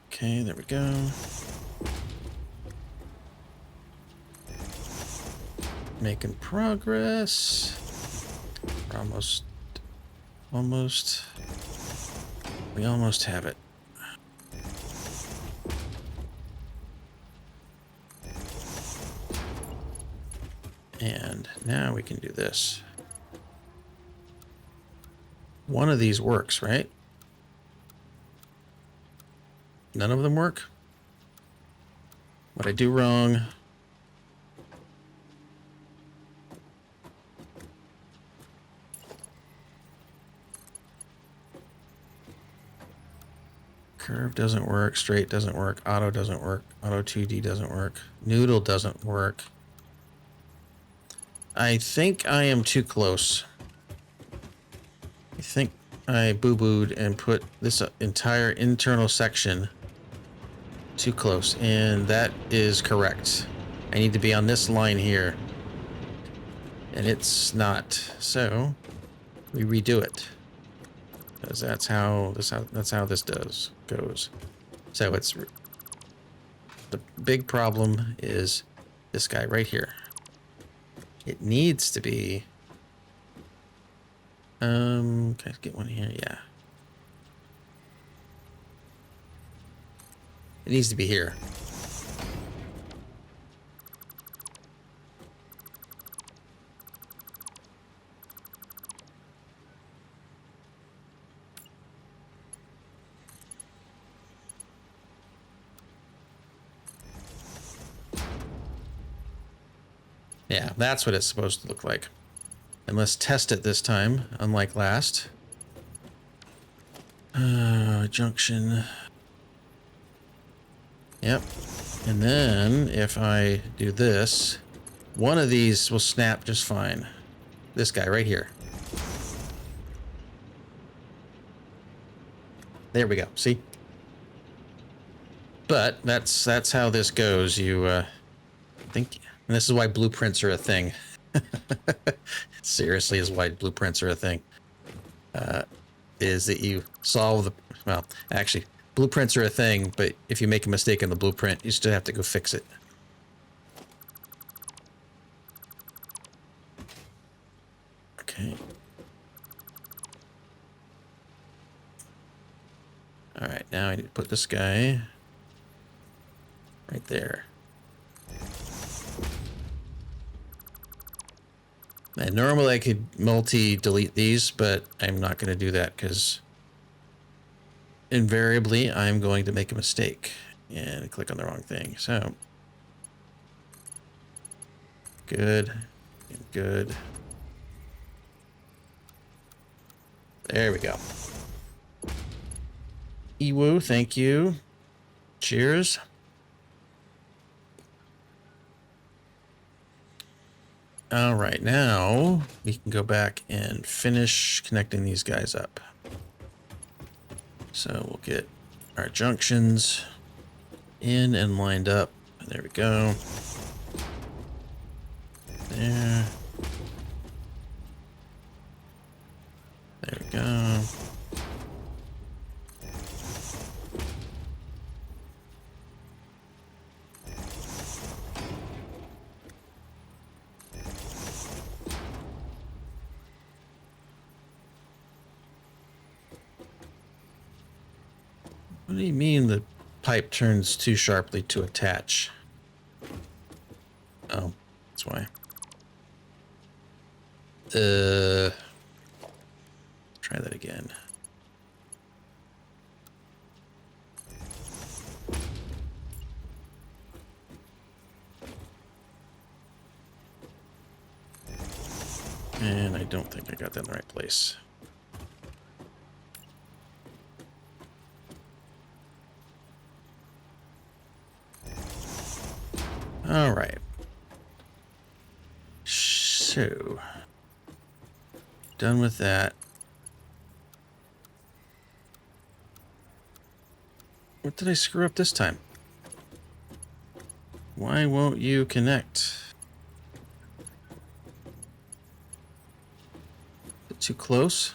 okay, there we go. Making progress. We're almost. We almost have it. And now we can do this. One of these works, right? None of them work? What I do wrong? Curve doesn't work, straight doesn't work, auto doesn't work, auto 2D doesn't work, noodle doesn't work. I think I am too close. I think I boo-booed and put this entire internal section too close, and that is correct. I need to be on this line here, and it's not. So we redo it, because that's how this goes. So it's the big problem is this guy right here. It needs to be. Can I get one here? Yeah. It needs to be here. Yeah, that's what it's supposed to look like. And let's test it this time, unlike last. Junction. Yep. And then if I do this, one of these will snap just fine. This guy right here. There we go. See? But that's how this goes. You think, and this is why blueprints are a thing. Seriously, is why blueprints are a thing. Is that you solve the, well, actually, blueprints are a thing, but if you make a mistake in the blueprint, you still have to go fix it. Okay. All right, now I need to put this guy right there. And normally I could multi-delete these, but I'm not going to do that because invariably I'm going to make a mistake and click on the wrong thing. So good and good. There we go. Ewu, thank you. Cheers. All right, now we can go back and finish connecting these guys up. So we'll get our junctions in and lined up. There we go. There. There we go. What do you mean the pipe turns too sharply to attach? Oh, that's why. Try that again. And I don't think I got that in the right place. All right. So, done with that. What did I screw up this time? Why won't you connect? Is it too close?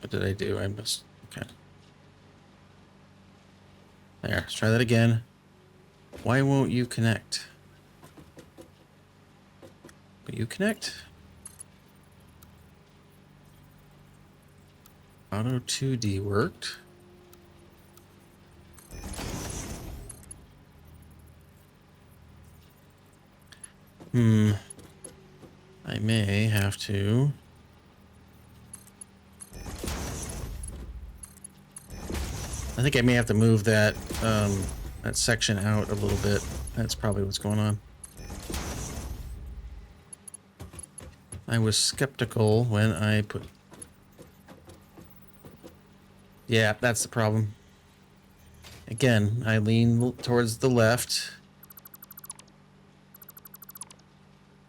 What did I do? I missed. Okay. There, let's try that again. Why won't you connect? Will you connect? Auto 2D worked. I may have to. I think I may have to move that that section out a little bit. That's probably what's going on. I was skeptical when I put... Yeah, that's the problem. Again, I lean towards the left.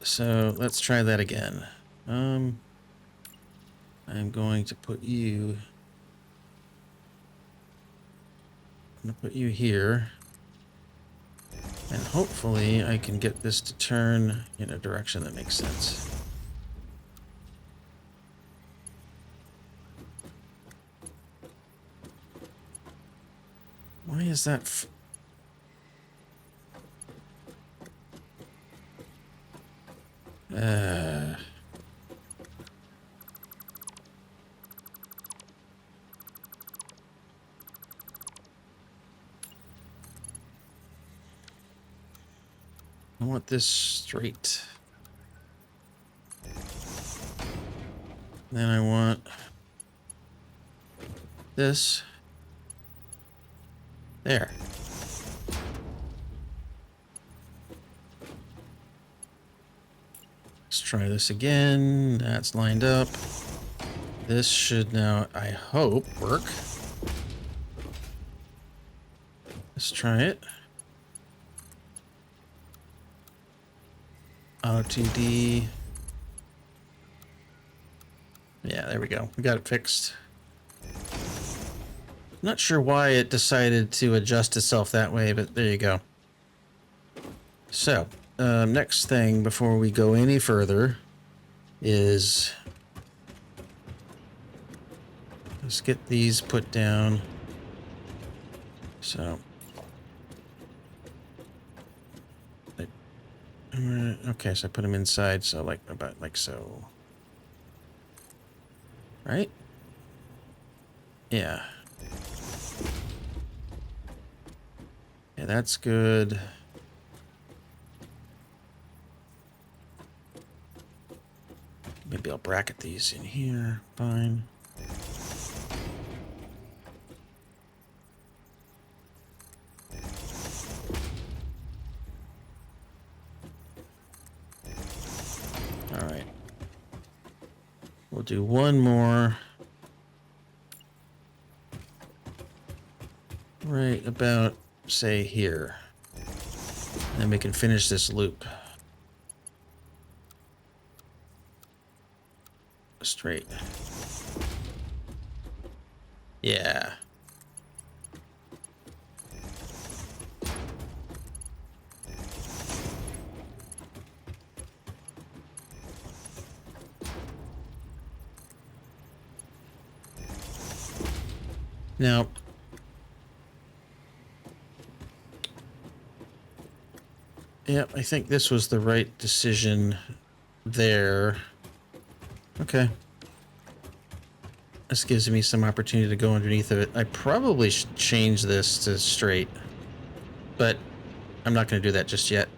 So let's try that again. I'm going to put you... I'm going to put you here. And hopefully I can get this to turn in a direction that makes sense. Why is that? I want this straight. Then I want this. There. Let's try this again. That's lined up. This should now, I hope, work. Let's try it. Auto 2D. Yeah, there we go. We got it fixed. Not sure why it decided to adjust itself that way, but there you go. So, next thing before we go any further is... let's get these put down. So... okay, so I put them inside, so like about like so. Right? Yeah. Yeah, that's good. Maybe I'll bracket these in here. Fine. All right. We'll do one more. Right about, say, here. Then we can finish this loop. Straight. Yeah. Now, yep, I think this was the right decision there. Okay. This gives me some opportunity to go underneath of it. I probably should change this to straight, but I'm not going to do that just yet.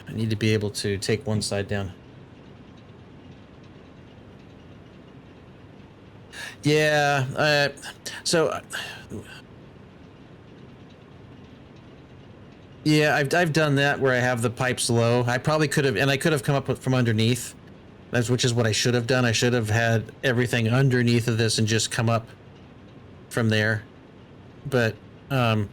I need to be able to take one side down. Yeah, yeah, I've done that where I have the pipes low. I probably could have, and I could have come up with, from underneath. Which is what I should have done. I should have had everything underneath of this and just come up from there. But, yeah.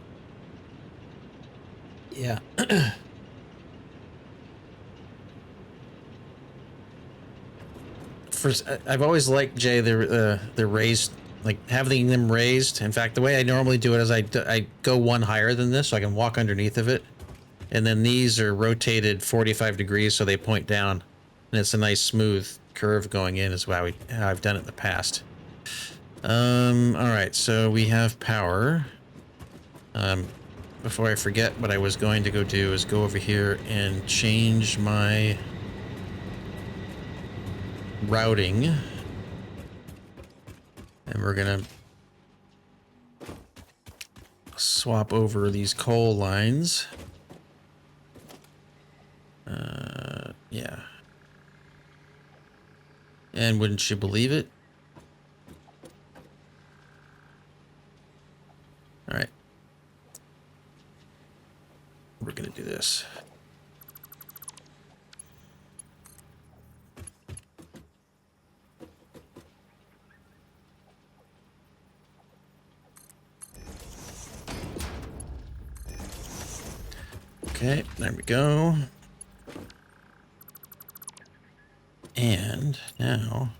I've always liked, Jay, the raised, like having them raised. In fact, the way I normally do it is I go one higher than this so I can walk underneath of it. And then these are rotated 45 degrees so they point down. And it's a nice smooth curve going in is how I've done it in the past. All right, so we have power. Before I forget, what I was going to go do is go over here and change my routing. And we're gonna swap over these coal lines. Yeah. And wouldn't you believe it? All right. We're going to do this. Okay, there we go. And now...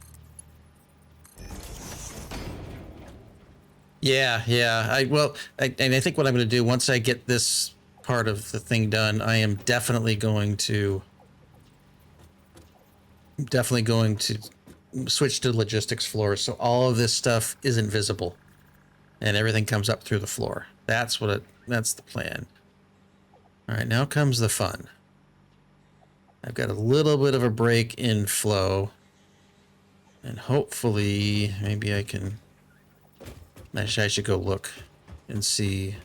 Yeah. And I think what I'm going to do once I get this part of the thing done, I am definitely going to switch to logistics floors, so all of this stuff isn't visible and everything comes up through the floor. That's the plan. All right, now comes the fun. I've got a little bit of a break in flow, and hopefully maybe I can... Actually, I should go look and see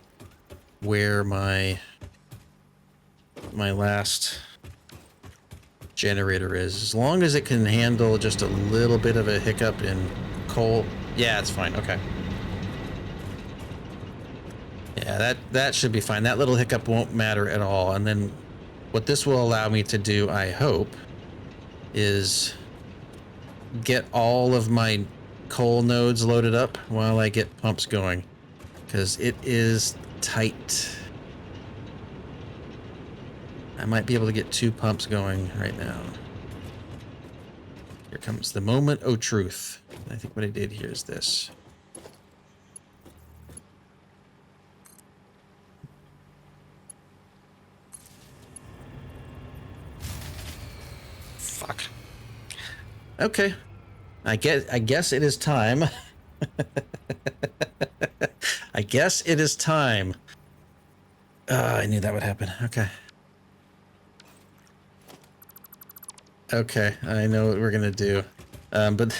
where my last generator is. As long as it can handle just a little bit of a hiccup in coal. Yeah, it's fine. Okay. Yeah, that should be fine. That little hiccup won't matter at all. And then what this will allow me to do, I hope, is get all of my coal nodes loaded up while I get pumps going, because it is tight. I might be able to get 2 pumps going right now. Here comes the moment of truth. I think what I did here is this. Fuck. Okay. I guess it is time. I guess it is time. I knew that would happen. Okay. Okay, I know what we're gonna do. But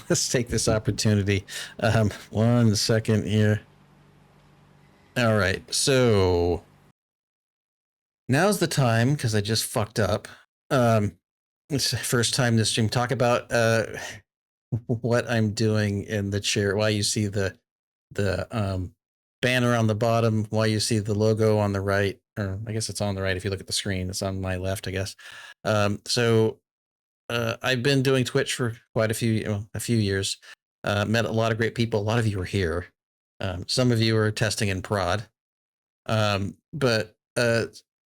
let's take this opportunity. 1 second here. All right, so now's the time, because I just fucked up. It's the first time this stream, talk about what I'm doing in the chair. Why you see the banner on the bottom, why you see the logo on the right, or I guess it's on the right if you look at the screen. It's on my left, I guess. So I've been doing Twitch for quite a few years. Met a lot of great people. A lot of you are here. Some of you are testing in prod. But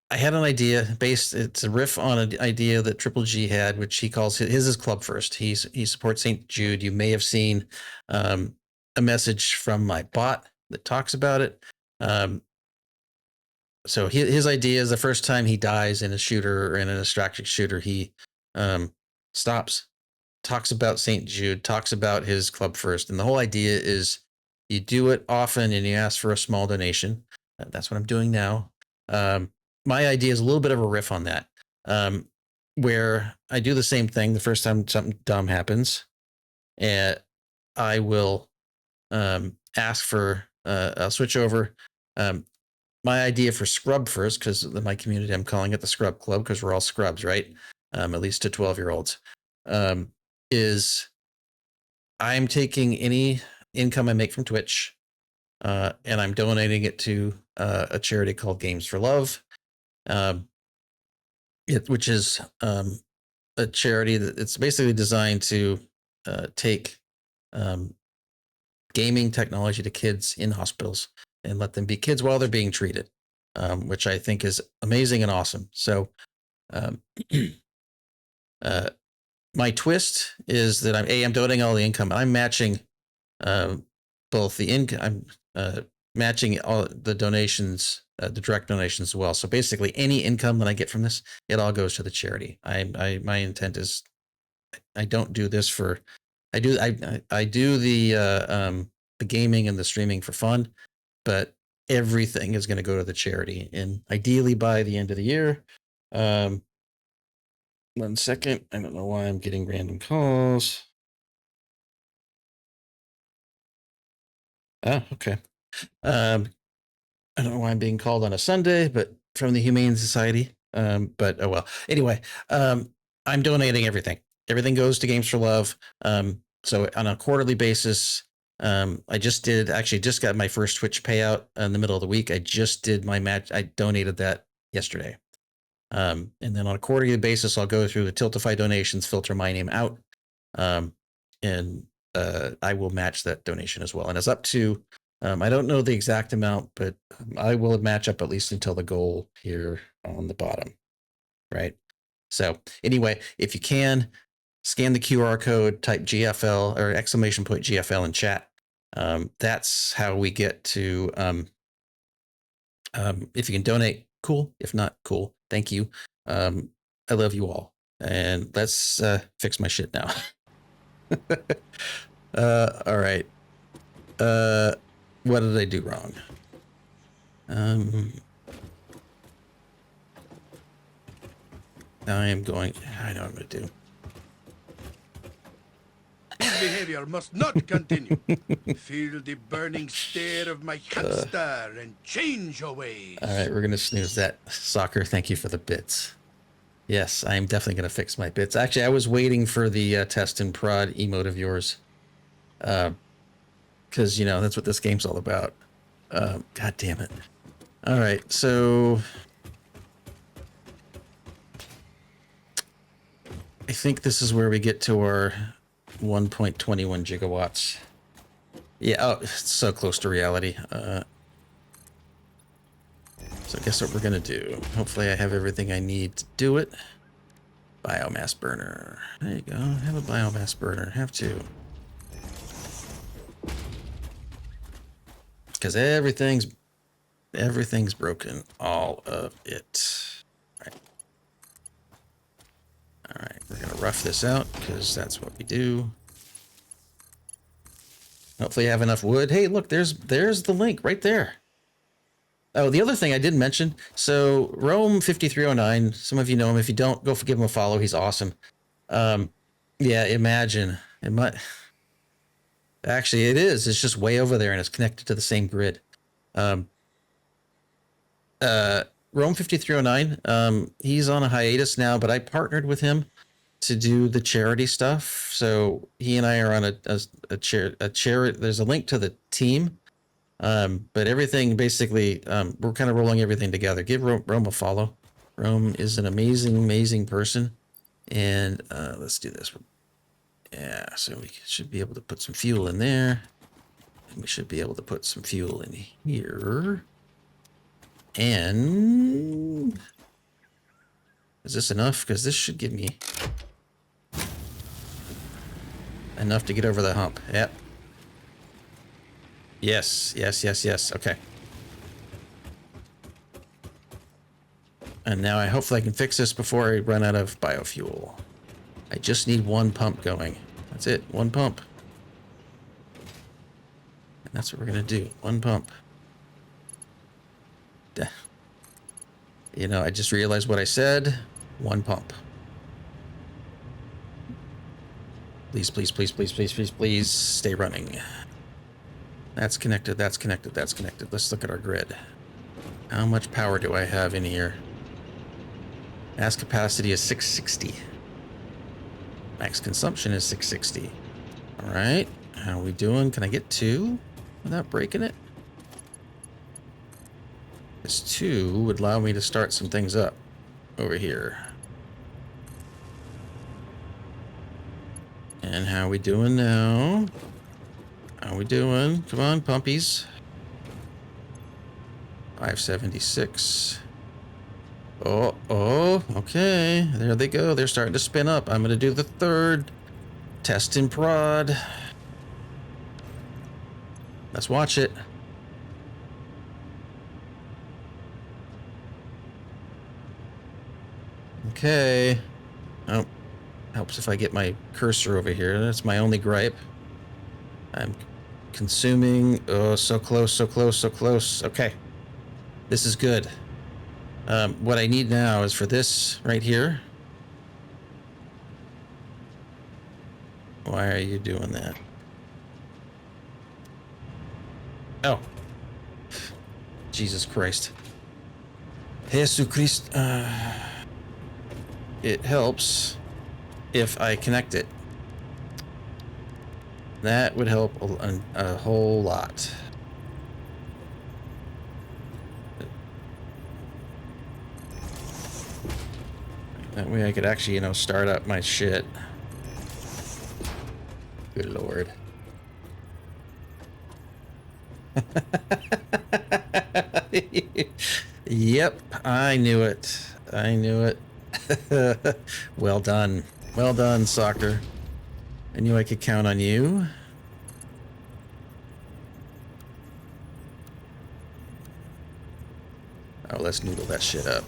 I had an idea it's a riff on an idea that Triple G had, which he calls his is Club First. He supports St. Jude. You may have seen a message from my bot that talks about it. So his idea is the first time he dies in a shooter or in an extraction shooter, he stops, talks about St. Jude, talks about his club first. And the whole idea is you do it often and you ask for a small donation. That's what I'm doing now. My idea is a little bit of a riff on that, where I do the same thing the first time something dumb happens. And I will ask for, I'll switch over. My idea for Scrub first, because in my community, I'm calling it the Scrub Club because we're all scrubs, right? At least to 12-year-olds, is I'm taking any income I make from Twitch and I'm donating it to a charity called Games for Love, which is a charity that it's basically designed to take gaming technology to kids in hospitals and let them be kids while they're being treated, which I think is amazing and awesome. So my twist is that I'm donating all the income. I'm matching both the income. I'm matching all the donations, the direct donations as well. So basically, any income that I get from this, it all goes to the charity. My intent is, I don't do this for. I do the gaming and the streaming for fun, but everything is going to go to the charity, and ideally by the end of the year. 1 second. I don't know why I'm getting random calls. Oh, okay. I don't know why I'm being called on a Sunday, but from the Humane Society. But oh well. Anyway, I'm donating everything. Everything goes to Games for Love. So on a quarterly basis, I just got my first Twitch payout in the middle of the week. I just did my match. I donated that yesterday. And then on a quarterly basis, I'll go through the Tiltify donations, filter my name out, and I will match that donation as well. And it's up to, I don't know the exact amount, but I will match up at least until the goal here on the bottom, right? So anyway, if you can, scan the QR code, type GFL or exclamation point GFL in chat. That's how we get to, if you can donate, cool. If not, cool. Thank you. I love you all. And let's fix my shit now. All right. What did I do wrong? I know what I'm going to do. This behavior must not continue. Feel the burning stare of my hamster and change your ways. All right, we're going to snooze that. Soccer, thank you for the bits. Yes, I'm definitely going to fix my bits. Actually, I was waiting for the test and prod emote of yours. Because, that's what this game's all about. God damn it. All right, so I think this is where we get to our 1.21 gigawatts. Yeah, oh, it's so close to reality. So I guess what we're going to do, hopefully I have everything I need to do it. Biomass burner. There you go. Have a biomass burner. Have to. Because everything's broken. All of it. All right, we're going to rough this out because that's what we do. Hopefully I have enough wood. Hey, look, there's the link right there. Oh, the other thing I didn't mention. So Rome 5309, some of you know him. If you don't, go give him a follow. He's awesome. Yeah, imagine. It might. Actually, it is. It's just way over there and it's connected to the same grid. Rome 5309, he's on a hiatus now, but I partnered with him to do the charity stuff. So he and I are on a charity. There's a link to the team. But everything basically, we're kind of rolling everything together. Give Rome a follow. Rome is an amazing person. And let's do this. Yeah, so we should be able to put some fuel in there. And we should be able to put some fuel in here. And is this enough? Because this should give me enough to get over the hump. Yep. Yes, yes, yes, yes. Okay. And now hopefully I can fix this before I run out of biofuel. I just need one pump going. That's it, one pump. And that's what we're gonna do, one pump. You know, I just realized what I said. One pump. Please, please, please, please, please, please, please stay running. That's connected, that's connected, that's connected. Let's look at our grid. How much power do I have in here? Max capacity is 660. Max consumption is 660. All right, how are we doing? Can I get 2 without breaking it? This 2 would allow me to start some things up over here. And how are we doing now? How are we doing? Come on, pumpies. 576. Oh, okay. There they go. They're starting to spin up. I'm going to do the 3rd. Test and prod. Let's watch it. Okay. Oh, helps if I get my cursor over here. That's my only gripe. I'm consuming. Oh, so close, so close, so close. Okay. This is good. What I need now is for this right here. Why are you doing that? Oh. Jesus Christ. Jesus Christ. It helps if I connect it. That would help a whole lot. That way I could actually, you know, start up my shit. Good Lord. Yep, I knew it. I knew it. Well done. Well done, soccer. I knew I could count on you. Oh, let's noodle that shit up.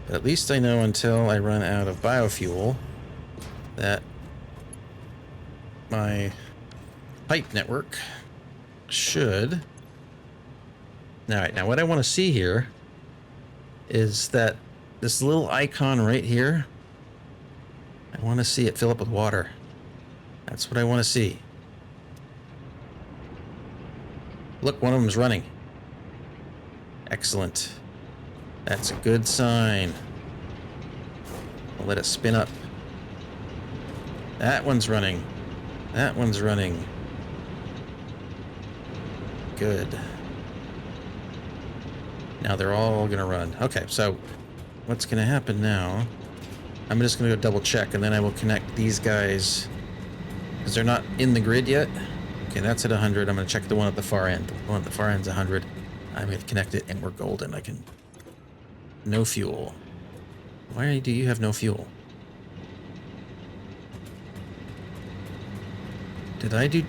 But at least I know until I run out of biofuel that my pipe network should... Alright, now what I want to see here is that this little icon right here, I want to see it fill up with water. That's what I want to see. Look, one of them's running. Excellent. That's a good sign. I'll let it spin up. That one's running. That one's running. Good. Now they're all gonna run. Okay, so what's gonna happen now? I'm just gonna go double check and then I will connect these guys because they're not in the grid yet. Okay, that's at 100. I'm gonna check the one at the far end. The one at the far end's 100. I'm gonna connect it and we're golden. I can... No fuel. Why do you have no fuel? Did I do...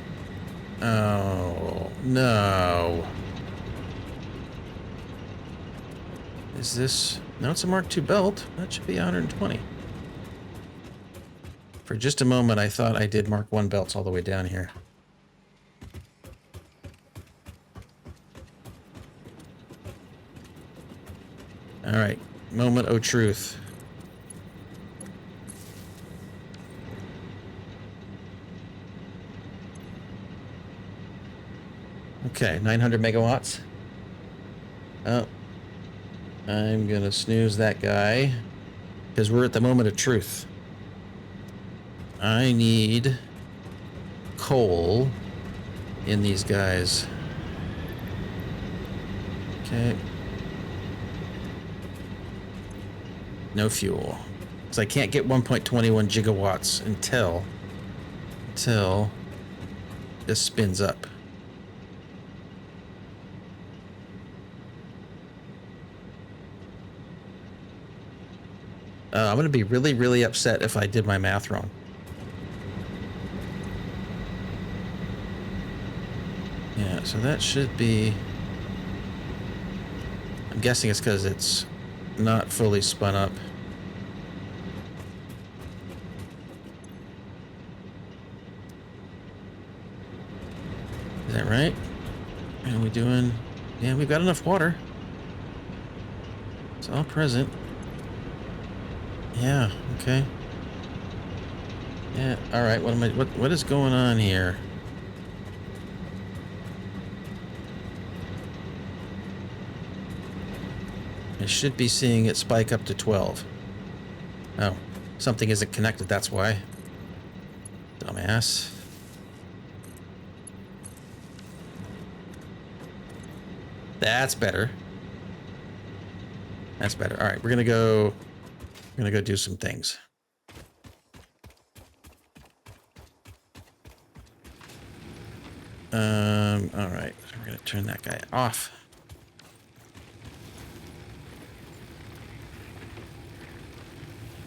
Oh, no. Is this... No, it's a Mark II belt. That should be 120. For just a moment, I thought I did Mark I belts all the way down here. All right, moment of truth. Okay, 900 megawatts. Oh, I'm gonna snooze that guy because we're at the moment of truth. I need coal in these guys. Okay. No fuel. Because I can't get 1.21 gigawatts until this spins up. I'm going to be really, really upset if I did my math wrong. so that should be... I'm guessing it's because it's not fully spun up. Is that right? Are we doing... Yeah, we've got enough water. It's all present. Yeah, okay. Yeah, alright, what is going on here? I should be seeing it spike up to 12. Oh, something isn't connected, that's why. Dumbass. That's better. That's better. All right, we're gonna go do some things. All right, we're gonna turn that guy off.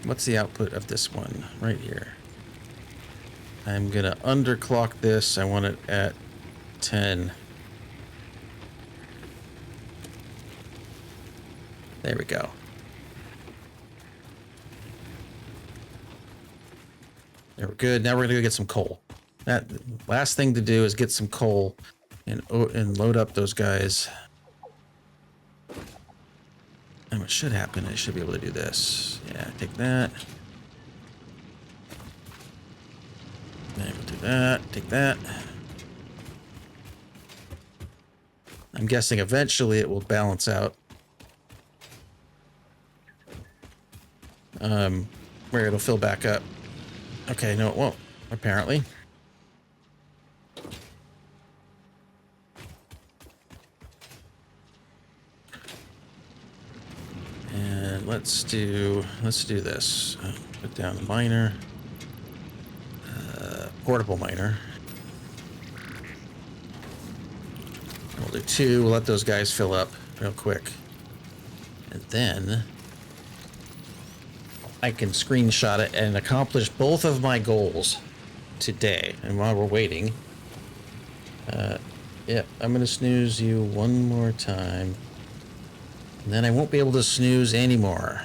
What's the output of this one right here? I'm gonna underclock this. I want it at 10. There we go. There we're good. Now we're gonna go get some coal. That last thing to do is get some coal and load up those guys. And what should happen, I should be able to do this. Yeah, take that. And we'll do that. Take that. I'm guessing eventually it will balance out. Where it'll fill back up. Okay, no, it won't, apparently. And let's do this. Put down the miner. Portable miner. We'll do 2. We'll let those guys fill up real quick. And then I can screenshot it and accomplish both of my goals today. And while we're waiting, yep, I'm gonna snooze you one more time. And then I won't be able to snooze anymore.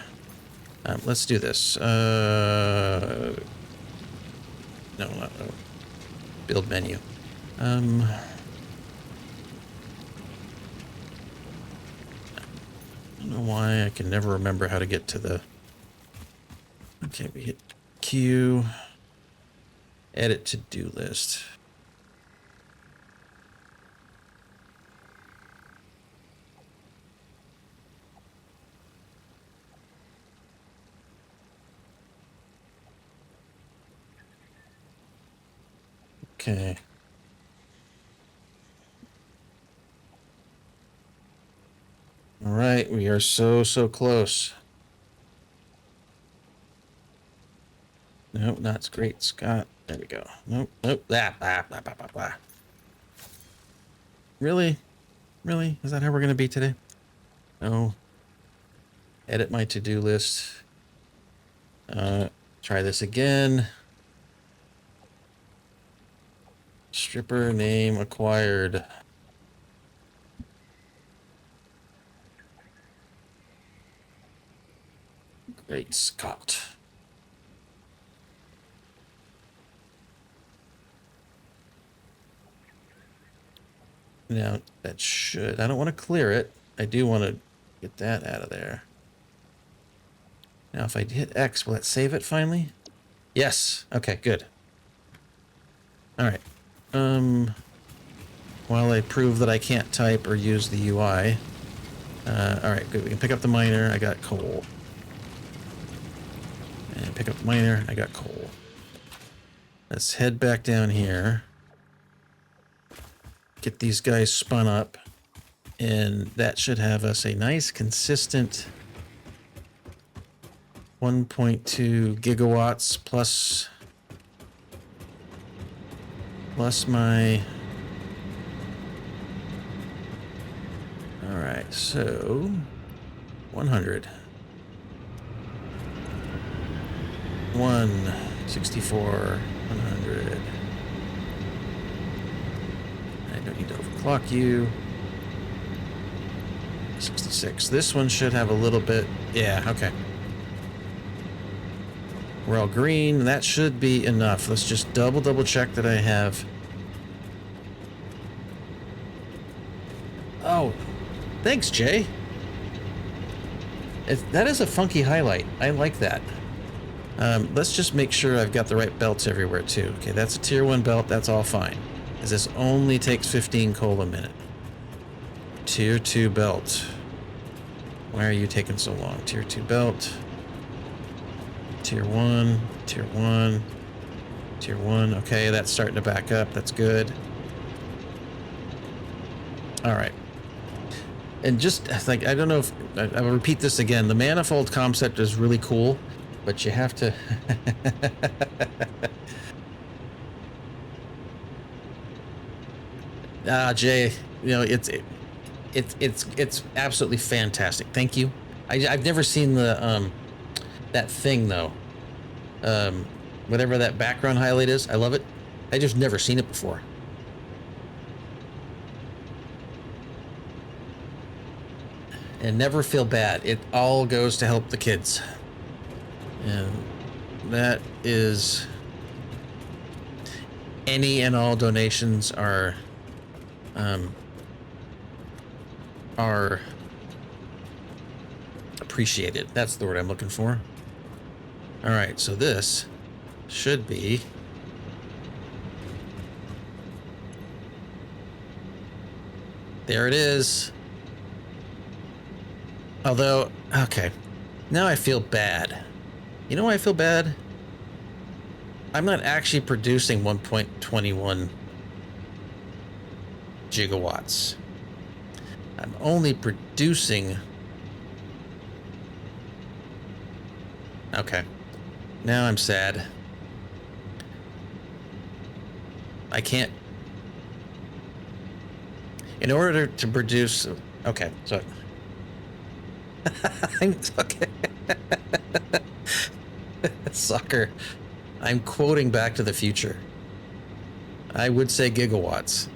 Let's do this. No, build menu. I don't know why I can never remember how to get to the... Okay, we hit Q. Edit to-do list. Okay. All right, we are so close. Nope, that's great, Scott. There we go. Nope. Blah, blah, blah, blah, blah, blah. Really? Really? Is that how we're going to be today? No. Edit my to-do list. Try this again. Stripper name acquired. Great Scott. Now, that should... I don't want to clear it. I do want to get that out of there. Now, if I hit X, will it save it finally? Yes. Okay, good. All right. While I prove that I can't type or use the UI. All right, good. We can pick up the miner. I got coal. And pick up the miner. I got coal. Let's head back down here. Get these guys spun up. And that should have us a nice, consistent 1.2 gigawatts plus my... All right, so 100. 164, 100. I Don't need to overclock you. 66. This one should have a little bit. Yeah, okay. We're all green. That should be enough. Let's just double check that I have. Oh, thanks, Jay. That is a funky highlight. I like that. Let's just make sure I've got the right belts everywhere, too. Okay, that's a tier 1 belt. That's all fine. Because this only takes 15 coal a minute. Tier 2 belt. Why are you taking so long? Tier 2 belt. Tier 1. Tier 1. Tier 1. Okay, that's starting to back up. That's good. All right. And just like, I don't know if I'll repeat this again. The manifold concept is really cool, but you have to. Jay, you know, it's absolutely fantastic. Thank you. I've never seen the that thing though. Whatever that background highlight is, I love it. I just never seen it before. And never feel bad. It all goes to help the kids. And that is... Any and all donations are appreciated. That's the word I'm looking for. All right, so this should be... There it is. Although, okay, now I feel bad. You know why I feel bad? I'm not actually producing 1.21 gigawatts. I'm only producing... Okay, now I'm sad. I can't... In order to produce... Okay, so... Okay. Sucker. I'm quoting Back to the Future. I would say gigawatts.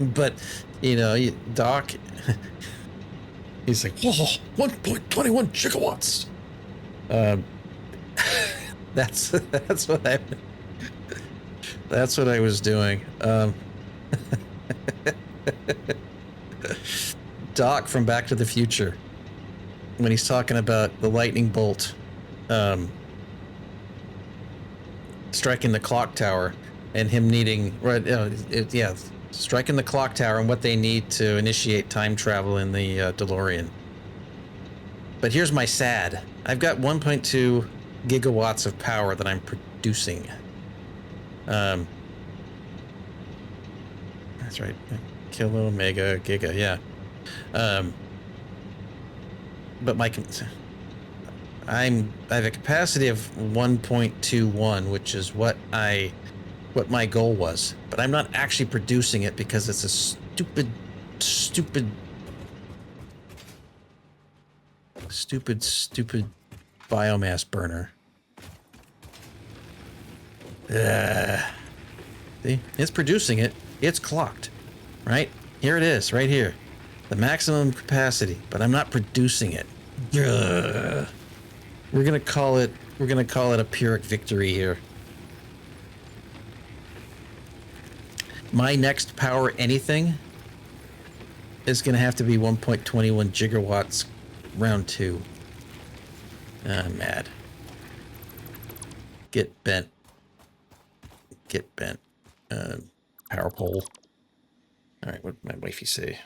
But, you know, Doc, he's like, whoa, 1.21 gigawatts. That's what I was doing. Doc from Back to the Future, when he's talking about the lightning bolt striking the clock tower and him needing striking the clock tower and what they need to initiate time travel in the DeLorean. But here's my sad. I've got 1.2 gigawatts of power that I'm producing. That's right. Kilo, mega, giga, yeah. But I have a capacity of 1.21, which is what my goal was. But I'm not actually producing it because it's a stupid biomass burner. See, it's producing it. It's clocked, right? Here it is, right here. The maximum capacity, but I'm not producing it. We're gonna call it a Pyrrhic victory here. My next power anything is gonna have to be 1.21 gigawatts round 2. I'm mad. Get bent. Power pole. All right, what did my wifey say?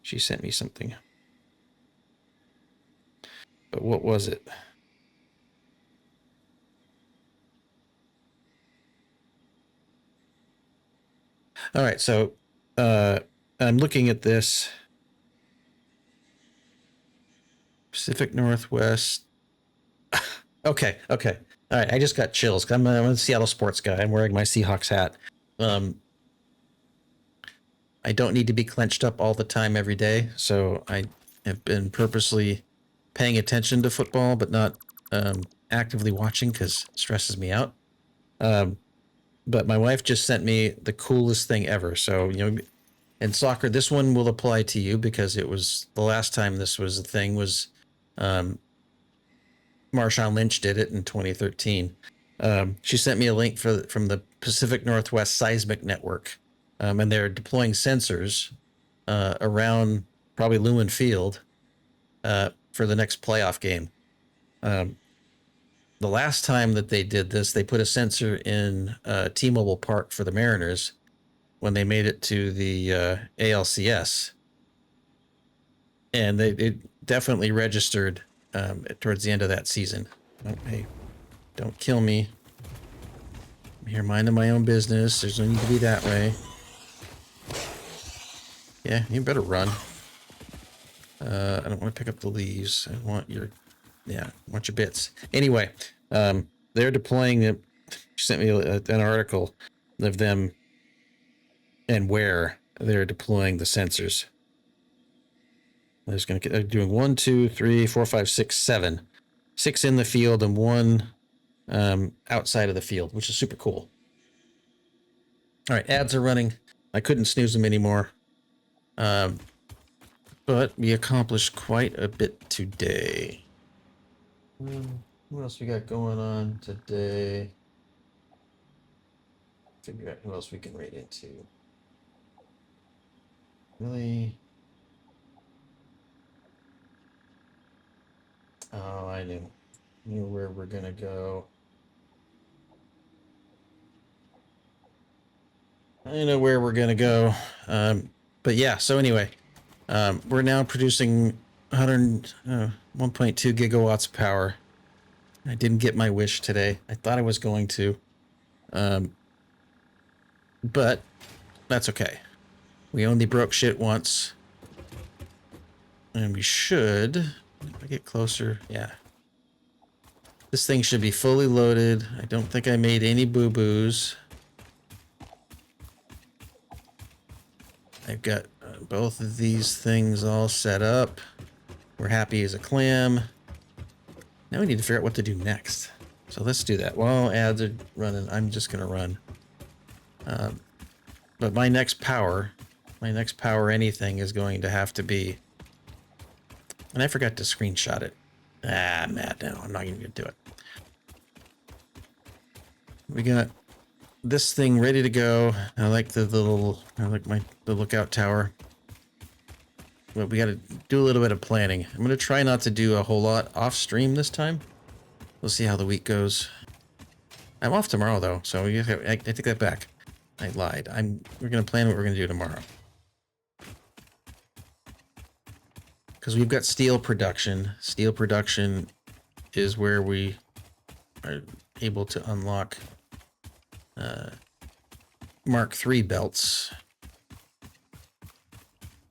She sent me something. But what was it? All right, so I'm looking at this. Pacific Northwest. Okay. All right, I just got chills. I'm a Seattle sports guy. I'm wearing my Seahawks hat. I don't need to be clenched up all the time every day, so I have been purposely paying attention to football, but not actively watching because it stresses me out. But my wife just sent me the coolest thing ever. So, you know, in soccer, this one will apply to you because it was the last time this was a thing was Marshawn Lynch did it in 2013. She sent me a link from the Pacific Northwest Seismic Network, and they're deploying sensors around probably Lumen Field for the next playoff game. The last time that they did this, they put a sensor in T-Mobile Park for the Mariners when they made it to the ALCS, and it definitely registered towards the end of that season. Oh, hey, don't kill me. I'm here minding my own business. There's no need to be that way. Yeah, you better run. I don't want to pick up the leaves. I want your bits. Anyway, they're deploying it. She sent me an article of them and where they're deploying the sensors. They're doing 1, 2, 3, 4, 5, 6, 7. 6 in the field and 1 outside of the field, which is super cool. All right, ads are running. I couldn't snooze them anymore. But we accomplished quite a bit today. What else we got going on today? Figure out who else we can raid into. Really? Oh, I knew where we're gonna go. I know where we're gonna go. But yeah, so anyway, we're now producing 1.2 gigawatts of power. I didn't get my wish today. I thought I was going to. But that's okay. We only broke shit once. And we should, if I get closer, yeah. This thing should be fully loaded. I don't think I made any boo-boos. I've got both of these things all set up. We're happy as a clam. Now we need to figure out what to do next. So let's do that. While ads are running, I'm just going to run. But my next power anything is going to have to be... And I forgot to screenshot it. I'm mad now. I'm not even going to do it. We got this thing ready to go. I like the lookout tower. But we got to do a little bit of planning. I'm going to try not to do a whole lot off stream this time. We'll see how the week goes. I'm off tomorrow though, so I take that back. I lied. We're going to plan what we're going to do tomorrow. Because we've got steel production. Steel production is where we are able to unlock Mark III belts.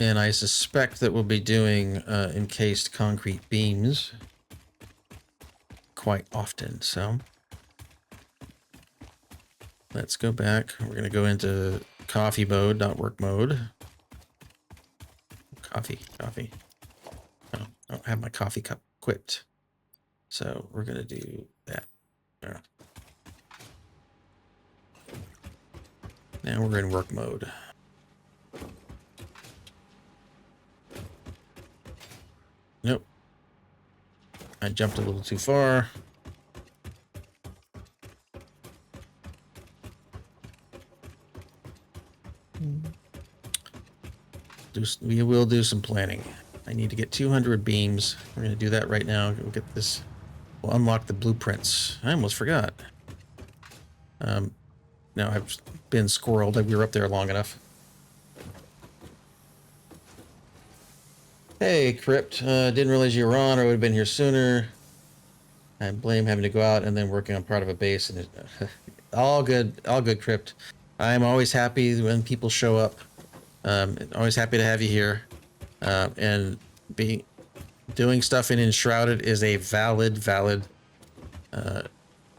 And I suspect that we'll be doing encased concrete beams quite often. So let's go back. We're going to go into coffee mode, not work mode. Coffee. Oh, I don't have my coffee cup equipped. So we're going to do that. There. Now we're in work mode. Nope. I jumped a little too far. We will do some planning. I need to get 200 beams. We're going to do that right now. We'll get this. We'll unlock the blueprints. I almost forgot. Now I've been squirreled. We were up there long enough. Hey, Crypt. Didn't realize you were on, or I would have been here sooner. I blame having to go out and then working on part of a base. And all good, Crypt. I'm always happy when people show up. Always happy to have you here. And doing stuff in Enshrouded is a valid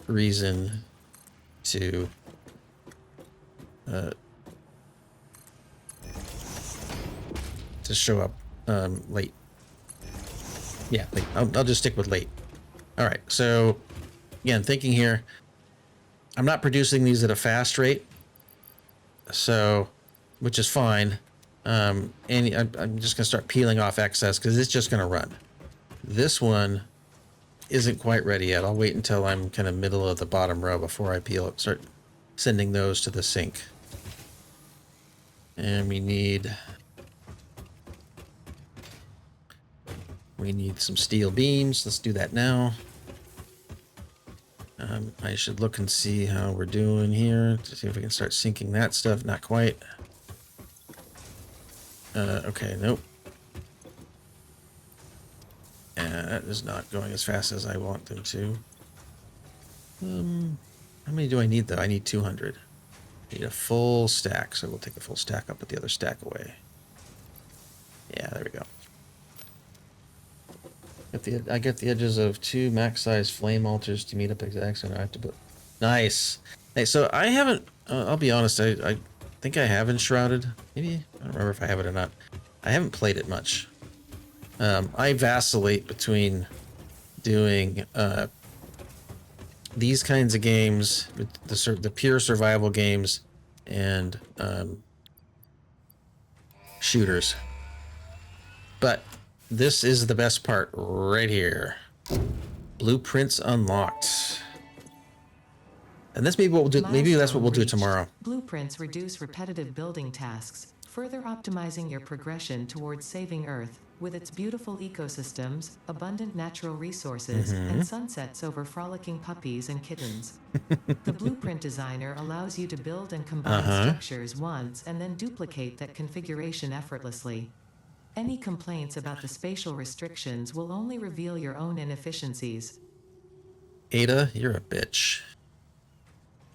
reason to show up late. Yeah, like, I'll just stick with late. All right, so again, thinking here, I'm not producing these at a fast rate, so, which is fine. And I'm just gonna start peeling off excess because it's just gonna run. This one isn't quite ready yet. I'll wait until I'm kind of middle of the bottom row before I start sending those to the sink. And we need some steel beams. Let's do that now. I should look and see how we're doing here to see if we can start sinking that stuff. Not quite. Okay, nope. That is not going as fast as I want them to. How many do I need, though? I need 200. I need a full stack, so we'll take a full stack. I'll put the other stack away. Yeah, there we go. I get the edges of 2 max size flame altars to meet up exact center. I have to put. Nice. Hey, so I haven't. I'll be honest. I think I have enshrouded. Maybe I don't remember if I have it or not. I haven't played it much. I vacillate between doing these kinds of games, the pure survival games, and shooters. But this is the best part right here. Blueprints unlocked. And that's maybe what we'll do. Maybe that's what we'll do tomorrow. Blueprints reduce repetitive building tasks, further optimizing your progression towards saving Earth. With its beautiful ecosystems, abundant natural resources, and sunsets over frolicking puppies and kittens. The blueprint designer allows you to build and combine structures once and then duplicate that configuration effortlessly. Any complaints about the spatial restrictions will only reveal your own inefficiencies. Ada, you're a bitch.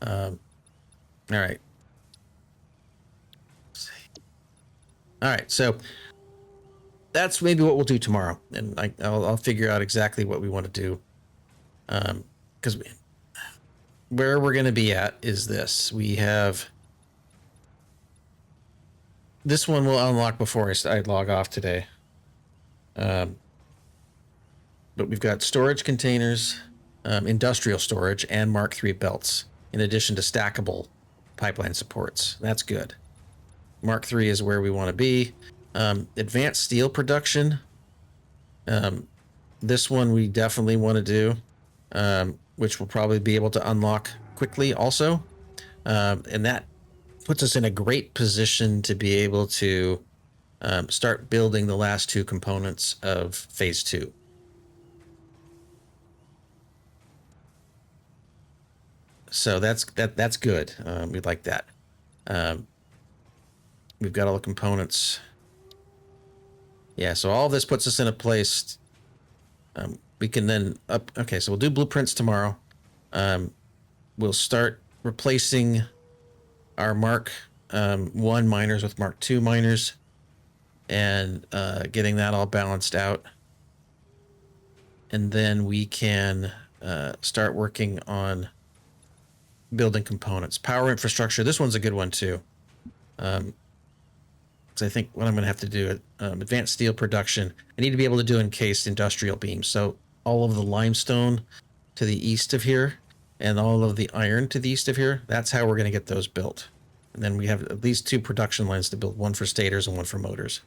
All right. All right, so that's maybe what we'll do tomorrow, and I'll figure out exactly what we want to do. Because where we're going to be at is this. We have this one will unlock before I log off today. But we've got storage containers, industrial storage, and Mark III belts, in addition to stackable pipeline supports. That's good. Mark III is where we want to be. Advanced steel production. This one we definitely want to do, which we'll probably be able to unlock quickly also. And that puts us in a great position to be able to start building the last 2 components of phase 2. So that's good. We like that. We've got all the components. Yeah, so all this puts us in a place. We can then okay, so we'll do blueprints tomorrow. We'll start replacing our Mark 1 miners with Mark 2 miners, and getting that all balanced out. And then we can start working on building components. Power infrastructure. This one's a good one too. Because I think what I'm going to have to do, advanced steel production, I need to be able to do encased industrial beams. So all of the limestone to the east of here and all of the iron to the east of here, that's how we're going to get those built. And then we have at least 2 production lines to build, one for stators and one for motors.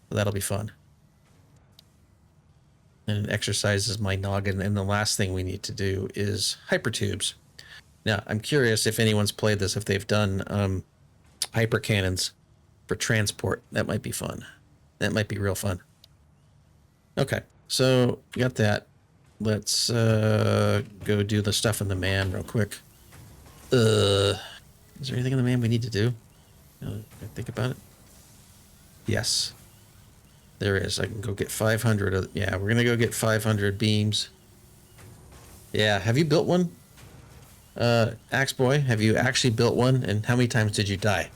So that'll be fun. And it exercises my noggin. And the last thing we need to do is hypertubes. Now, I'm curious if anyone's played this, if they've done hyper cannons for transport. That might be fun. That might be real fun. Okay, so we got that. Let's go do the stuff in the man real quick. Is there anything in the man we need to do? Think about it. Yes, there is. I can go get 500. Yeah, we're gonna go get 500 beams. Yeah, have you built one? Axe Boy, have you actually built one? And how many times did you die?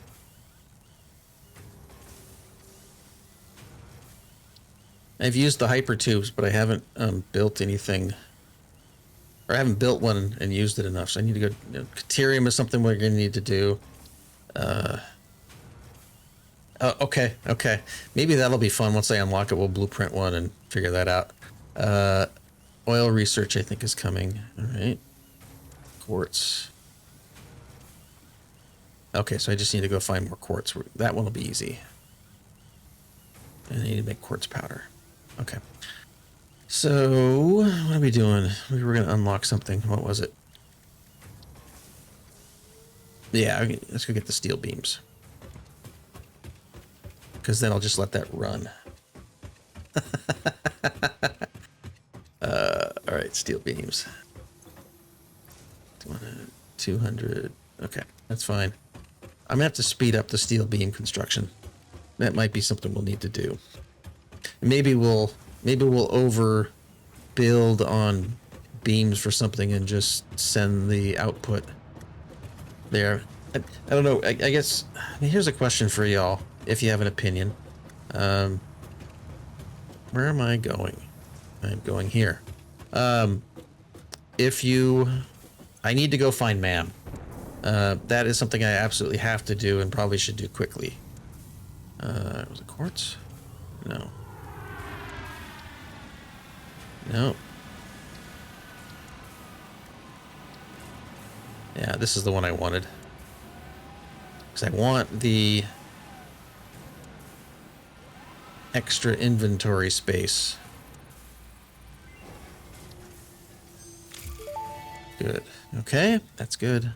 I've used the hyper tubes, but I haven't built anything, or I haven't built one and used it enough. So I need to go. Caterium is something we're going to need to do. Okay. Maybe that'll be fun once I unlock it. We'll blueprint one and figure that out. Oil research, I think, is coming. All right. Quartz. Okay, so I just need to go find more quartz. That one will be easy. And I need to make quartz powder. Okay. So, what are we doing? We were going to unlock something. What was it? Yeah, okay, let's go get the steel beams. Because then I'll just let that run. All right, steel beams. 200. Okay, that's fine. I'm gonna have to speed up the steel beam construction. That might be something we'll need to do. Maybe we'll overbuild on beams for something and just send the output there. I don't know. I guess here's a question for y'all, if you have an opinion. Where am I going? I'm going here. I need to go find Mam. That is something I absolutely have to do and probably should do quickly. Was it quartz? No. No. Yeah, this is the one I wanted. Because I want the extra inventory space. Good. Okay, that's good.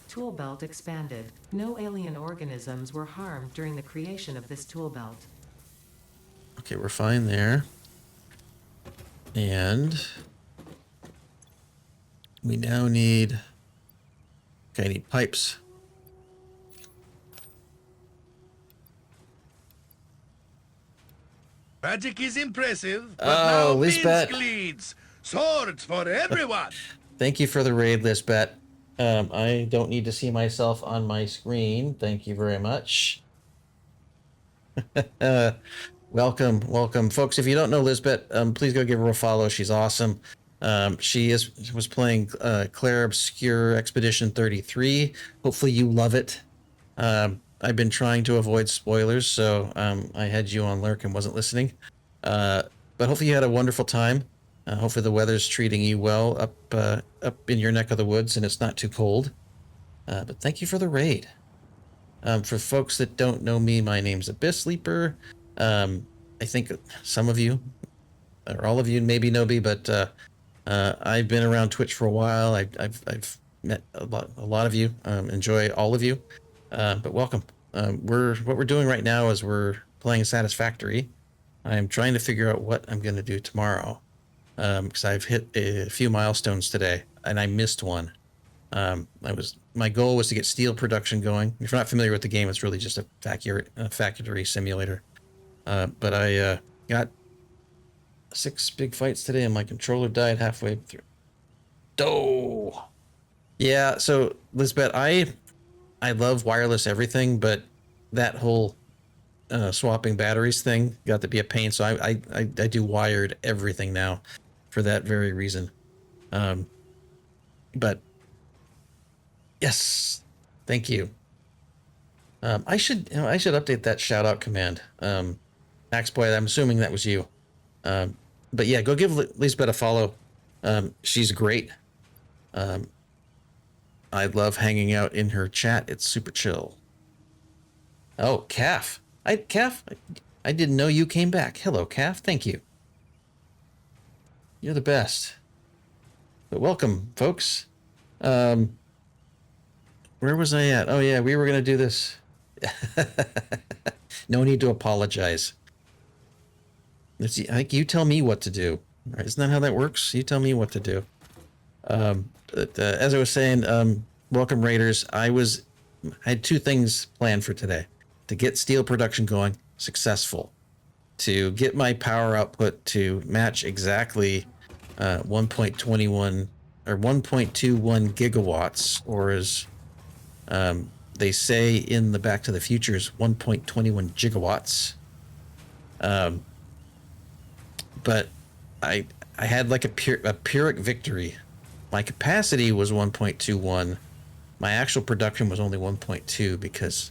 Tool belt expanded. No alien organisms were harmed during the creation of this tool belt. Okay, we're fine there. And we now need... Okay, I need pipes. Magic is impressive, but Oh, now Lisbeth. Minsk leads. Swords for everyone. Thank you for the raid, Lisbeth. I don't need to see myself on my screen. Thank you very much. Welcome, welcome. Folks, if you don't know Lisbeth, please go give her a follow. She's awesome. She was playing Claire Obscure Expedition 33. Hopefully you love it. I've been trying to avoid spoilers, so I had you on lurk and wasn't listening. But hopefully you had a wonderful time. Hopefully the weather's treating you well up in your neck of the woods and it's not too cold. But thank you for the raid. For folks that don't know me, my name's Abyss Sleeper. I think some of you, or all of you maybe know me, but I've been around Twitch for a while. I've met a lot of you. Enjoy all of you. But welcome. What we're doing right now is we're playing Satisfactory. I'm trying to figure out what I'm going to do tomorrow. Because I've hit a few milestones today, and I missed one. My goal was to get steel production going. If you're not familiar with the game, it's really just a factory simulator. But I got 6 big fights today, and my controller died halfway through. Oh, yeah. So Lisbeth, I love wireless everything, but that whole swapping batteries thing got to be a pain. So I do wired everything now. For that very reason. But yes, thank you. I should update that shout out command. Maxboy, I'm assuming that was you. But yeah, go give Lisbeth a follow. She's great. I love hanging out in her chat. It's super chill. Oh, Calf. Calf, I didn't know you came back. Hello, Calf. Thank you. You're the best. But welcome, folks. Where was I at? Oh, yeah, we were going to do this. No need to apologize. Let's see. I think you tell me what to do. Right, isn't that how that works? You tell me what to do. But, as I was saying, welcome, Raiders. I had 2 things planned for today. To get steel production going, successful. To get my power output to match exactly 1.21 or 1.21 gigawatts, or as they say in the Back to the Futures, 1.21 gigawatts. But I had like a Pyrrhic victory. My capacity was 1.21. My actual production was only 1.2 because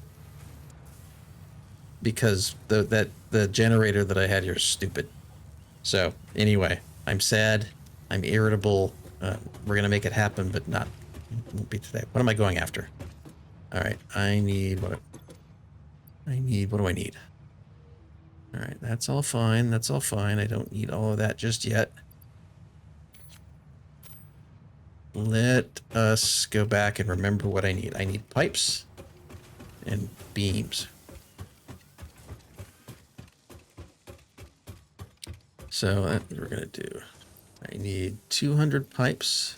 the generator that I had here is stupid. So anyway, I'm sad. I'm irritable. We're gonna make it happen, but won't be today. What am I going after? All right, I need what? What do I need? All right, that's all fine. That's all fine. I don't need all of that just yet. Let us go back and remember what I need. I need pipes and beams. So that's what we're gonna do. I need 200 pipes.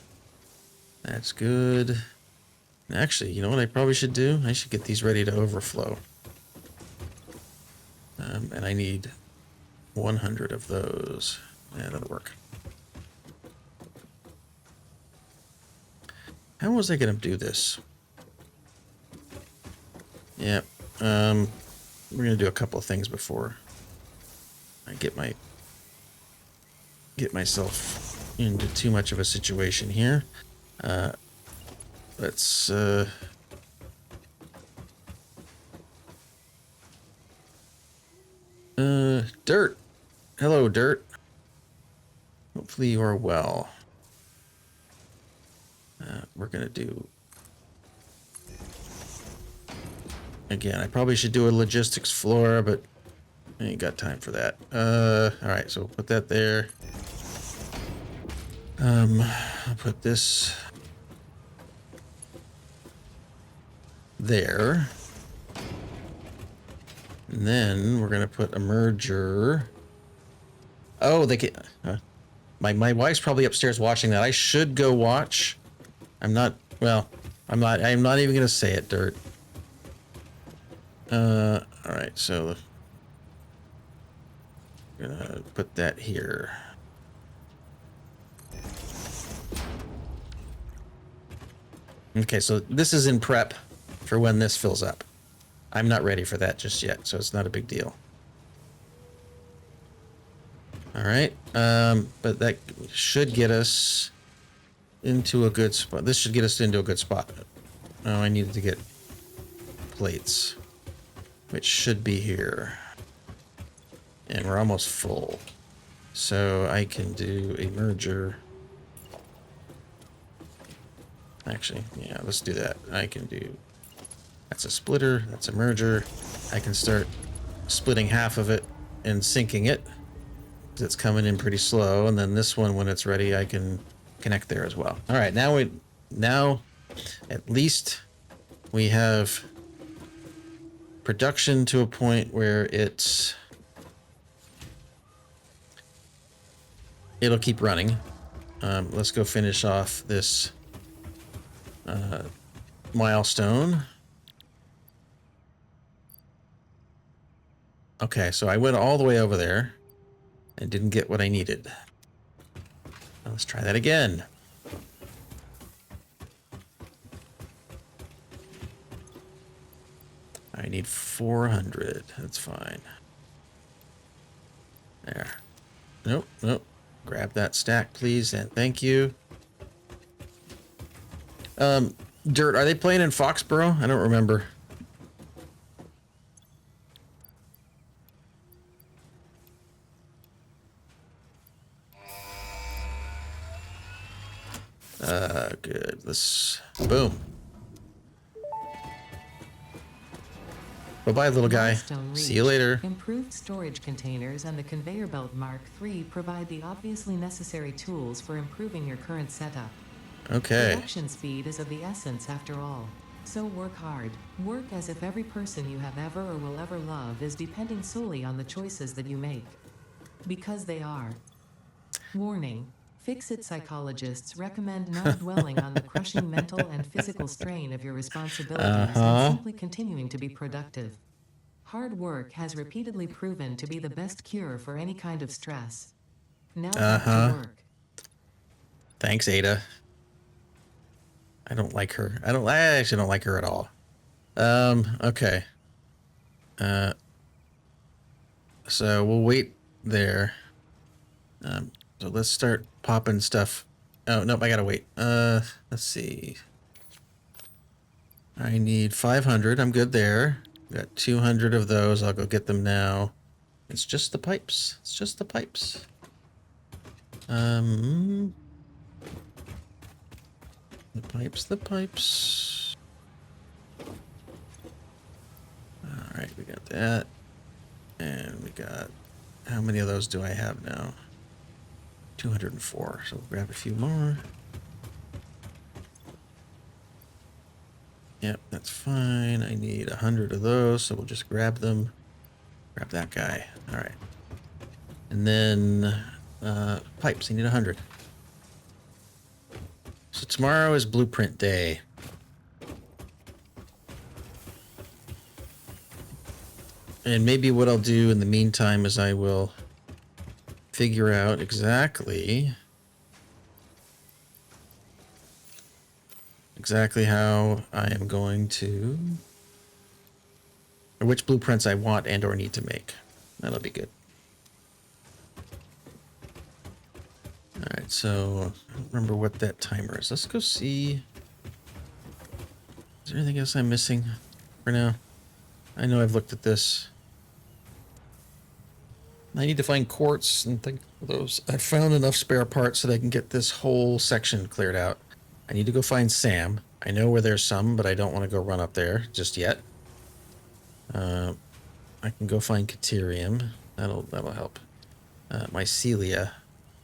That's good. Actually, you know what I probably should do? I should get these ready to overflow. And I need 100 of those. Yeah, that'll work. How was I gonna do this? Yeah, we're gonna do a couple of things before I get myself into too much of a situation here. Let's Dirt. Hello, Dirt. Hopefully you are well. We're gonna do again. I probably should do a logistics floor, but I ain't got time for that. All right, so we'll put that there. I'll put this there. And then we're gonna put a merger. Oh, they can. My wife's probably upstairs watching that. I should go watch. I'm not. Well, I'm not. I'm not even gonna say it, Dirt. All right. So, gonna put that here. Okay. So this is in prep for when this fills up. I'm not ready for that just yet, so it's not a big deal. All right, but that should get us into a good spot. This should get us into a good spot. Oh, I needed to get plates, which should be here. And we're almost full. So I can do a merger. Actually, yeah, let's do that. I can do... That's a splitter, that's a merger. I can start splitting half of it and sinking it. It's coming in pretty slow, and then this one, when it's ready, I can connect there as well. All right, now at least we have production to a point where it'll keep running. Let's go finish off this milestone. Okay, so I went all the way over there and didn't get what I needed. Now let's try that again. I need 400. That's fine. There. Nope, nope. Grab that stack, please, and thank you. Dirt, are they playing in Foxborough? I don't remember. Good. Let's... Boom. Bye-bye, little guy. Milestone See you reached. later. Improved storage containers and the conveyor belt Mark III provide the obviously necessary tools for improving your current setup. Okay. Production speed is of the essence after all. So work hard. Work as if every person you have ever or will ever love is depending solely on the choices that you make. Because they are. Warning. Fix-it psychologists recommend not dwelling on the crushing mental and physical strain of your responsibilities and simply continuing to be productive. Hard work has repeatedly proven to be the best cure for any kind of stress. Now back to work. Thanks, Ada. I don't like her. I actually don't like her at all. Okay. So we'll wait there. So let's start popping stuff. Oh, nope, I gotta wait. Let's see. I need 500. I'm good there. Got 200 of those. I'll go get them now. It's just the pipes. It's just the pipes. The pipes. All right, we got that. And we got, how many of those do I have now? 204. So we'll grab a few more. Yep, that's fine. I need 100 of those, so we'll just grab them. Grab that guy. All right. And then pipes. I need 100. So tomorrow is blueprint day. And maybe what I'll do in the meantime is I will figure out exactly how I am going to, or which blueprints I want and or need to make. That'll be good. All right, so I don't remember what that timer is. Let's go see. Is there anything else I'm missing for now? I know I've looked at this. I need to find quartz and think of those. I found enough spare parts so that I can get this whole section cleared out. I need to go find Sam. I know where there's some, but I don't want to go run up there just yet. I can go find Caterium. That'll help. Mycelia.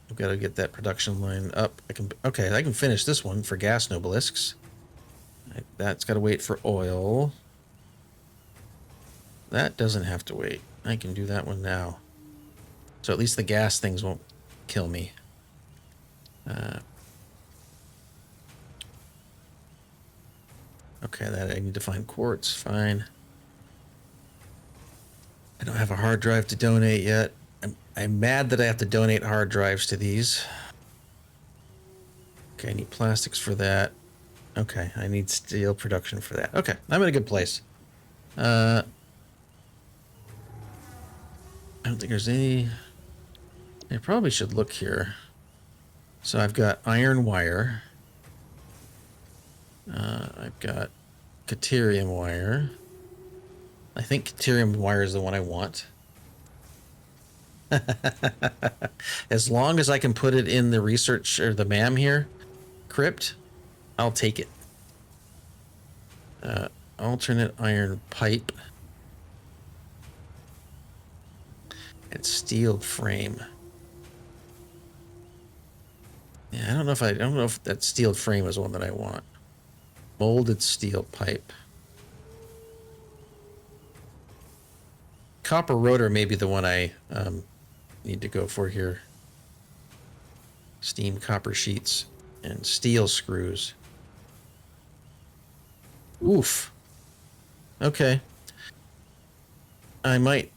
I've got to get that production line up. I can finish this one for gas nobelisks. That's got to wait for oil. That doesn't have to wait. I can do that one now. So at least the gas things won't kill me. Okay, that I need to find quartz. Fine. I don't have a hard drive to donate yet. I'm mad that I have to donate hard drives to these. Okay, I need plastics for that. Okay, I need steel production for that. Okay, I'm in a good place. I don't think there's any... I probably should look here. So I've got iron wire. I've got Caterium wire. I think Caterium wire is the one I want. As long as I can put it in the research or the MAM here, crypt, I'll take it. Alternate iron pipe. And steel frame. Yeah, I don't know if that steel frame is one that I want. Molded steel pipe. Copper rotor may be the one I need to go for here. Steam copper sheets and steel screws. Oof. Okay. I might...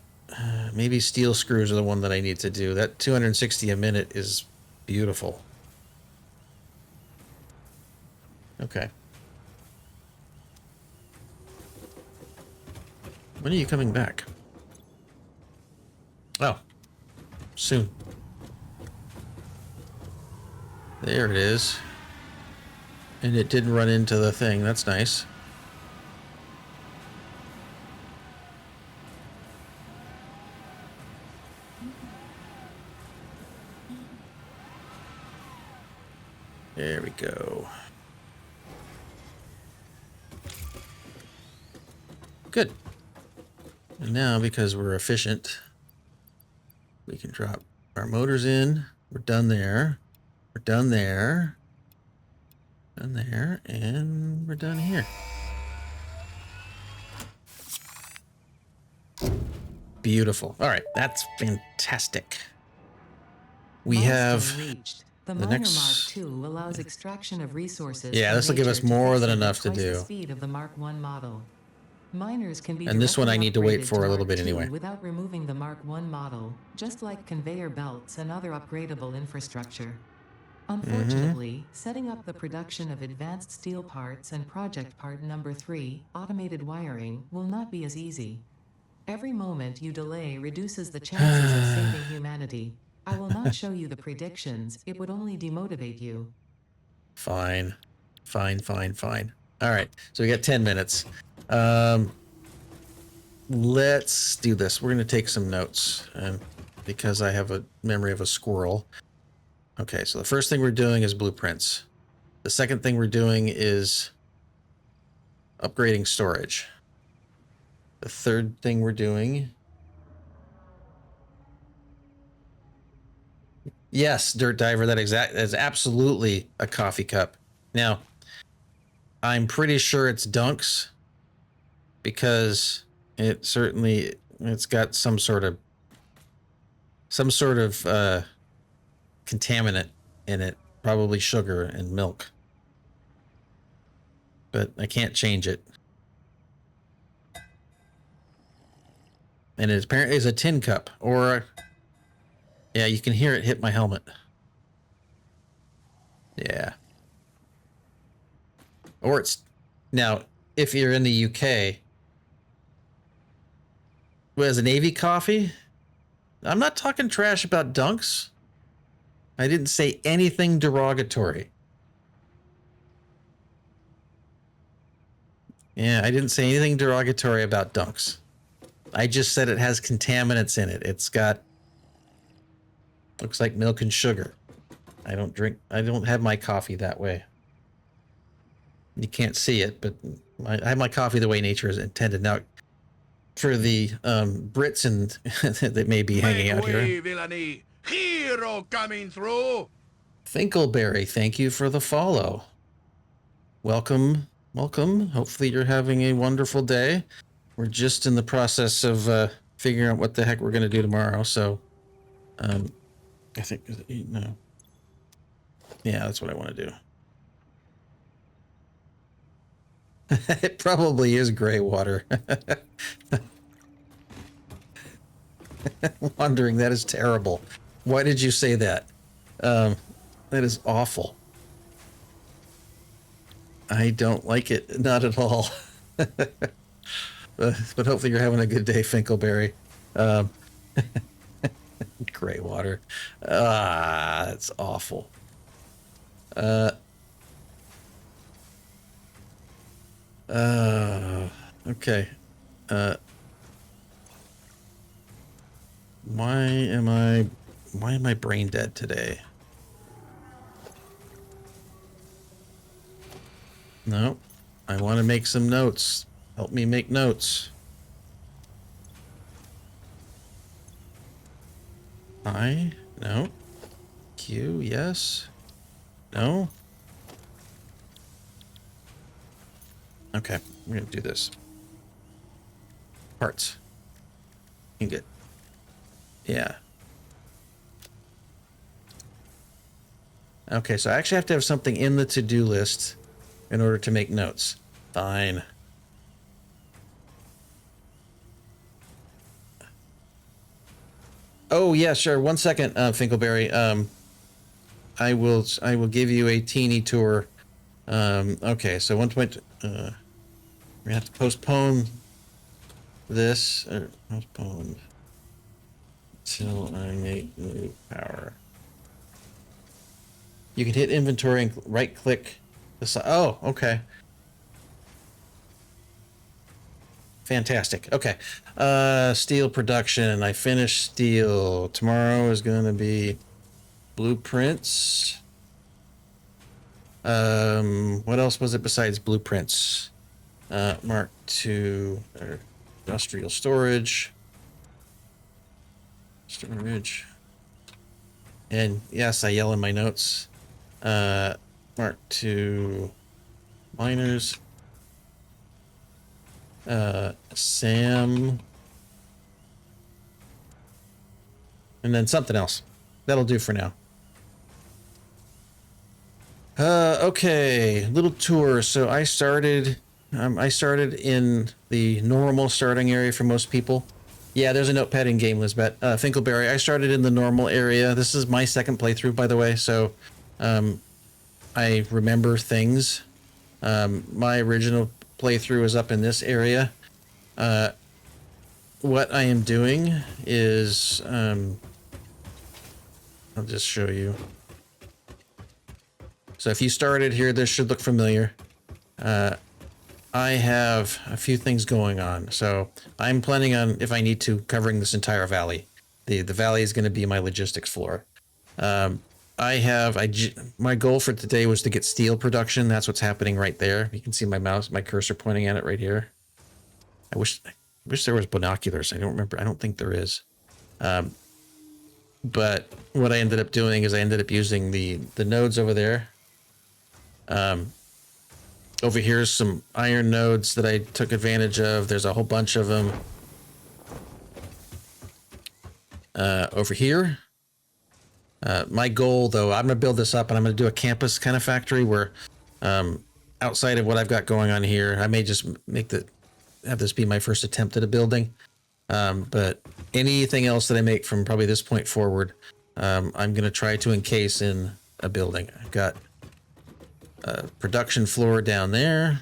maybe steel screws are the one that I need to do. That 260 a minute is beautiful. Okay. When are you coming back? Oh. Soon. There it is. And it didn't run into the thing. That's nice. There we go. Good. And now, because we're efficient, we can drop our motors in. We're done there. We're done there. Done there. And we're done here. Beautiful. All right. That's fantastic. We have... reached. The the Miner next- Mark II allows extraction of resources. Yeah, from this will give us nature to more than exceed enough to twice do. The speed of the Mark I model. Miners can be And this one I directly need to wait upgraded for a little Mark bit II anyway. without removing the Mark I model, just like conveyor belts and other upgradable infrastructure. Unfortunately, setting up the production of advanced steel parts and project part number 3, automated wiring, will not be as easy. Every moment you delay reduces the chances of saving humanity. I will not show you the predictions, it would only demotivate you. Fine. Fine. All right. So we got 10 minutes. Let's do this. We're going to take some notes. Because I have a memory of a squirrel, Okay, so the first thing we're doing is blueprints. The second thing we're doing is upgrading storage. The third thing we're doing... Yes, Dirt Diver, that is absolutely a coffee cup. Now, I'm pretty sure it's Dunks because it's got some sort of contaminant in it, probably sugar and milk. But I can't change it. And it apparently is a tin cup, or yeah, you can hear it hit my helmet. Yeah. Or it's now, if you're in the UK, was a Navy coffee? I'm not talking trash about Dunks. I didn't say anything derogatory. Yeah, I didn't say anything derogatory about Dunks. I just said it has contaminants in it. It's got, looks like milk and sugar. I don't have my coffee that way. You can't see it, but I have my coffee the way nature is intended. Now, for the Brits and that may be hanging out here. Villainy. Hero coming through. Finkleberry, thank you for the follow. Welcome, welcome. Hopefully you're having a wonderful day. We're just in the process of figuring out what the heck we're going to do tomorrow. So, I think, no. Yeah, that's what I want to do. It probably is gray water. Wondering, that is terrible. Why did you say that? That is awful. I don't like it. Not at all. But hopefully you're having a good day, Finkleberry. Gray water. Ah, that's awful. Okay. Why am I brain dead today? No, I want to make some notes. Help me make notes. I, no. Q, yes. No. Okay, we're gonna do this. Parts. Ingot. Yeah. Okay, so I actually have to have something in the to-do list in order to make notes. Fine. Oh yeah, sure. 1 second, Finkleberry. I will give you a teeny tour. Okay, so 1 point. We're gonna have to postpone this. Postpone until I make new power. You can hit inventory and right click. Oh, okay. Fantastic. Okay. Steel production. I finished steel. Tomorrow is going to be blueprints. What else was it besides blueprints? Mark II, industrial storage. Storage. And yes, I yell in my notes. Mark II, miners. Sam. And then something else. That'll do for now. Okay, little tour. So I started in the normal starting area for most people. Yeah, there's a notepad in game, Lisbeth. Finkleberry, I started in the normal area. This is my second playthrough, by the way, so I remember things. My original playthrough is up in this area. What I am doing is, I'll just show you. So if you started here, this should look familiar. I have a few things going on. So I'm planning on, if I need to, covering this entire valley. The valley is going to be my logistics floor. my goal for today was to get steel production. That's what's happening right there. You can see my cursor pointing at it right here. I wish there was binoculars. I don't remember. I don't think there is. But what I ended up doing is I ended up using the nodes over there. Over here's some iron nodes that I took advantage of. There's a whole bunch of them. Over here. My goal, though, I'm going to build this up and I'm going to do a campus kind of factory where outside of what I've got going on here, I may just have this be my first attempt at a building. But anything else that I make from probably this point forward, I'm going to try to encase in a building. I've got a production floor down there.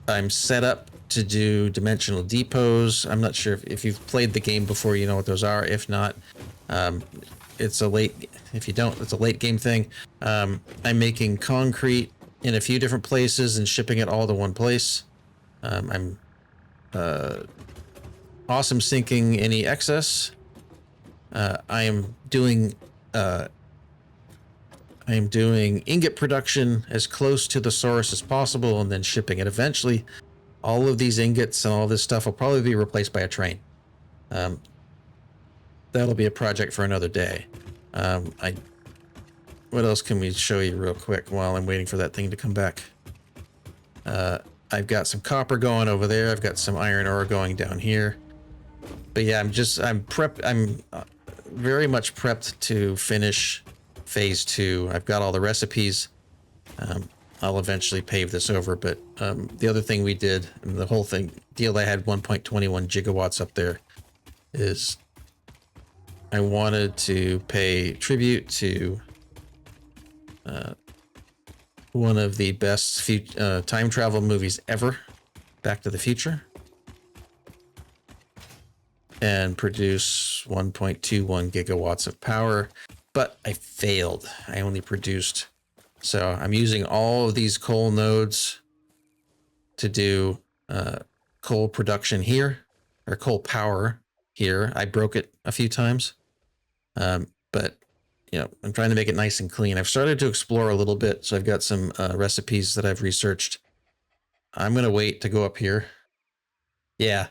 I'm set up to do dimensional depots. I'm not sure if you've played the game before, you know what those are. If not, if you don't, it's a late game thing. I'm making concrete in a few different places and shipping it all to one place. I'm awesome sinking any excess. I am doing ingot production as close to the source as possible and then shipping it. Eventually, all of these ingots and all this stuff will probably be replaced by a train. That'll be a project for another day. What else can we show you real quick while I'm waiting for that thing to come back? I've got some copper going over there. I've got some iron ore going down here. But yeah, I'm very much prepped to finish phase 2. I've got all the recipes. I'll eventually pave this over, but the other thing we did, and the whole deal I had 1.21 gigawatts up there, is I wanted to pay tribute to one of the best time travel movies ever, Back to the Future, and produce 1.21 gigawatts of power, but I failed. I only produced. So I'm using all of these coal nodes to do coal production here, or coal power here. I broke it a few times, but you know, I'm trying to make it nice and clean. I've started to explore a little bit, so I've got some recipes that I've researched. I'm gonna wait to go up here. Yeah.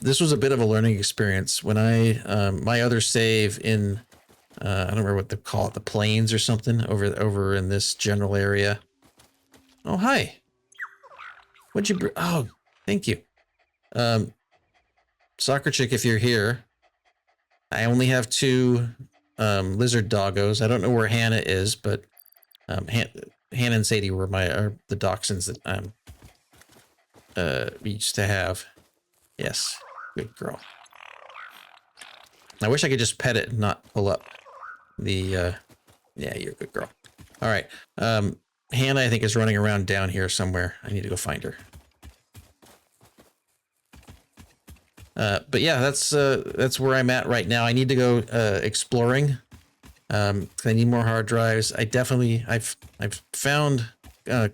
This was a bit of a learning experience. When my other save in I don't remember what they call it, the plains or something, over in this general area. Oh, hi. What'd you bring? Oh, thank you. Soccer Chick, if you're here. I only have 2 lizard doggos. I don't know where Hannah is, but Hannah and Sadie were the dachshunds that we used to have. Yes, good girl. I wish I could just pet it and not pull up yeah, you're a good girl. All right. Hannah, I think, is running around down here somewhere. I need to go find her. But yeah, that's where I'm at right now. I need to go exploring. 'Cause I need more hard drives. I've found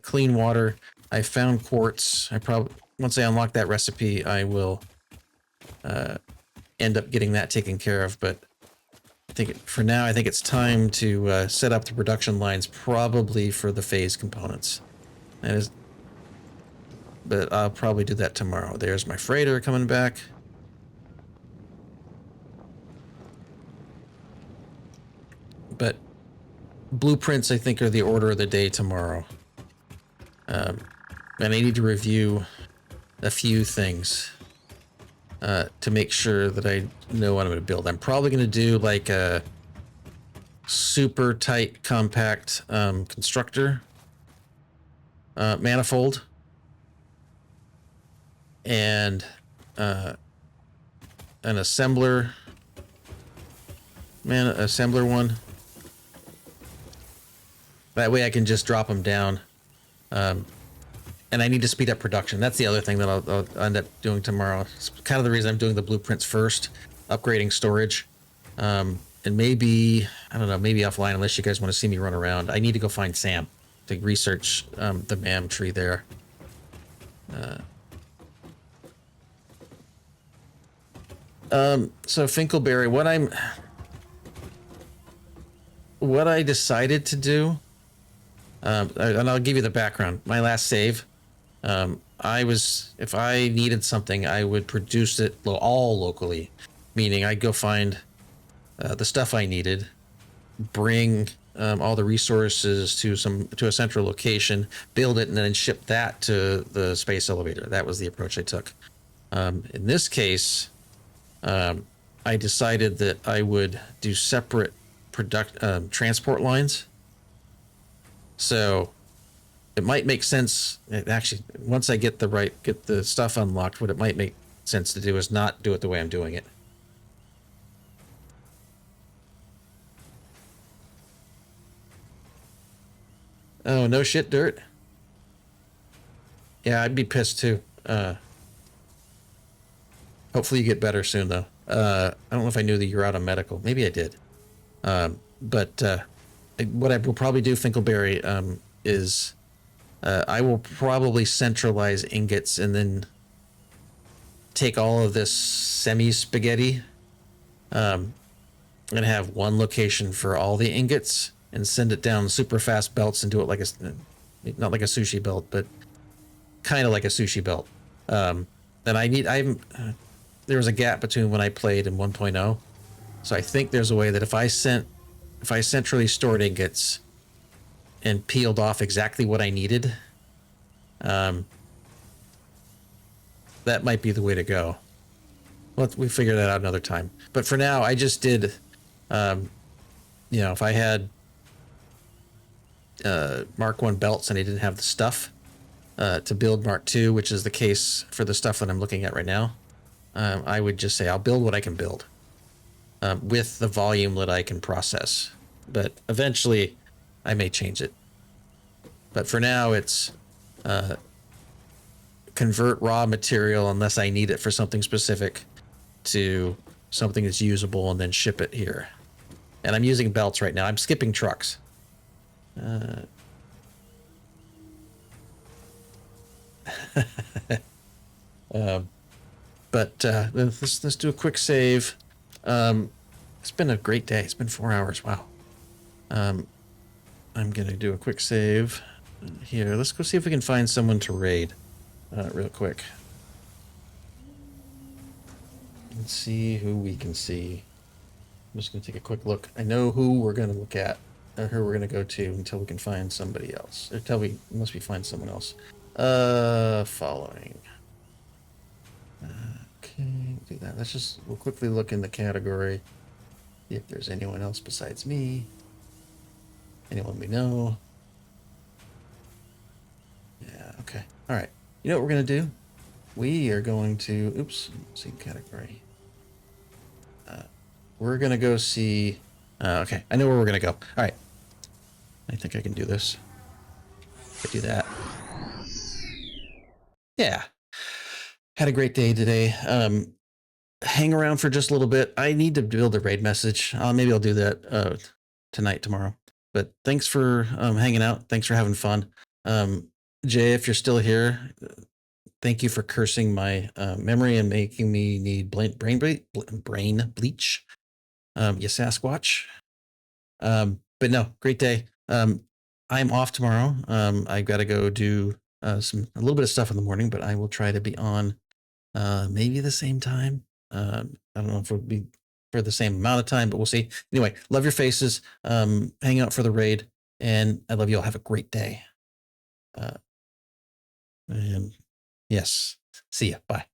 clean water. I found quartz. Once I unlock that recipe, I will end up getting that taken care of. But for now, I think it's time to set up the production lines, probably for the phase components. But I'll probably do that tomorrow. There's my freighter coming back. But blueprints, I think, are the order of the day tomorrow. And I need to review a few things to make sure that I know what I'm going to build. I'm probably going to do like a super tight, compact constructor manifold, and an assembler one. That way I can just drop them down. And I need to speed up production. That's the other thing that I'll end up doing tomorrow. It's kind of the reason I'm doing the blueprints first, upgrading storage. And maybe, I don't know, maybe offline, unless you guys want to see me run around. I need to go find Sam to research the MAM tree there. So Finkelberry, what I decided to do, and I'll give you the background. My last save, if I needed something, I would produce it all locally, meaning I'd go find the stuff I needed, bring all the resources to a central location, build it, and then ship that to the space elevator. That was the approach I took. In this case, I decided that I would do separate transport lines. So it might make sense. Actually, once I get the stuff unlocked, what it might make sense to do is not do it the way I'm doing it. Oh, no shit, Dirt. Yeah, I'd be pissed too. Hopefully you get better soon, though. I don't know if I knew that you're out of medical. Maybe I did. But what I will probably do, Finkelberry, is I will probably centralize ingots and then take all of this semi-spaghetti and have one location for all the ingots and send it down super fast belts and do it like not like a sushi belt, but kind of like a sushi belt. And there was a gap between when I played and 1.0. So I think there's a way that if I centrally stored ingots and peeled off exactly what I needed, that might be the way to go. We figure that out another time. But for now, I just did, if I had Mark 1 belts and I didn't have the stuff to build Mark 2, which is the case for the stuff that I'm looking at right now, I would just say I'll build what I can build with the volume that I can process. But eventually, I may change it. But for now, it's convert raw material, unless I need it for something specific, to something that's usable and then ship it here. And I'm using belts right now. I'm skipping trucks. But let's do a quick save. It's been a great day. It's been 4 hours. Wow. I'm gonna do a quick save here. Let's go see if we can find someone to raid real quick. Let's see who we can see. I'm just gonna take a quick look. I know who we're gonna look at, or who we're gonna go to until we can find somebody else. Unless we find someone else. Following. Okay, do that. We'll quickly look in the category. See if there's anyone else besides me. Anyone we know. Yeah, okay. All right. You know what we're going to do? We are going to... Oops. See category. We're going to go see... okay, I know where we're going to go. All right. I think I can do this. I do that. Yeah. Had a great day today. Hang around for just a little bit. I need to build a raid message. Maybe I'll do that tonight, tomorrow. But thanks for hanging out. Thanks for having fun. Jay, if you're still here, thank you for cursing my memory and making me need brain bleach. You Sasquatch. But no, great day. I'm off tomorrow. I've got to go do a little bit of stuff in the morning, but I will try to be on maybe the same time. I don't know if it'll be for the same amount of time, but we'll see. Anyway, love your faces. Hang out for the raid, and I love you all. Have a great day. And yes, see ya. Bye.